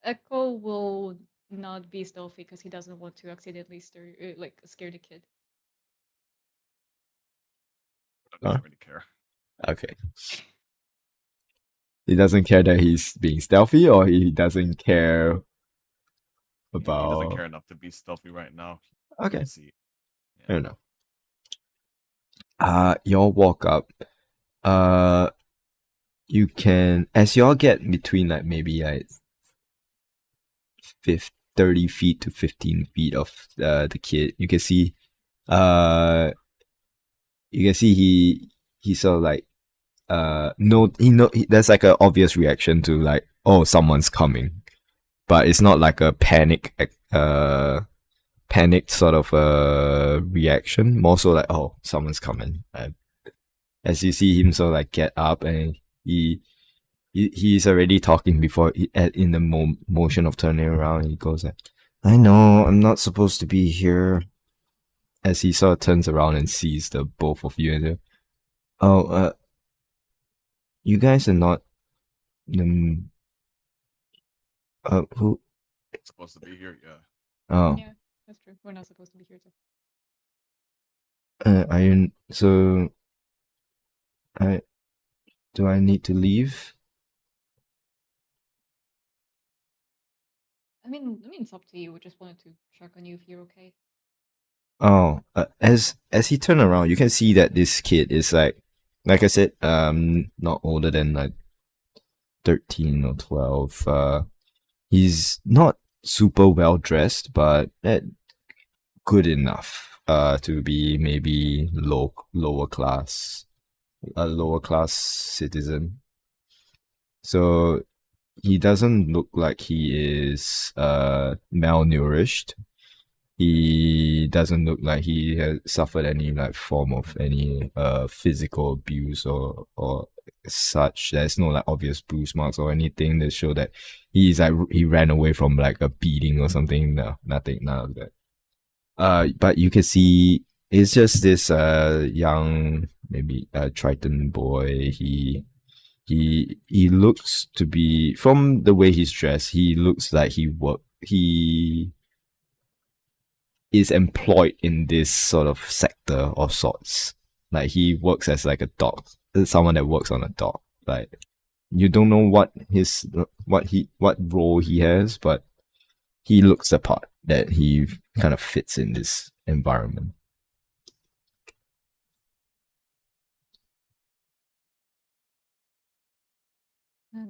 Echo will not be stealthy because he doesn't want to accidentally scare the kid. I don't really care. Okay. He doesn't care that he's being stealthy, or he doesn't care He about. doesn't care enough to be stealthy right now. Okay, See. fair enough. Y'all walk up. You can, as y'all get between like maybe like 30 feet to 15 feet of the kid, you can see he sort of like there's like an obvious reaction to like, oh, someone's coming, but it's not like a panicked sort of reaction, more so like, oh, someone's coming. As you see him sort of like get up, and he's already talking before in the motion of turning around. He goes like, I know I'm not supposed to be here. As he sort of turns around and sees the both of you, and you guys are not who? Supposed to be here, yeah. Oh, Yeah, that's true. We're not supposed to be here too. are you? So, do I need to leave? I mean, it's up to you. We just wanted to check on you if you're okay. Oh, as he turned around, you can see that this kid is like I said, not older than like 13 or 12. He's not super well dressed, but good enough to be maybe lower class, a lower class citizen. So he doesn't look like he is malnourished. He doesn't look like he has suffered any like form of any physical abuse or such. There's no like obvious bruise marks or anything that show that he ran away from like a beating or something. No, nothing, none of that. But you can see it's just this young, maybe Triton boy. He looks to be, from the way he's dressed, he looks like he is employed in this sort of sector of sorts. Like he works as like a dock, someone that works on a dock. Like you don't know what role he has, but he looks the part that he kind of fits in this environment.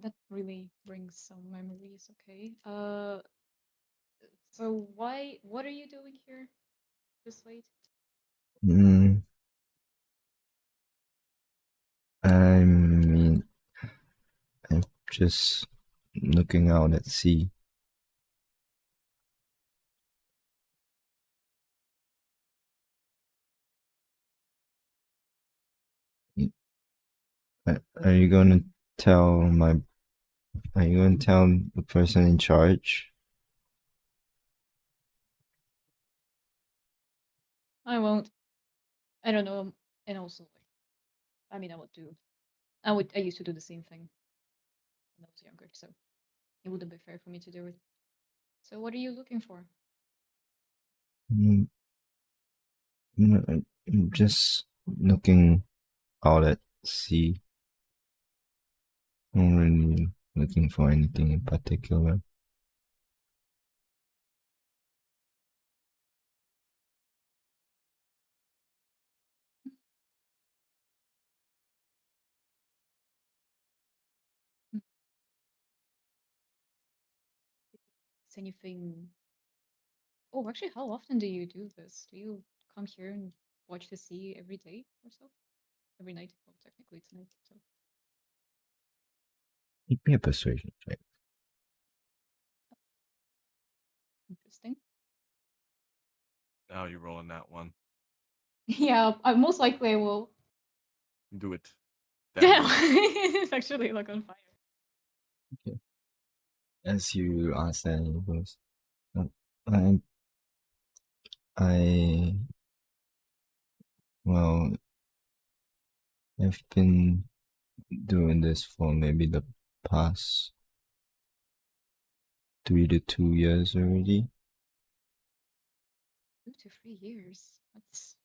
That really brings some memories. Okay. So what are you doing here this late? I mean, I'm just looking out at sea. Are you going to tell the person in charge? I won't. I don't know. And also, I mean, I used to do the same thing when I was younger, so it wouldn't be fair for me to do it. So what are you looking for? I'm just looking out at sea. Not really looking for anything in particular. anything. Oh, actually, how often do you do this? Do you come here and watch the sea every day or so? Every night? Well, technically tonight. So Make me a persuasion check. interesting. Now you're rolling that one. Yeah, most likely I will. Do it. Damn, Damn it. it's actually like on fire. As you ask that, he goes, I, I, well, I've been doing this for maybe the past 3 to 2 years already. 2 to 3 years. That's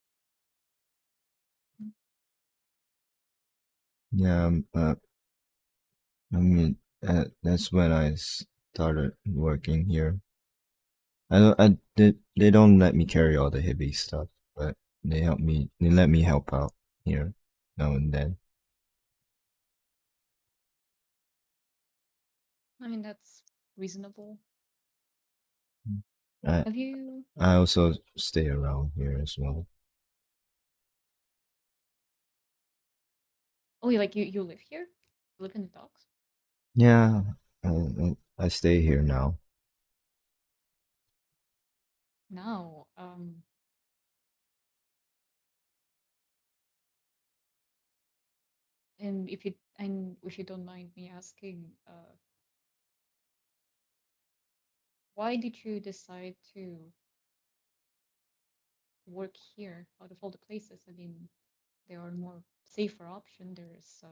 Yeah, I mean, that's when I started working here. They don't let me carry all the heavy stuff, but they let me help out here now and then. I mean that's reasonable. I Have you I also stay around here as well. Oh, you live here? You live in the docks? Yeah, I stay here now. No. And if you don't mind me asking, why did you decide to work here out of all the places? I mean, there are more safer option. There's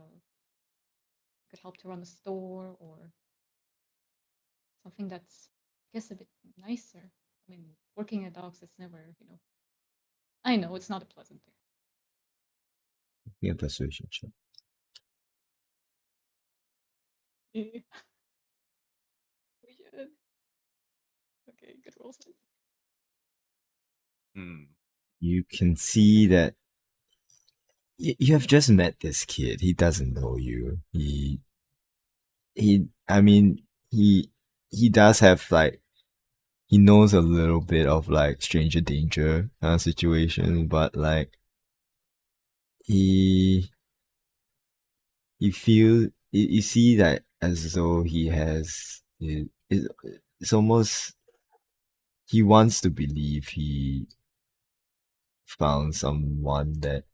could help to run a store or something that's, I guess, a bit nicer. I mean, working at docks is never, I know it's not a pleasant thing. Yeah, persuasion check. Yeah. Okay, good rolls. You can see that you have just met this kid. He doesn't know you. I mean, he does have like he knows a little bit of like stranger danger kind of situation, but like he you see that as though he has it's almost he wants to believe he found someone that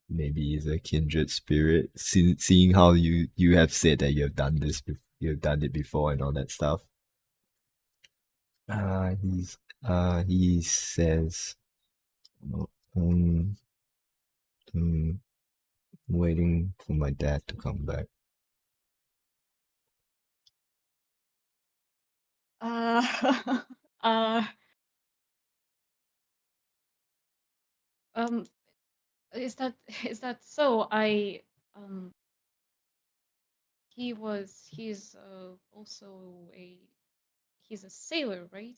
maybe is a kindred spirit. Seeing how you have said that you have done this, you have done it before and all that stuff. He says, um, um, waiting for my dad to come back. Uh, um, is that is that so? Um, he's also he's a sailor, right?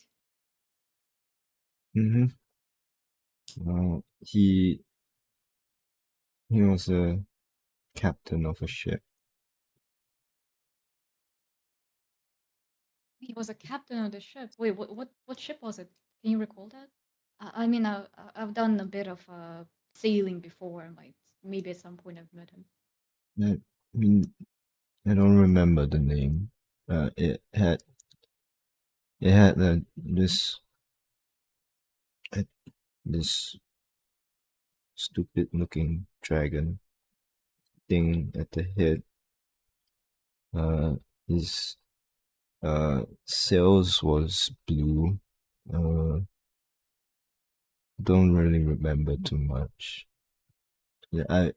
Mm-hmm. He was a captain of a ship. He was a captain of the ship. Wait, what ship was it? Can you recall that? I mean, I've done a bit of sailing before. Like maybe at some point I've met him. I mean, I don't remember the name. It had uh, this stupid looking dragon thing at the head. His sails was blue. Don't really remember too much. Yeah, I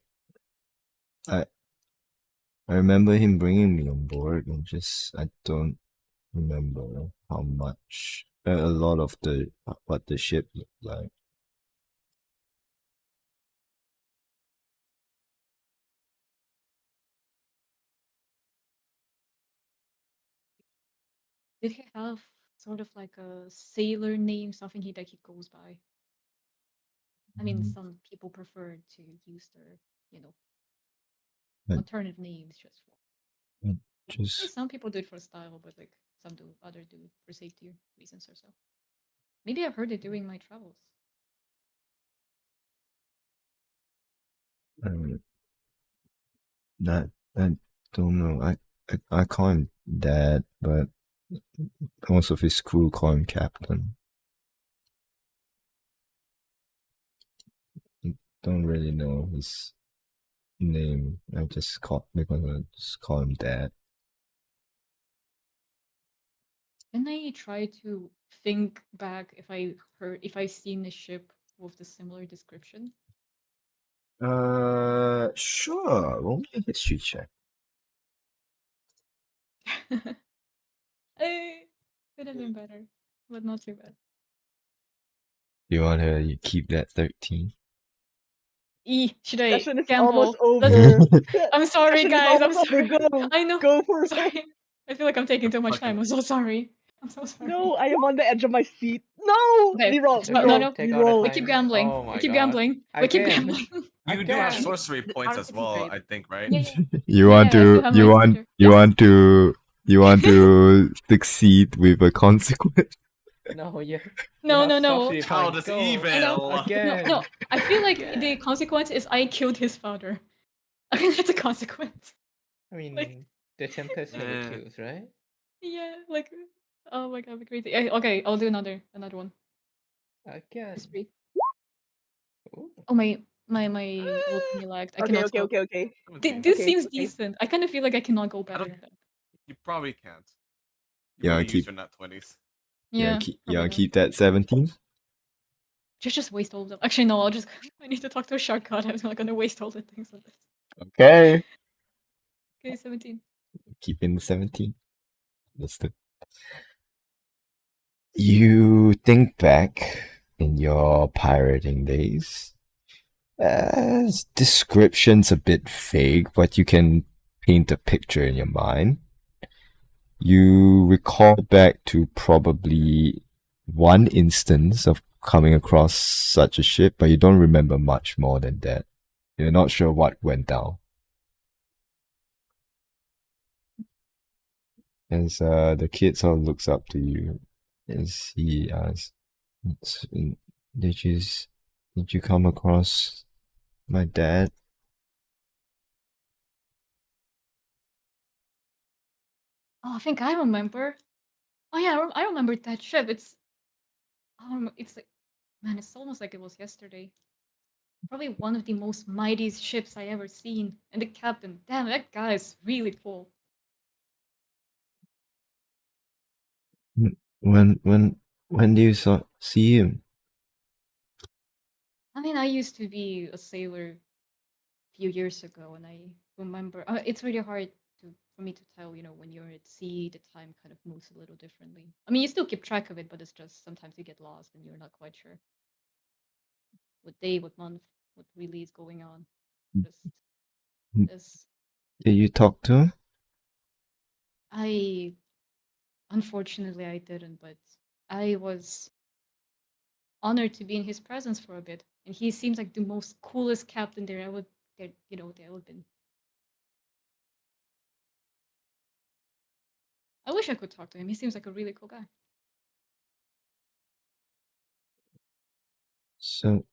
I remember him bringing me on board, and just I don't remember how much. A lot of the what the ship looked like. Did he have sort of like a sailor name, something that he goes by? I mean, some people prefer to use their, you know, But alternative names just for. just Some people do it for style, but like some do, other do for safety reasons or so. Maybe I've heard it during my travels. That I don't know. I call him Dad, but most of his crew call him Captain. Don't really know his name. I just call him Dad. Can I try to think back if I've seen a ship with the similar description? Sure. Roll me a history check. Could have been better, but not too bad. You wanna keep that 13? Should I Session is gamble? almost Let's- over. I'm sorry, Session is guys. I'm almost over. sorry. Go. I know. Go for Sorry. it. I feel like I'm taking too much Fucking- time. I'm so sorry. I'm so sorry. No, I am on the edge of my seat. No! Okay. Reroll, It's No, okay, no, reroll, no. take all the reroll. We keep time. gambling. Oh We my keep god. gambling. We keep Again. gambling. You do have Again. sorcery points as RPT well, grade. I think, right? Yeah, yeah. You Yeah, want I still to have you my want exposure. you Yes. want to you want to succeed with a consequence. No, you No, have no, no. sorcery Child points, is go. evil. I know. Again. No, I feel like Again. the consequence is I killed his father. I mean, that's a consequence. I mean, Like- the Tempest never Eh. kills, right? Yeah, like, oh my god, crazy. Okay, I'll do another one. Again. History. Ooh. Oh my roll me lagged. I Okay, cannot okay, tell. okay, okay. This Okay, seems okay. decent. I kind of feel like I cannot go better don't- than that. You probably can't. You Yeah, probably keep- use your nat 20s. Yeah, keep probably not. keep that 17. Just waste all of them. Actually, no. I need to talk to a shark god. I'm not gonna waste all the things on this. Okay. Okay, 17. Keep in the 17. Understood. You think back in your pirating days. Description's a bit vague, but you can paint a picture in your mind. You recall back to probably one instance of coming across such a ship, but you don't remember much more than that. You're not sure what went down. As the kid sort of looks up to you, as he asks, "Did you did you come across my dad?" Oh, I think I remember. Oh yeah, I remember that ship. It's like, man, it's almost like it was yesterday. Probably one of the most mightiest ships I ever seen. And the captain, damn, that guy is really cool. When do you see him? I mean, I used to be a sailor a few years ago, and I remember. It's really hard for me to tell. When you're at sea, the time kind of moves a little differently. I mean, you still keep track of it, but it's just sometimes you get lost and you're not quite sure what day, what month, what really is going on. Just this. Did you talk to him? Unfortunately, I didn't, but I was honored to be in his presence for a bit, and he seems like the most coolest captain there ever been. I wish I could talk to him. He seems like a really cool guy. So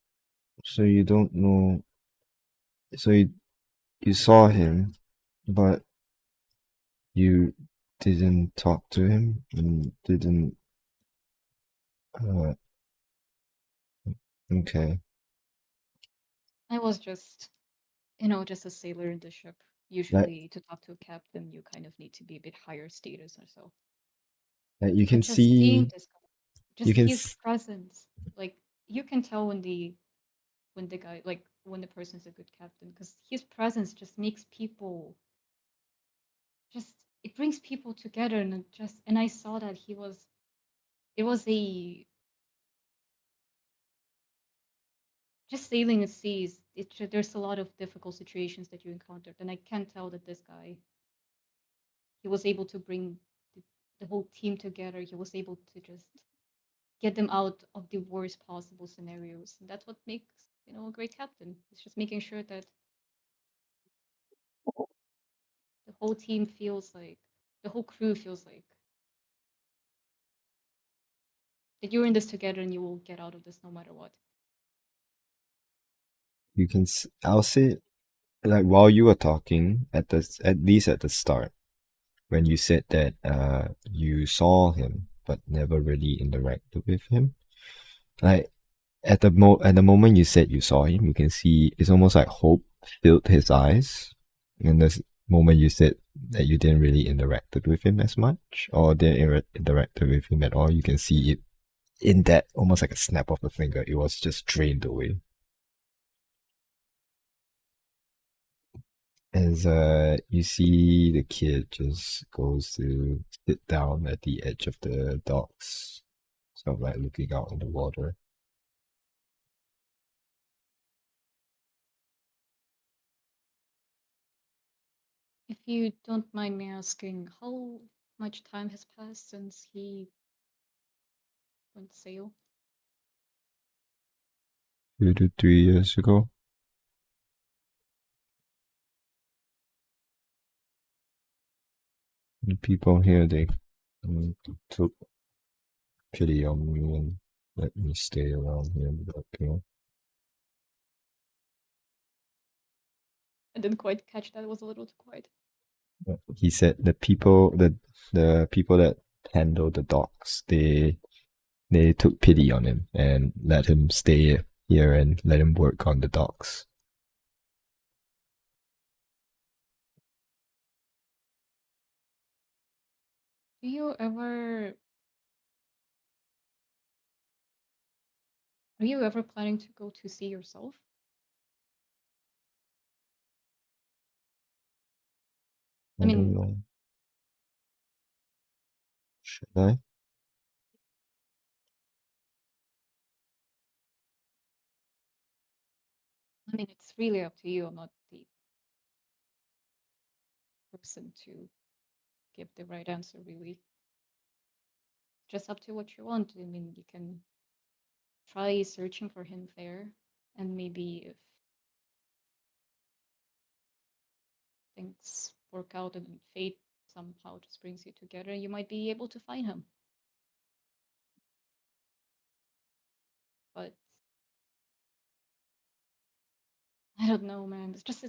you don't know. So you saw him, but you didn't talk to him and didn't. Okay. I was just a sailor in the ship. Usually, to talk to a captain, you kind of need to be a bit higher status or so. You can But just seeing see. this guy, You just can. his presence, like you can tell when the guy, like when the person's a good captain, because his presence just makes people just it brings people together, and I saw that it was a just sailing the seas. There's a lot of difficult situations that you encountered, and I can tell that this guy, he was able to bring the whole team together. He was able to just get them out of the worst possible scenarios, and that's what makes a great captain. It's just making sure that the whole team feels like the whole crew feels like that you're in this together and you will get out of this no matter what. You can. I'll say, like while you were talking at least at the start, when you said that you saw him but never really interacted with him, like at the moment you said you saw him, you can see it's almost like hope filled his eyes. And the moment you said that you didn't really interacted with him as much or didn't interacted with him at all, you can see it in that almost like a snap of a finger. It was just drained away. As you see the kid just goes to sit down at the edge of the docks, sort of like looking out in the water. If you don't mind me asking, how much time has passed since he went sail? 2 to 3 years ago. The people here, they took pity on me and let me stay around here without pay. I didn't quite catch that. It was a little too quiet. He said the people that handle the docks, they took pity on him and let him stay here and let him work on the docks. Do you ever... Are you ever planning to go to sea yourself? I don't know. Should I? I mean, it's really up to you. I'm not the person to give the right answer, really. Just up to what you want. I mean, you can try searching for him there, and maybe if things work out and fate somehow just brings you together, you might be able to find him. But I don't know, man. It's just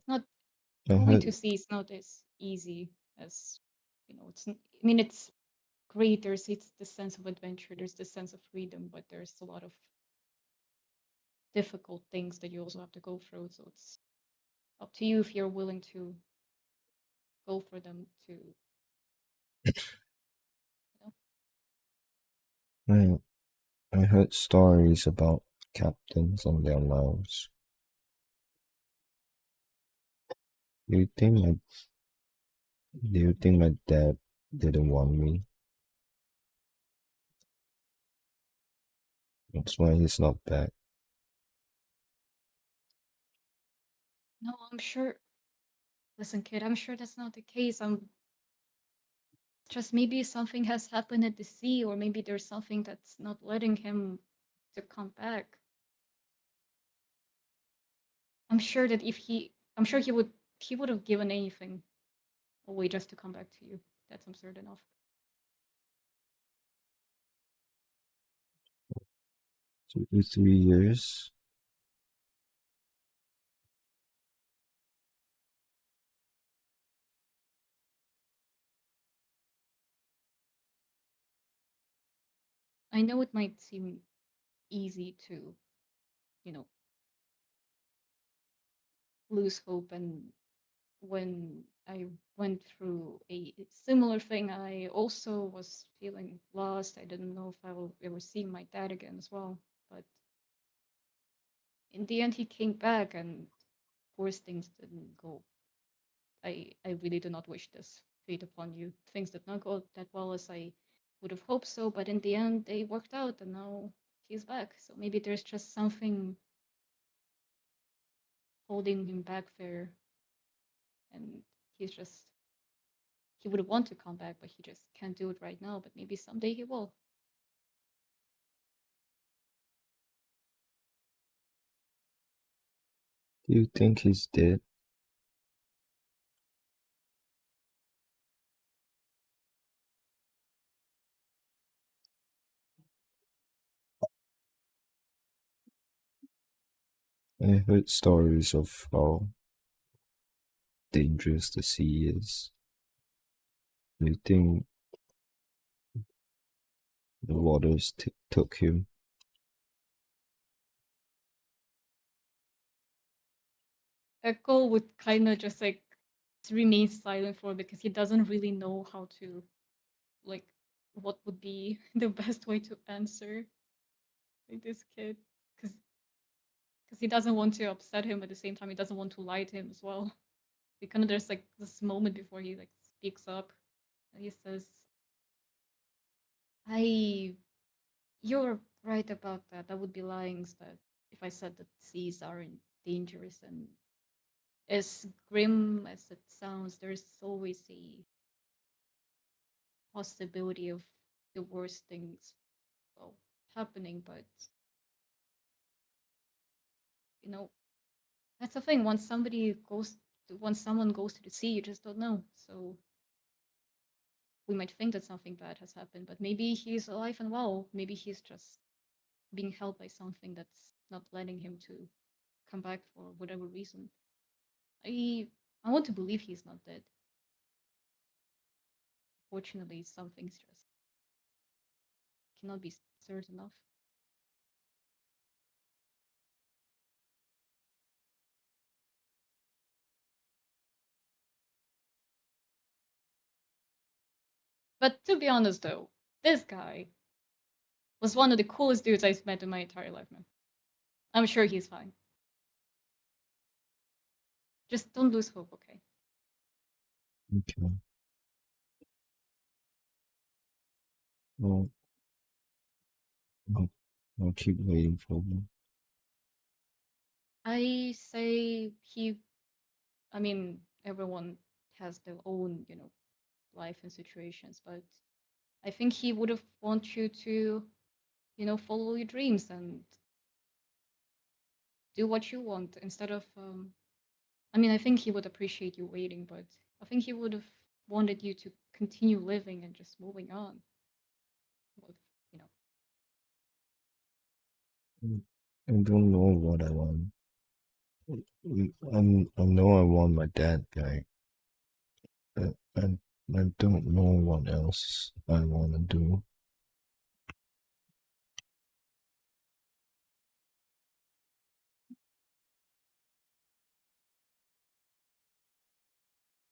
not I going heard to sea is not as easy as it's. I mean, it's great. It's the sense of adventure. There's the sense of freedom, but there's a lot of difficult things that you also have to go through. So it's up to you if you're willing to go for them to. I heard stories about captains and their lives. Do you think my dad didn't want me? That's why he's not back. No, I'm sure. Listen, kid, I'm sure that's not the case. I'm just maybe something has happened at the sea, or maybe there's something that's not letting him to come back. I'm sure that I'm sure he would have given anything away just to come back to you. That's I'm certain of. 2 to 3 years. I know it might seem easy to, you know, lose hope, and when I went through a similar thing, I also was feeling lost. I didn't know if I will ever see my dad again as well. But in the end, he came back, and of course, things didn't go. I really do not wish this fate upon you. Things did not go that well as I would have hoped so, but in the end, they worked out, and now he's back. So maybe there's just something holding him back there, and he would want to come back, but he just can't do it right now. But maybe someday he will. Do you think he's dead? I heard stories of how dangerous the sea is. You think the waters took him? Echo would kind of just like remain silent for because he doesn't really know how to, like, what would be the best way to answer like this kid, because he doesn't want to upset him at the same time he doesn't want to lie to him as well. He kind of there's like this moment before he like speaks up and he says, I you're right about that. I would be lying that if I said that seas aren't dangerous, and as grim as it sounds, there's always a possibility of the worst things, well, happening. But you know, that's the thing. Once someone goes to the sea, you just don't know. So we might think that something bad has happened, but maybe he's alive and well. Maybe he's just being held by something that's not letting him to come back for whatever reason. I want to believe he's not dead. Fortunately, some things just cannot be certain enough. But to be honest, though, this guy was one of the coolest dudes I've met in my entire life, man. I'm sure he's fine. Just don't lose hope, okay? Okay. Well, I'll keep waiting for him. I say I mean, everyone has their own, life and situations, but I think he would have want you to, follow your dreams and do what you want instead of, I mean, I think he would appreciate you waiting, but I think he would have wanted you to continue living and just moving on. With, you know, I don't know what I want. I know I want my dad back. I don't know what else I want to do.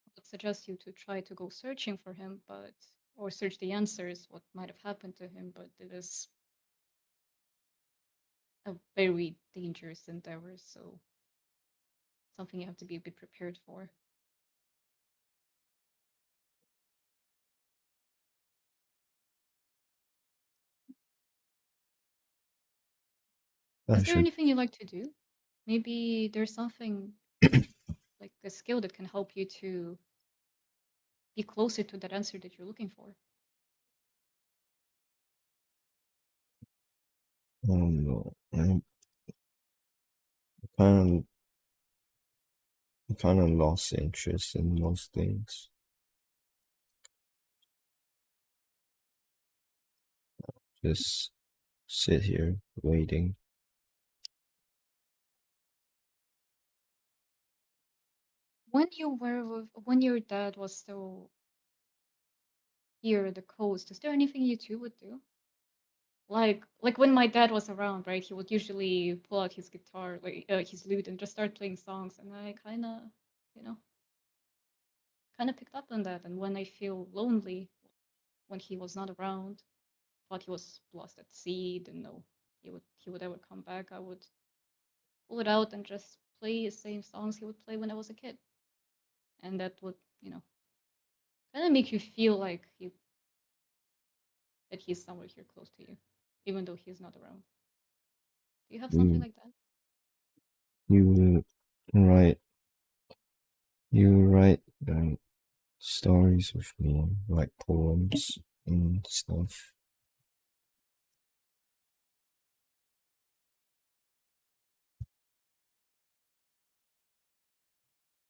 I would suggest you to try to go searching for him, or search the answers, what might have happened to him, but it is a very dangerous endeavor, so something you have to be a bit prepared for. I Is there should. anything you like to do? Maybe there's something like a skill that can help you to be closer to that answer that you're looking for. I don't know. Kind kind of lost interest in most things. Just sit here waiting. When your dad was still here at the coast, is there anything you two would do? Like when my dad was around, right? He would usually pull out his guitar, like his lute, and just start playing songs. And I you know, kind of picked up on that. And when I feel lonely, when he was not around, thought he was lost at sea, didn't know he would ever come back, I would pull it out and just play the same songs he would play when I was a kid. And that would, kind of make you feel like that he's somewhere here close to you, even though he's not around. Do you have something You, like that? you write, you write stories with me, like poems and stuff.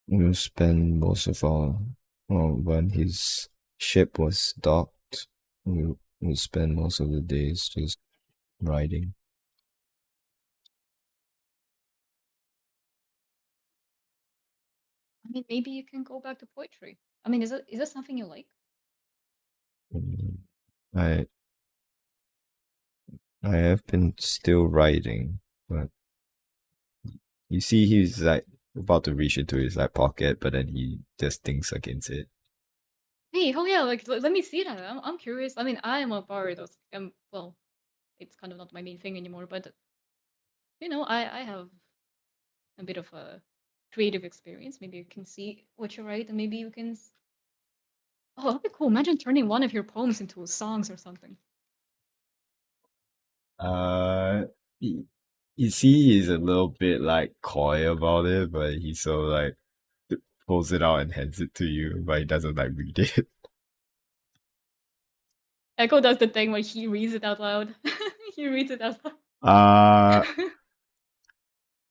We'll spend most of our, well, when his ship was docked, we spend most of the days just writing. I mean, maybe you can go back to poetry. I mean, is it something you like? Mm, I I have been still writing, but you see, he's like about to reach into his like pocket, but then he just thinks against it. Hey, oh yeah, like let me see that. I'm curious. I mean, I am a bard. Well, it's kind of not my main thing anymore, but I have a bit of a creative experience. Maybe you can see what you write, and maybe you can. Oh, that'd be cool. Imagine turning one of your poems into songs or something. You, you see, he's a little bit like coy about it, but he so like pulls it out and hands it to you, but he doesn't like read it. Echo does the thing where he reads it out loud. He reads it out loud.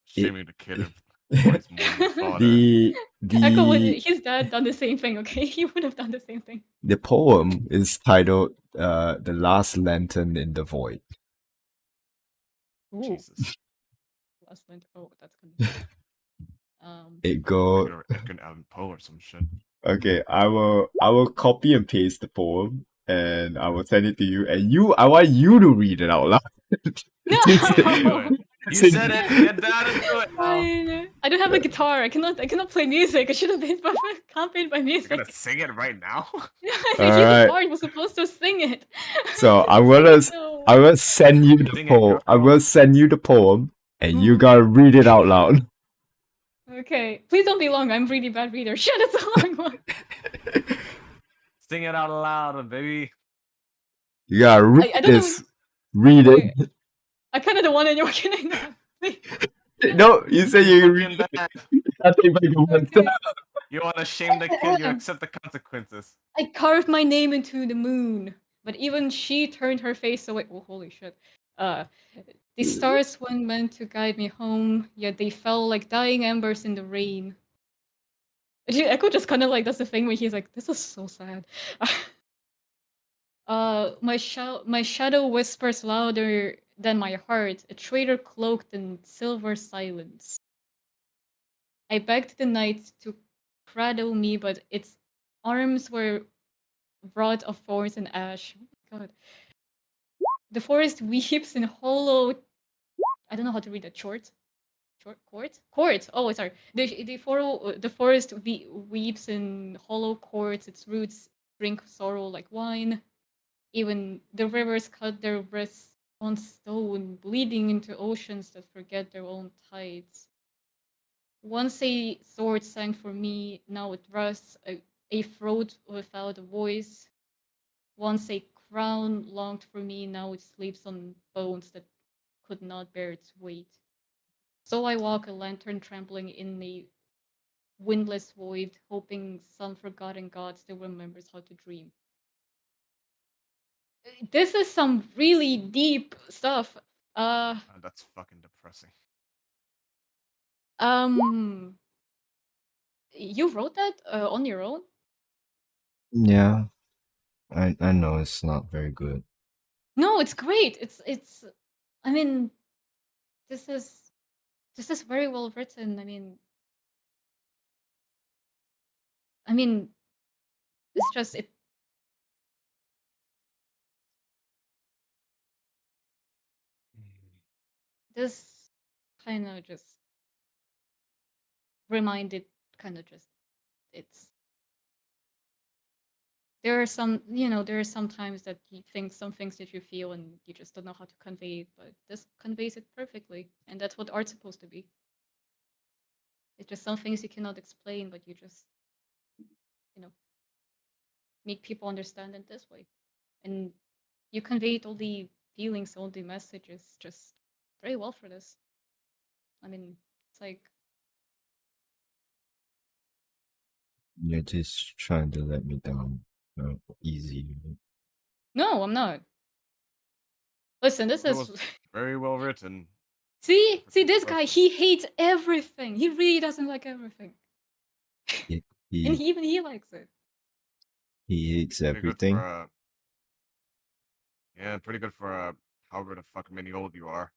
Shaming the kid for his morning fodder. Echo would the his dad done the same thing, okay? He would have done the same thing. the poem is titled "The Last Lantern in the Void." Ooh, Jesus. last line. Oh, that's gonna. It go Regular Edgar Allan Poe or some shit. okay. I will copy and paste the poem and I will send it to you. And I want you to read it out loud. No. You said it. Get down and do it now. Fine. I don't have a guitar. I cannot play music. I should have been accompanied by You're music. gonna sing it right now? He's Alright. a bard. He was supposed to sing it. So I'm No. gonna send you the Sing it, poem. I'm after all. gonna send you the poem, and you gotta read it out loud. Okay. Please don't be long. I'm really bad reader. Shit, it's a long one. Sing it out loud, baby. You gotta read I don't this. know. Read Wait. it. I kind of don't want anyone can I not? No, you say you Fucking read it. bad. Nothing but you want Okay. You wanna shame the kid, you accept the consequences. I carved my name into the moon, but even she turned her face away. Oh, holy shit. The stars weren't meant to guide me home, yet they fell like dying embers in the rain. Echo just kind of like does the thing where he's like, "This is so sad." My shadow whispers louder than my heart, a traitor cloaked in silver silence. I begged the night to cradle me, but its arms were rod of thorns and ash. Oh my god. The forest weeps in hollow. I don't know how to read that. Court. Oh, sorry. The forest weeps in hollow courts. Its roots drink sorrow like wine. Even the rivers cut their wrists on stone, bleeding into oceans that forget their own tides. Once a sword sang for me, now it rusts. A throat without a voice. Once a crown longed for me, now it sleeps on bones that could not bear its weight. So I walk a lantern trembling in a windless void, hoping some forgotten god still remembers how to dream. This is some really deep stuff. That's fucking depressing. You wrote that on your own? Yeah, I know it's not very good. No, it's great. It's. I mean, this is very well written. I mean, it's just it. This kind of just reminded, kind of just it's. There are some times that you think some things that you feel and you just don't know how to convey it, but this conveys it perfectly, and that's what art's supposed to be. It's just some things you cannot explain, but you just you know make people understand it this way, and you conveyed all the feelings, all the messages, just very well for this. I mean, it's like You're just trying to let me down. Easy. no, I'm not. Listen, this It is was very well written. see this guy. He hates everything. He really doesn't like everything, He and he, even he likes it. he hates Pretty good everything. for yeah, pretty good for however the fuck many old you are.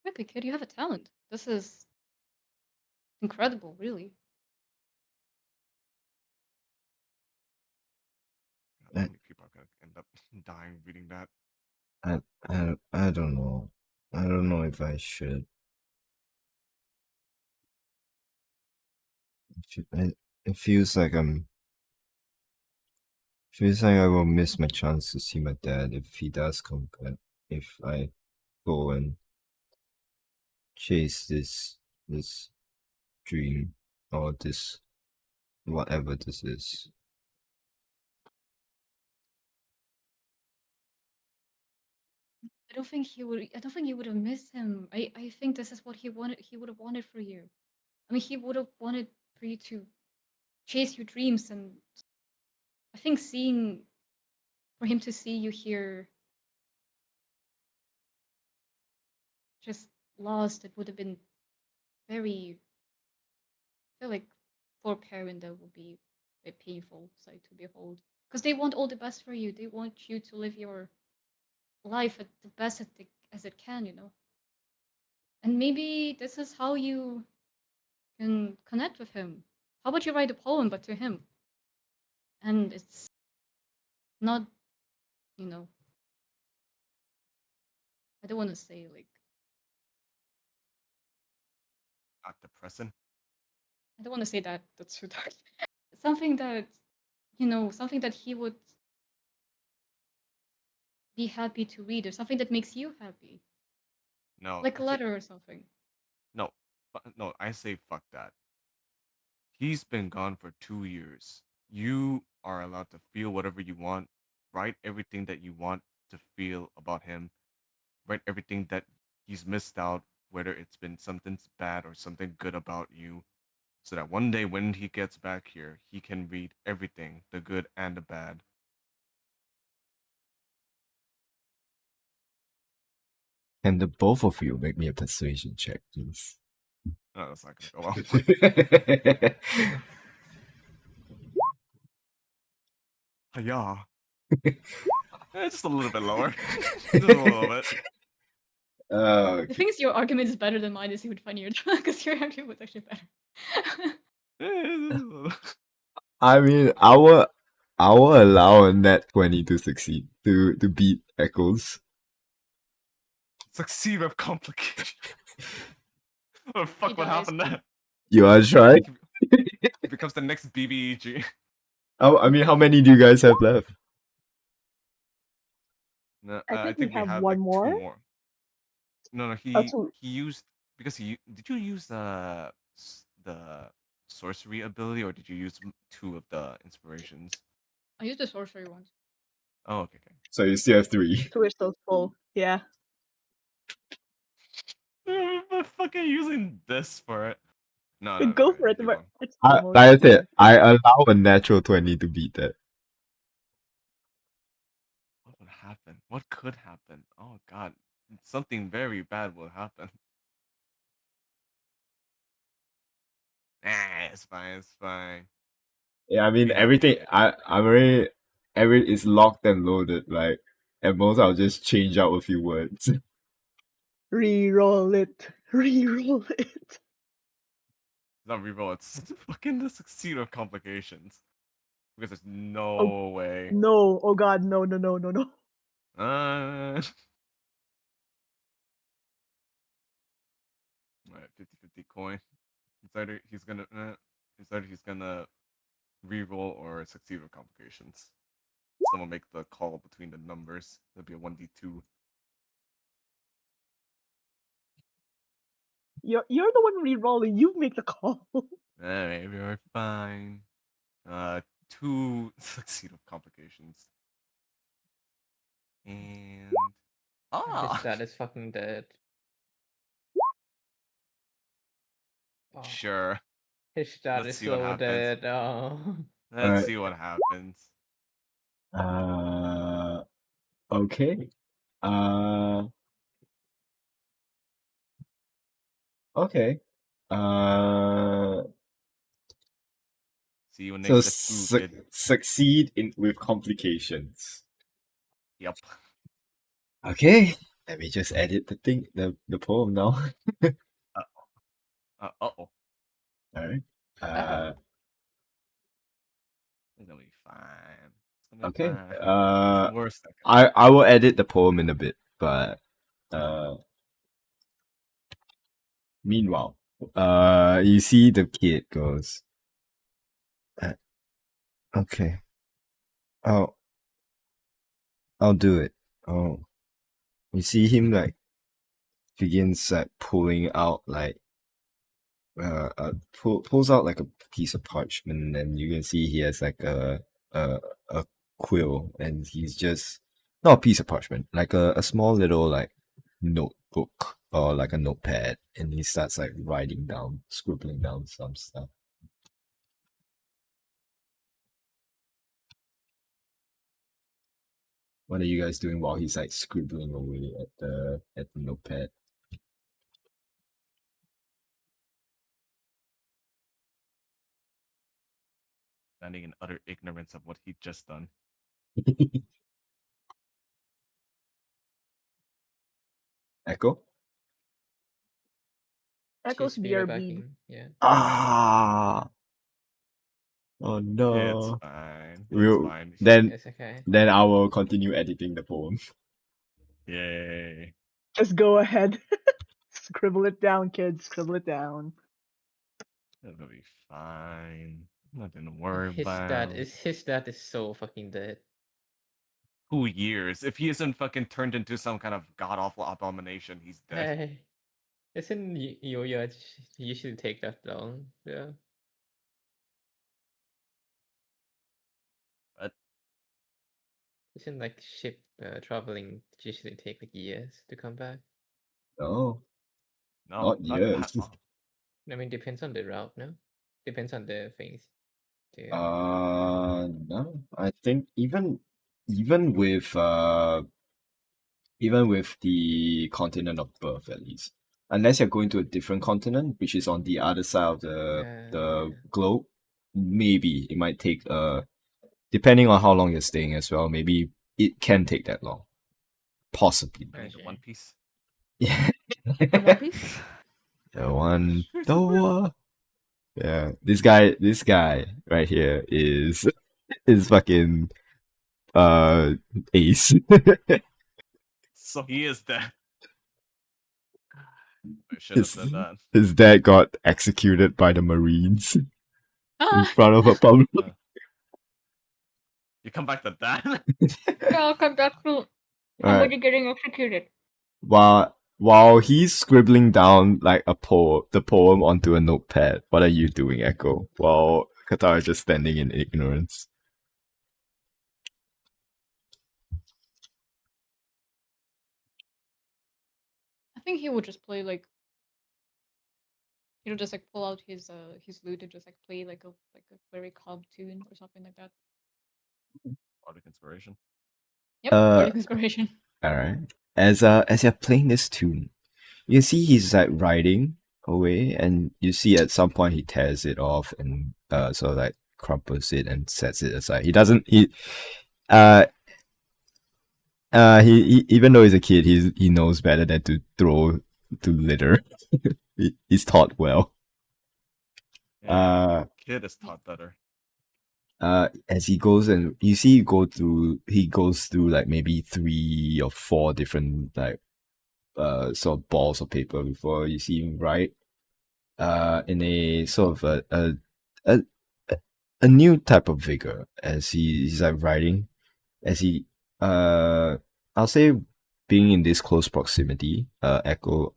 Okay, kid, you have a talent. This is incredible, really. God, how many people are gonna end up dying reading that? I don't know. I don't know if I should. It feels like feels like I will miss my chance to see my dad if he does come back. If I go and chase this dream or this whatever this is. I don't think he would. I don't think you would have missed him. I think this is what he wanted. He would have wanted for you. I mean, he would have wanted for you to chase your dreams, and I think for him to see you here, just lost, it would have been very. I feel like for a parent that would be a painful sight to behold, because they want all the best for you. They want you to live your life at the best as it can, you know. And maybe this is how you can connect with him. How about you write a poem, but to him? And it's not, you know, I don't want to say like, Not depressing. I don't want to say that. That's too dark. Something that, you know, something that he would be happy to read, or something that makes you happy, No, like a letter or something. no, no. I say fuck that. He's been gone for 2 years. You are allowed to feel whatever you want, write everything that you want to feel about him, write everything that he's missed out, whether it's been something bad or something good about you, so that one day when he gets back here, he can read everything, the good and the bad. Can the both of you make me a persuasion check, please? No, that's not gonna go well. Yeah. Just a little bit lower. Just a little bit. The thing is, your argument is better than mine. Is he would find your because your argument was actually better. I mean, our allow a net 20 to succeed to beat Echoes. Succeed with complication. What the fuck would dies. happen there? You wanna try? It becomes the next BBEG. I mean, how many do you guys have left? No, I I think we think we have had one like more. 2 more. No, Oh, he two. used because he did you use the sorcery ability or did you use 2 of the inspirations? I used the sorcery once. Oh, okay. So you still have 3. Two are still full. Yeah. I'm fucking using this for it. No, Go for it. you're But wrong. it's the most. Like I said, I allow a natural 20 to beat that. What would happen? What could happen? Oh god, something very bad will happen. It's fine. It's fine. Yeah, I mean We have everything. I'm already it's locked and loaded. Like at most, I'll just change out a few words. Reroll it. Reroll it. not reroll. It's fucking the succeed of complications because there's no Oh, way. No. Oh god. No. No. No. No. No. Alright, 50-50 coin. It's either he's gonna reroll or succeed with complications. Someone make the call between the numbers. That'd be a 1d2. You're the one rerolling. You make the call. Alright, we're fine. 2 succeed with complications. And His dad is fucking dead. Oh, sure. his dad Let's is see what so happens. dead. Oh. Let's Alright. see what happens. Okay. Okay. See you when So they step through, kid. succeed with complications. Yep. Okay. Let me just edit the poem now. Uh-oh. All right. It's gonna be fine. It's gonna be Okay. fine. It's the worst that can I will edit the poem in a bit, but meanwhile, you see the kid goes, okay, I'll do it. Oh, you see him like begins like pulling out like pulls out like a piece of parchment, and you can see he has like a quill, and he's just not a piece of parchment, like a small little like notebook or like a notepad, and he starts like writing down, scribbling down some stuff. What are you guys doing while he's like scribbling away at the notepad? standing in utter ignorance of what he'd just done. Echo? Echo's She's BRB. piggybacking. Yeah. Ah, oh It's no. fine. It's We'll, fine. then It's okay. then I will continue editing the poem. Yay. Just go ahead. Scribble it down, kids. Scribble it down. It's gonna be fine. Nothing to worry His about. dad is so fucking dead. 2 years. If he isn't fucking turned into some kind of god awful abomination, he's dead. Hey, isn't Yo-Yo usually take that long? Yeah. But Isn't like ship traveling usually take like years to come back? No, no, not not years. that long. I mean, depends on the route, no? Depends on the things. Too. No. I think even with the continent of birth, at least, unless you're going to a different continent, which is on the other side of the Yeah. globe, maybe it might take depending on how long you're staying as well. Maybe it can take that long, possibly. Turn into Okay. One Piece. Yeah. In One Piece? The one. Yeah, this guy right here is fucking ace. So he is dead. I should have said that. His dad got executed by the Marines in Ah, front of a public. You come back to that? I'll come back to Alright. somebody getting executed. While he's scribbling down like the poem onto a notepad, what are you doing, Echo? While Qatar is just standing in ignorance. I think he would just play like, just like pull out his lute and just like play like a very calm tune or something like that. Bardic inspiration. Yep, Uh, bardic inspiration. Alright. As you're playing this tune, you see he's like riding away, and you see at some point he tears it off and sort of like crumples it and sets it aside. He even though he's a kid, he knows better than to throw to litter. He's taught well. Yeah, kid is taught better. As he goes, and you see he goes through like maybe 3 or 4 different like sort of balls of paper before you see him write in a sort of a, a new type of vigor as he's like writing, as he I'll say, being in this close proximity, Echo,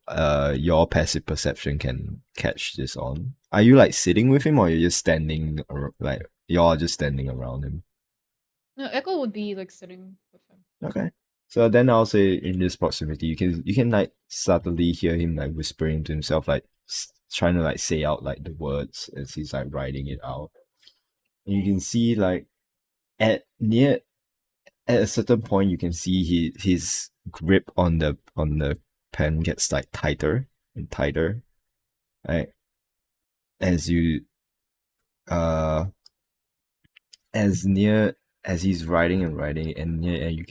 your passive perception can catch this on. Are you like sitting with him, or you're just standing like you're just standing around him? No, Echo would be like sitting with him. Okay. So then I'll say in this proximity, you can like subtly hear him like whispering to himself, like trying to like say out like the words as he's like writing it out. And you can see like at a certain point, you can see his grip on the pen gets like tighter and tighter, right? As you as he's writing and writing, and you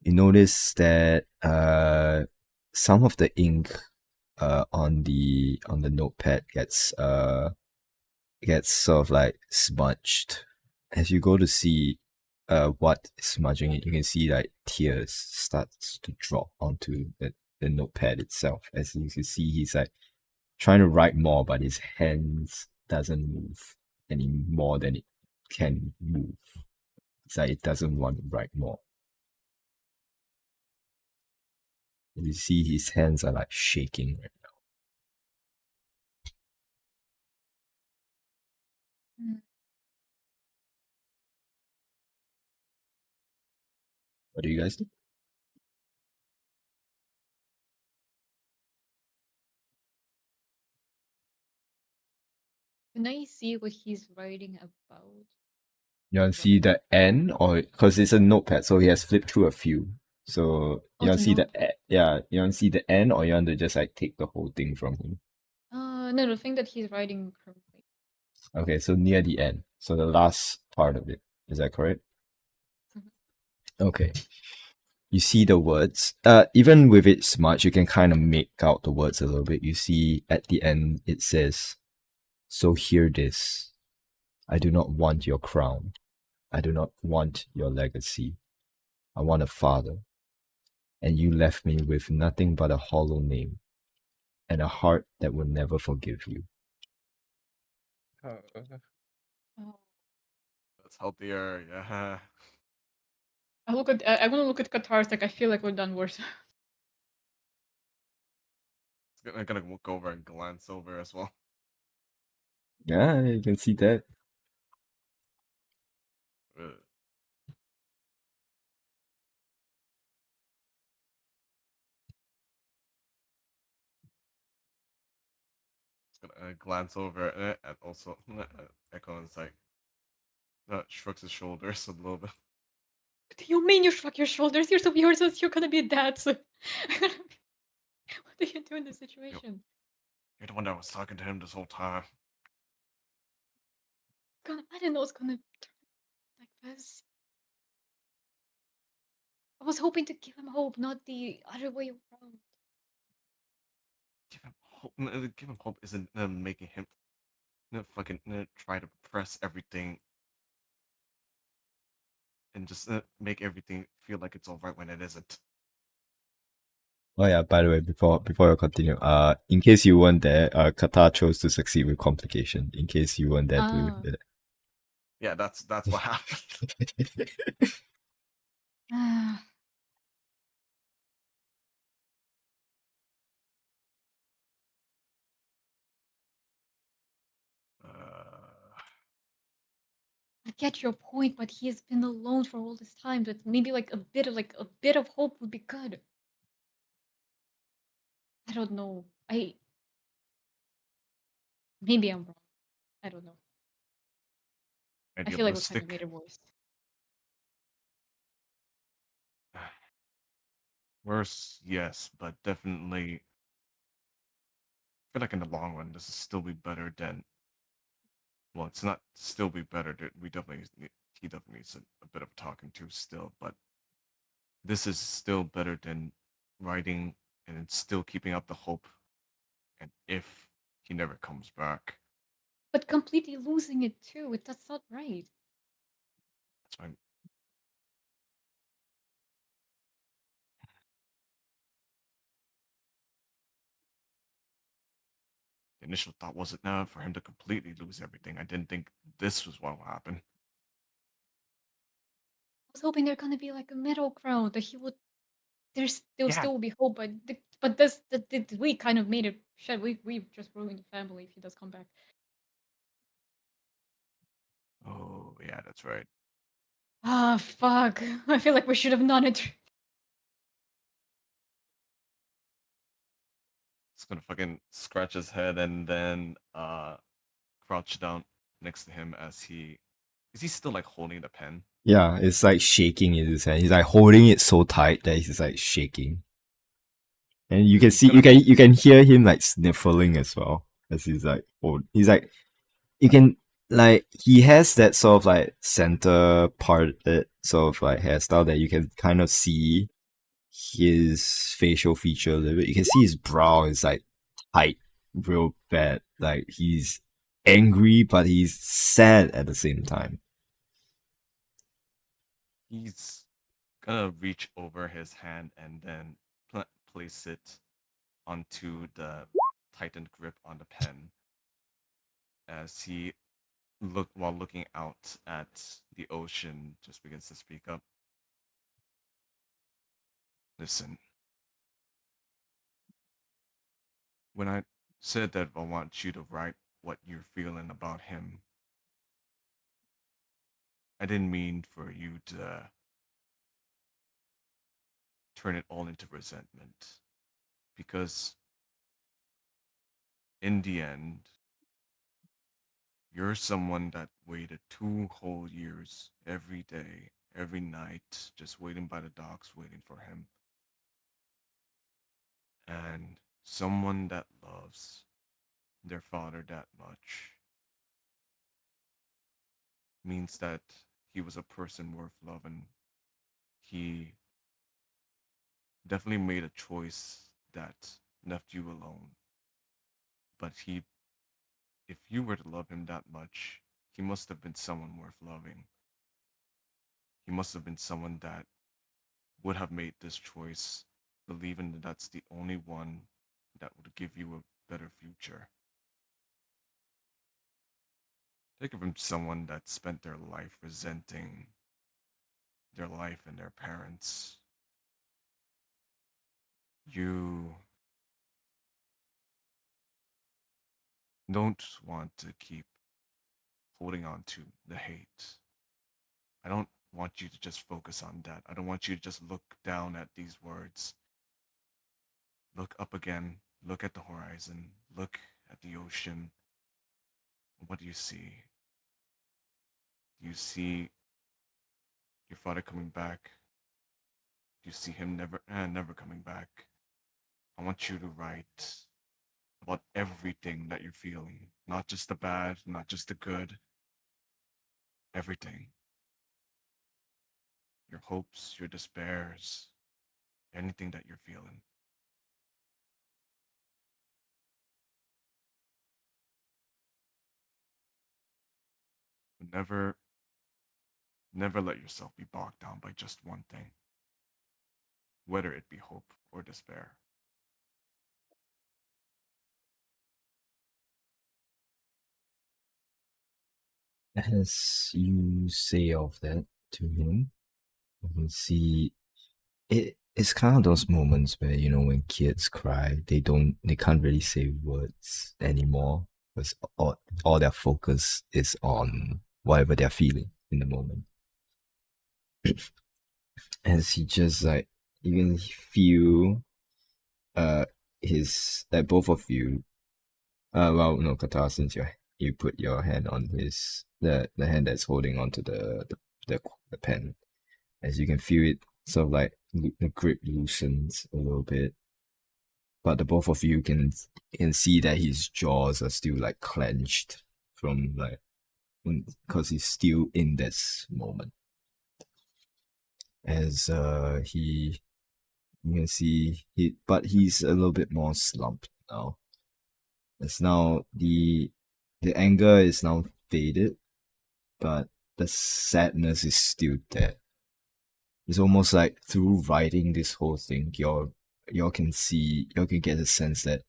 notice that some of the ink on the notepad gets sort of like smudged. As you go to see what is smudging it, you can see like tears starts to drop onto the notepad itself. As you can see, he's like trying to write more, but his hands doesn't move any more than it can move. It's like it doesn't want to write more. You see his hands are like shaking right now. Mm. What do you guys do? Can I see what he's writing about? You want to see the N, or because it's a notepad, so he has flipped through a few. So you Oh, want it's to a see the notepad. yeah, you want to see the N, or you want to just like take the whole thing from him? No, the thing that he's writing currently. Okay, so near the end, so the last part of it. Is that correct? Mhm. Okay. You see the words. Even with it smudged, you can kind of make out the words a little bit. You see at the end it says, "So hear this. I do not want your crown. I do not want your legacy. I want a father. And you left me with nothing but a hollow name and a heart that will never forgive you." Oh, Oh. That's healthier, yeah. I want to look at Qatar's like I feel like we've done worse. I'm gonna look over and glance over as well. Yeah, you can see that. Ugh. Just gonna glance over it and also Echo is like shrugs his shoulders a little bit. What do you mean you shrug your shoulders? You're gonna be a dad. So what do you do in this situation? You're the one that was talking to him this whole time. I didn't know it was gonna turn like this. I was hoping to give him hope, not the other way around. Give him hope. Give him hope isn't making him fucking try to press everything and just make everything feel like it's all right when it isn't. Oh yeah, by the way, before you continue, in case you weren't there, Qatar chose to succeed with complication. In case you weren't there Ah. to Yeah, that's what happened. Ah. I get your point, but he has been alone for all this time. But maybe like a bit of hope would be good. I don't know. Maybe I'm wrong. I don't know. I feel like we kind of Idealistic. made it worse. Worse, yes, but definitely. I feel like in the long run, this will still be better than. Well, it's not still be better. We definitely he definitely needs a bit of talking to still, but this is still better than writing and it's still keeping up the hope. And if he never comes back, But completely losing it too. That's not right. that's fine. The initial thought wasn't for him to completely lose everything. I didn't think this was what would happen. I was hoping there's gonna be like a middle ground that he would. There'll Yeah. still be hope, but this we kind of made it. Shit, we just ruined the family if he does come back. Oh, yeah, that's right. Ah, fuck. I feel like we should have done it. He's gonna fucking scratch his head and then crouch down next to him as he is he still like holding the pen? Yeah, it's like shaking in his hand. He's like holding it so tight that he's like shaking. And you can He's see gonna you can hear him like sniffling as well. As he's like he's like you can like he has that sort of like center part sort of like hairstyle that you can kind of see his facial feature a little bit. You can see his brow is like height real bad. Like he's angry, but he's sad at the same time. He's gonna reach over his hand and then place it onto the tightened grip on the pen as he while looking out at the ocean just begins to speak up. Listen, when I said that I want you to write what you're feeling about him, I didn't mean for you to turn it all into resentment. Because in the end, you're someone that waited 2 whole years every day, every night, just waiting by the docks, waiting for him. And someone that loves their father that much means that he was a person worth loving. He definitely made a choice that left you alone. But if you were to love him that much, he must have been someone worth loving. He must have been someone that would have made this choice, believing that that's the only one that would give you a better future. Think of him someone that spent their life resenting their life and their parents. You don't want to keep holding on to the hate. I don't want you to just focus on that. I don't want you to just look down at these words. Look up again, look at the horizon, look at the ocean. What do you see? Do you see your father coming back? Do you see him never coming back? I want you to write about everything that you're feeling, not just the bad, not just the good, everything. Your hopes, your despairs, anything that you're feeling. But never let yourself be bogged down by just one thing, whether it be hope or despair. As you say of that to him, you can see it's kind of those moments where, you know, when kids cry, they can't really say words anymore because all their focus is on whatever they're feeling in the moment. As he just like, you can feel his, like, both of you, well, no, Qatar, since you put your hand on the hand that's holding onto the pen, as you can feel it sort of like the grip loosens a little bit, but the both of you can see that his jaws are still like clenched from like, because he's still in this moment. As he you can see but he's a little bit more slumped now. As now the anger is now faded, but the sadness is still there. It's almost like through writing this whole thing, y'all can get a sense that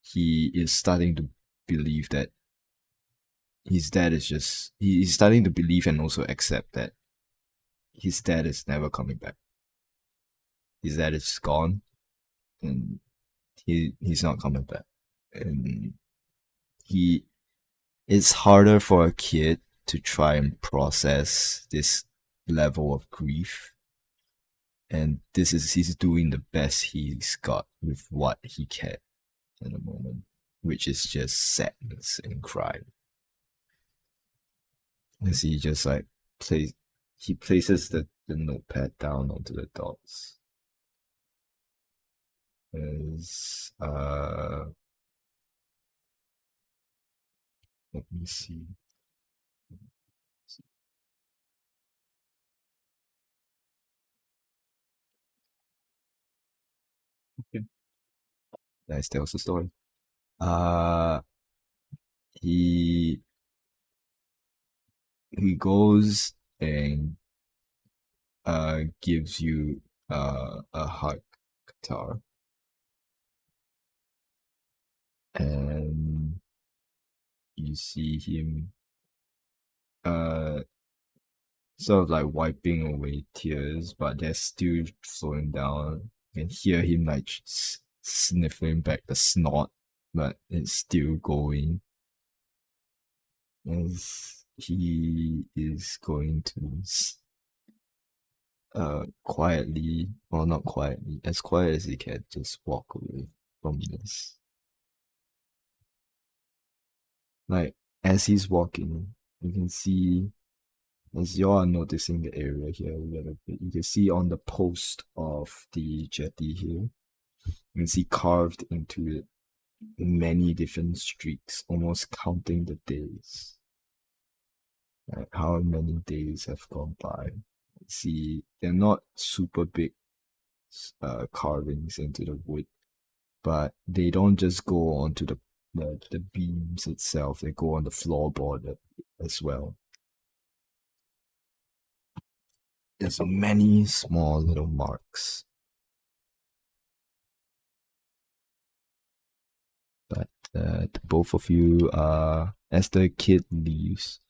he is starting to believe that his dad is just he's starting to believe and also accept that his dad is never coming back. His dad is gone, and he's not coming back. And he it's harder for a kid to try and process this level of grief, and he's doing the best he's got with what he can in the moment, which is just sadness and crying. As he just like places the notepad down onto the dots. As let me see. That tells the story. He goes and gives you a hug, Qatar, and you see him sort of like wiping away tears, but they're still flowing down. You can hear him like sniffing back the snot, but it's still going. As he is going to quietly, well, not quietly, as quiet as he can, just walk away from this. Like, as he's walking, you can see, as you are noticing the area here a little bit, you can see on the post of the jetty here, you can see carved into it many different streaks, almost counting the days. Like how many days have gone by. See, they're not super big carvings into the wood, but they don't just go onto the beams itself, they go on the floorboard as well. There's many small little marks. But the both of you are, as the kid leaves,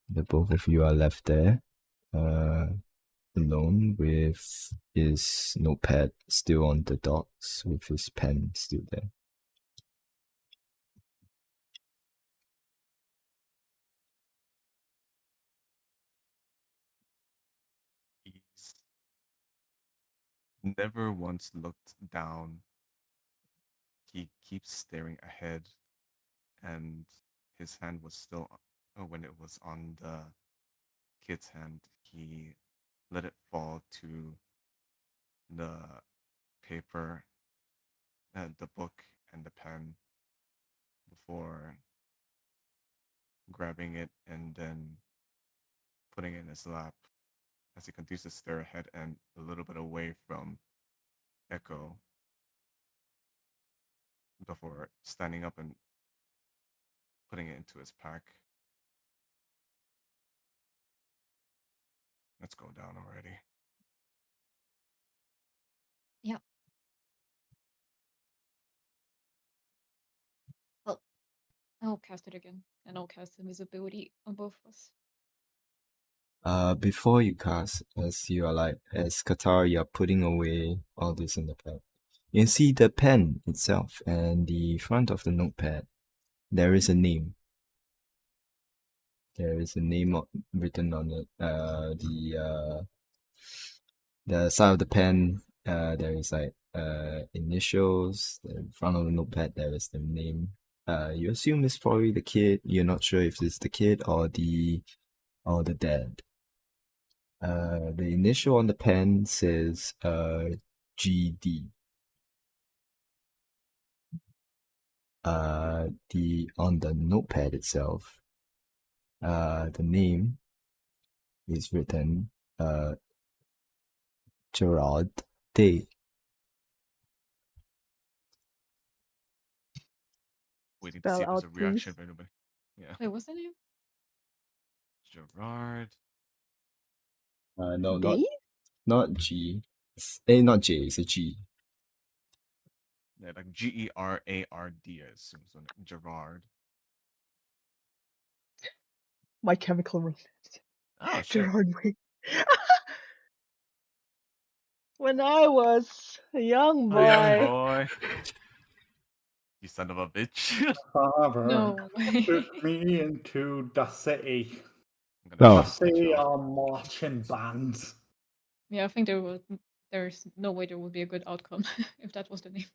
the both of you are left there, alone with his notepad still on the docks, with his pen still there. He's never once looked down. He keeps staring ahead, and his hand was still, when it was on the kid's hand, he let it fall to the paper, the book, and the pen before grabbing it and then putting it in his lap as he continues to stare ahead and a little bit away from Echo before standing up and putting it into his pack. Let's go down already. Yeah. Well, I'll cast it again, and I'll cast invisibility on both of us. Before you cast, as Qatar, you're putting away all this in the pad. You can see the pen itself and the front of the notepad. There is a name. There is a name written on it. The side of the pen, there is like initials. The front of the notepad, there is the name. You assume it's probably the kid. You're not sure if it's the kid or the dad. The initial on the pen says GD. The on the notepad itself, the name is written Gerald Day. Waiting to Spell see if there's out, a reaction please. from anybody. Yeah. Wait, what's the name? Gerard. No, Day? not G. Not J. It's a G. Yeah, like Gerard, I assume. So Gerard. My Chemical Romance. Oh, shit. Gerard Way. When I was a young boy. A young boy. You son of a bitch. Father, No. took me into the city. I'm No. gonna The shoot city Gerald. are marching bands. Yeah, I think there's no way there would be a good outcome if that was the name.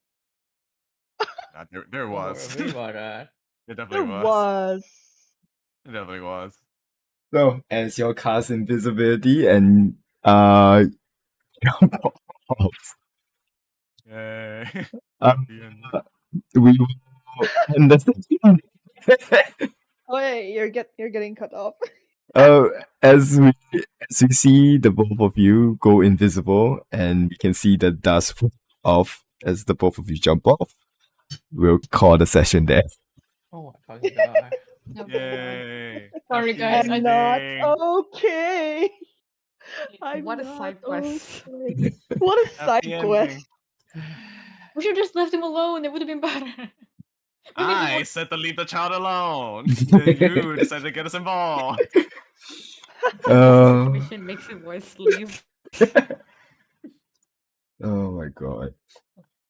Nah, there was. We were that. There definitely There was. was. It definitely was. So as your cast invisibility and jump off, Yay. um, The end. we will end the session. Oh, wait, you're getting cut off. As we see the both of you go invisible, and we can see the dust off as the both of you jump off. we'll call the session there. Oh, I fucking die. Oh, God. Yay! Sorry, Happy guys, I'm I- not ending. okay. I'm What a not side quest. okay. What a Happy side quest. ending. We should just left him alone. It would have been better. We made him I more- said to leave the child alone. Then you decided to get us involved. Situation makes it worse. Leave. Oh my god.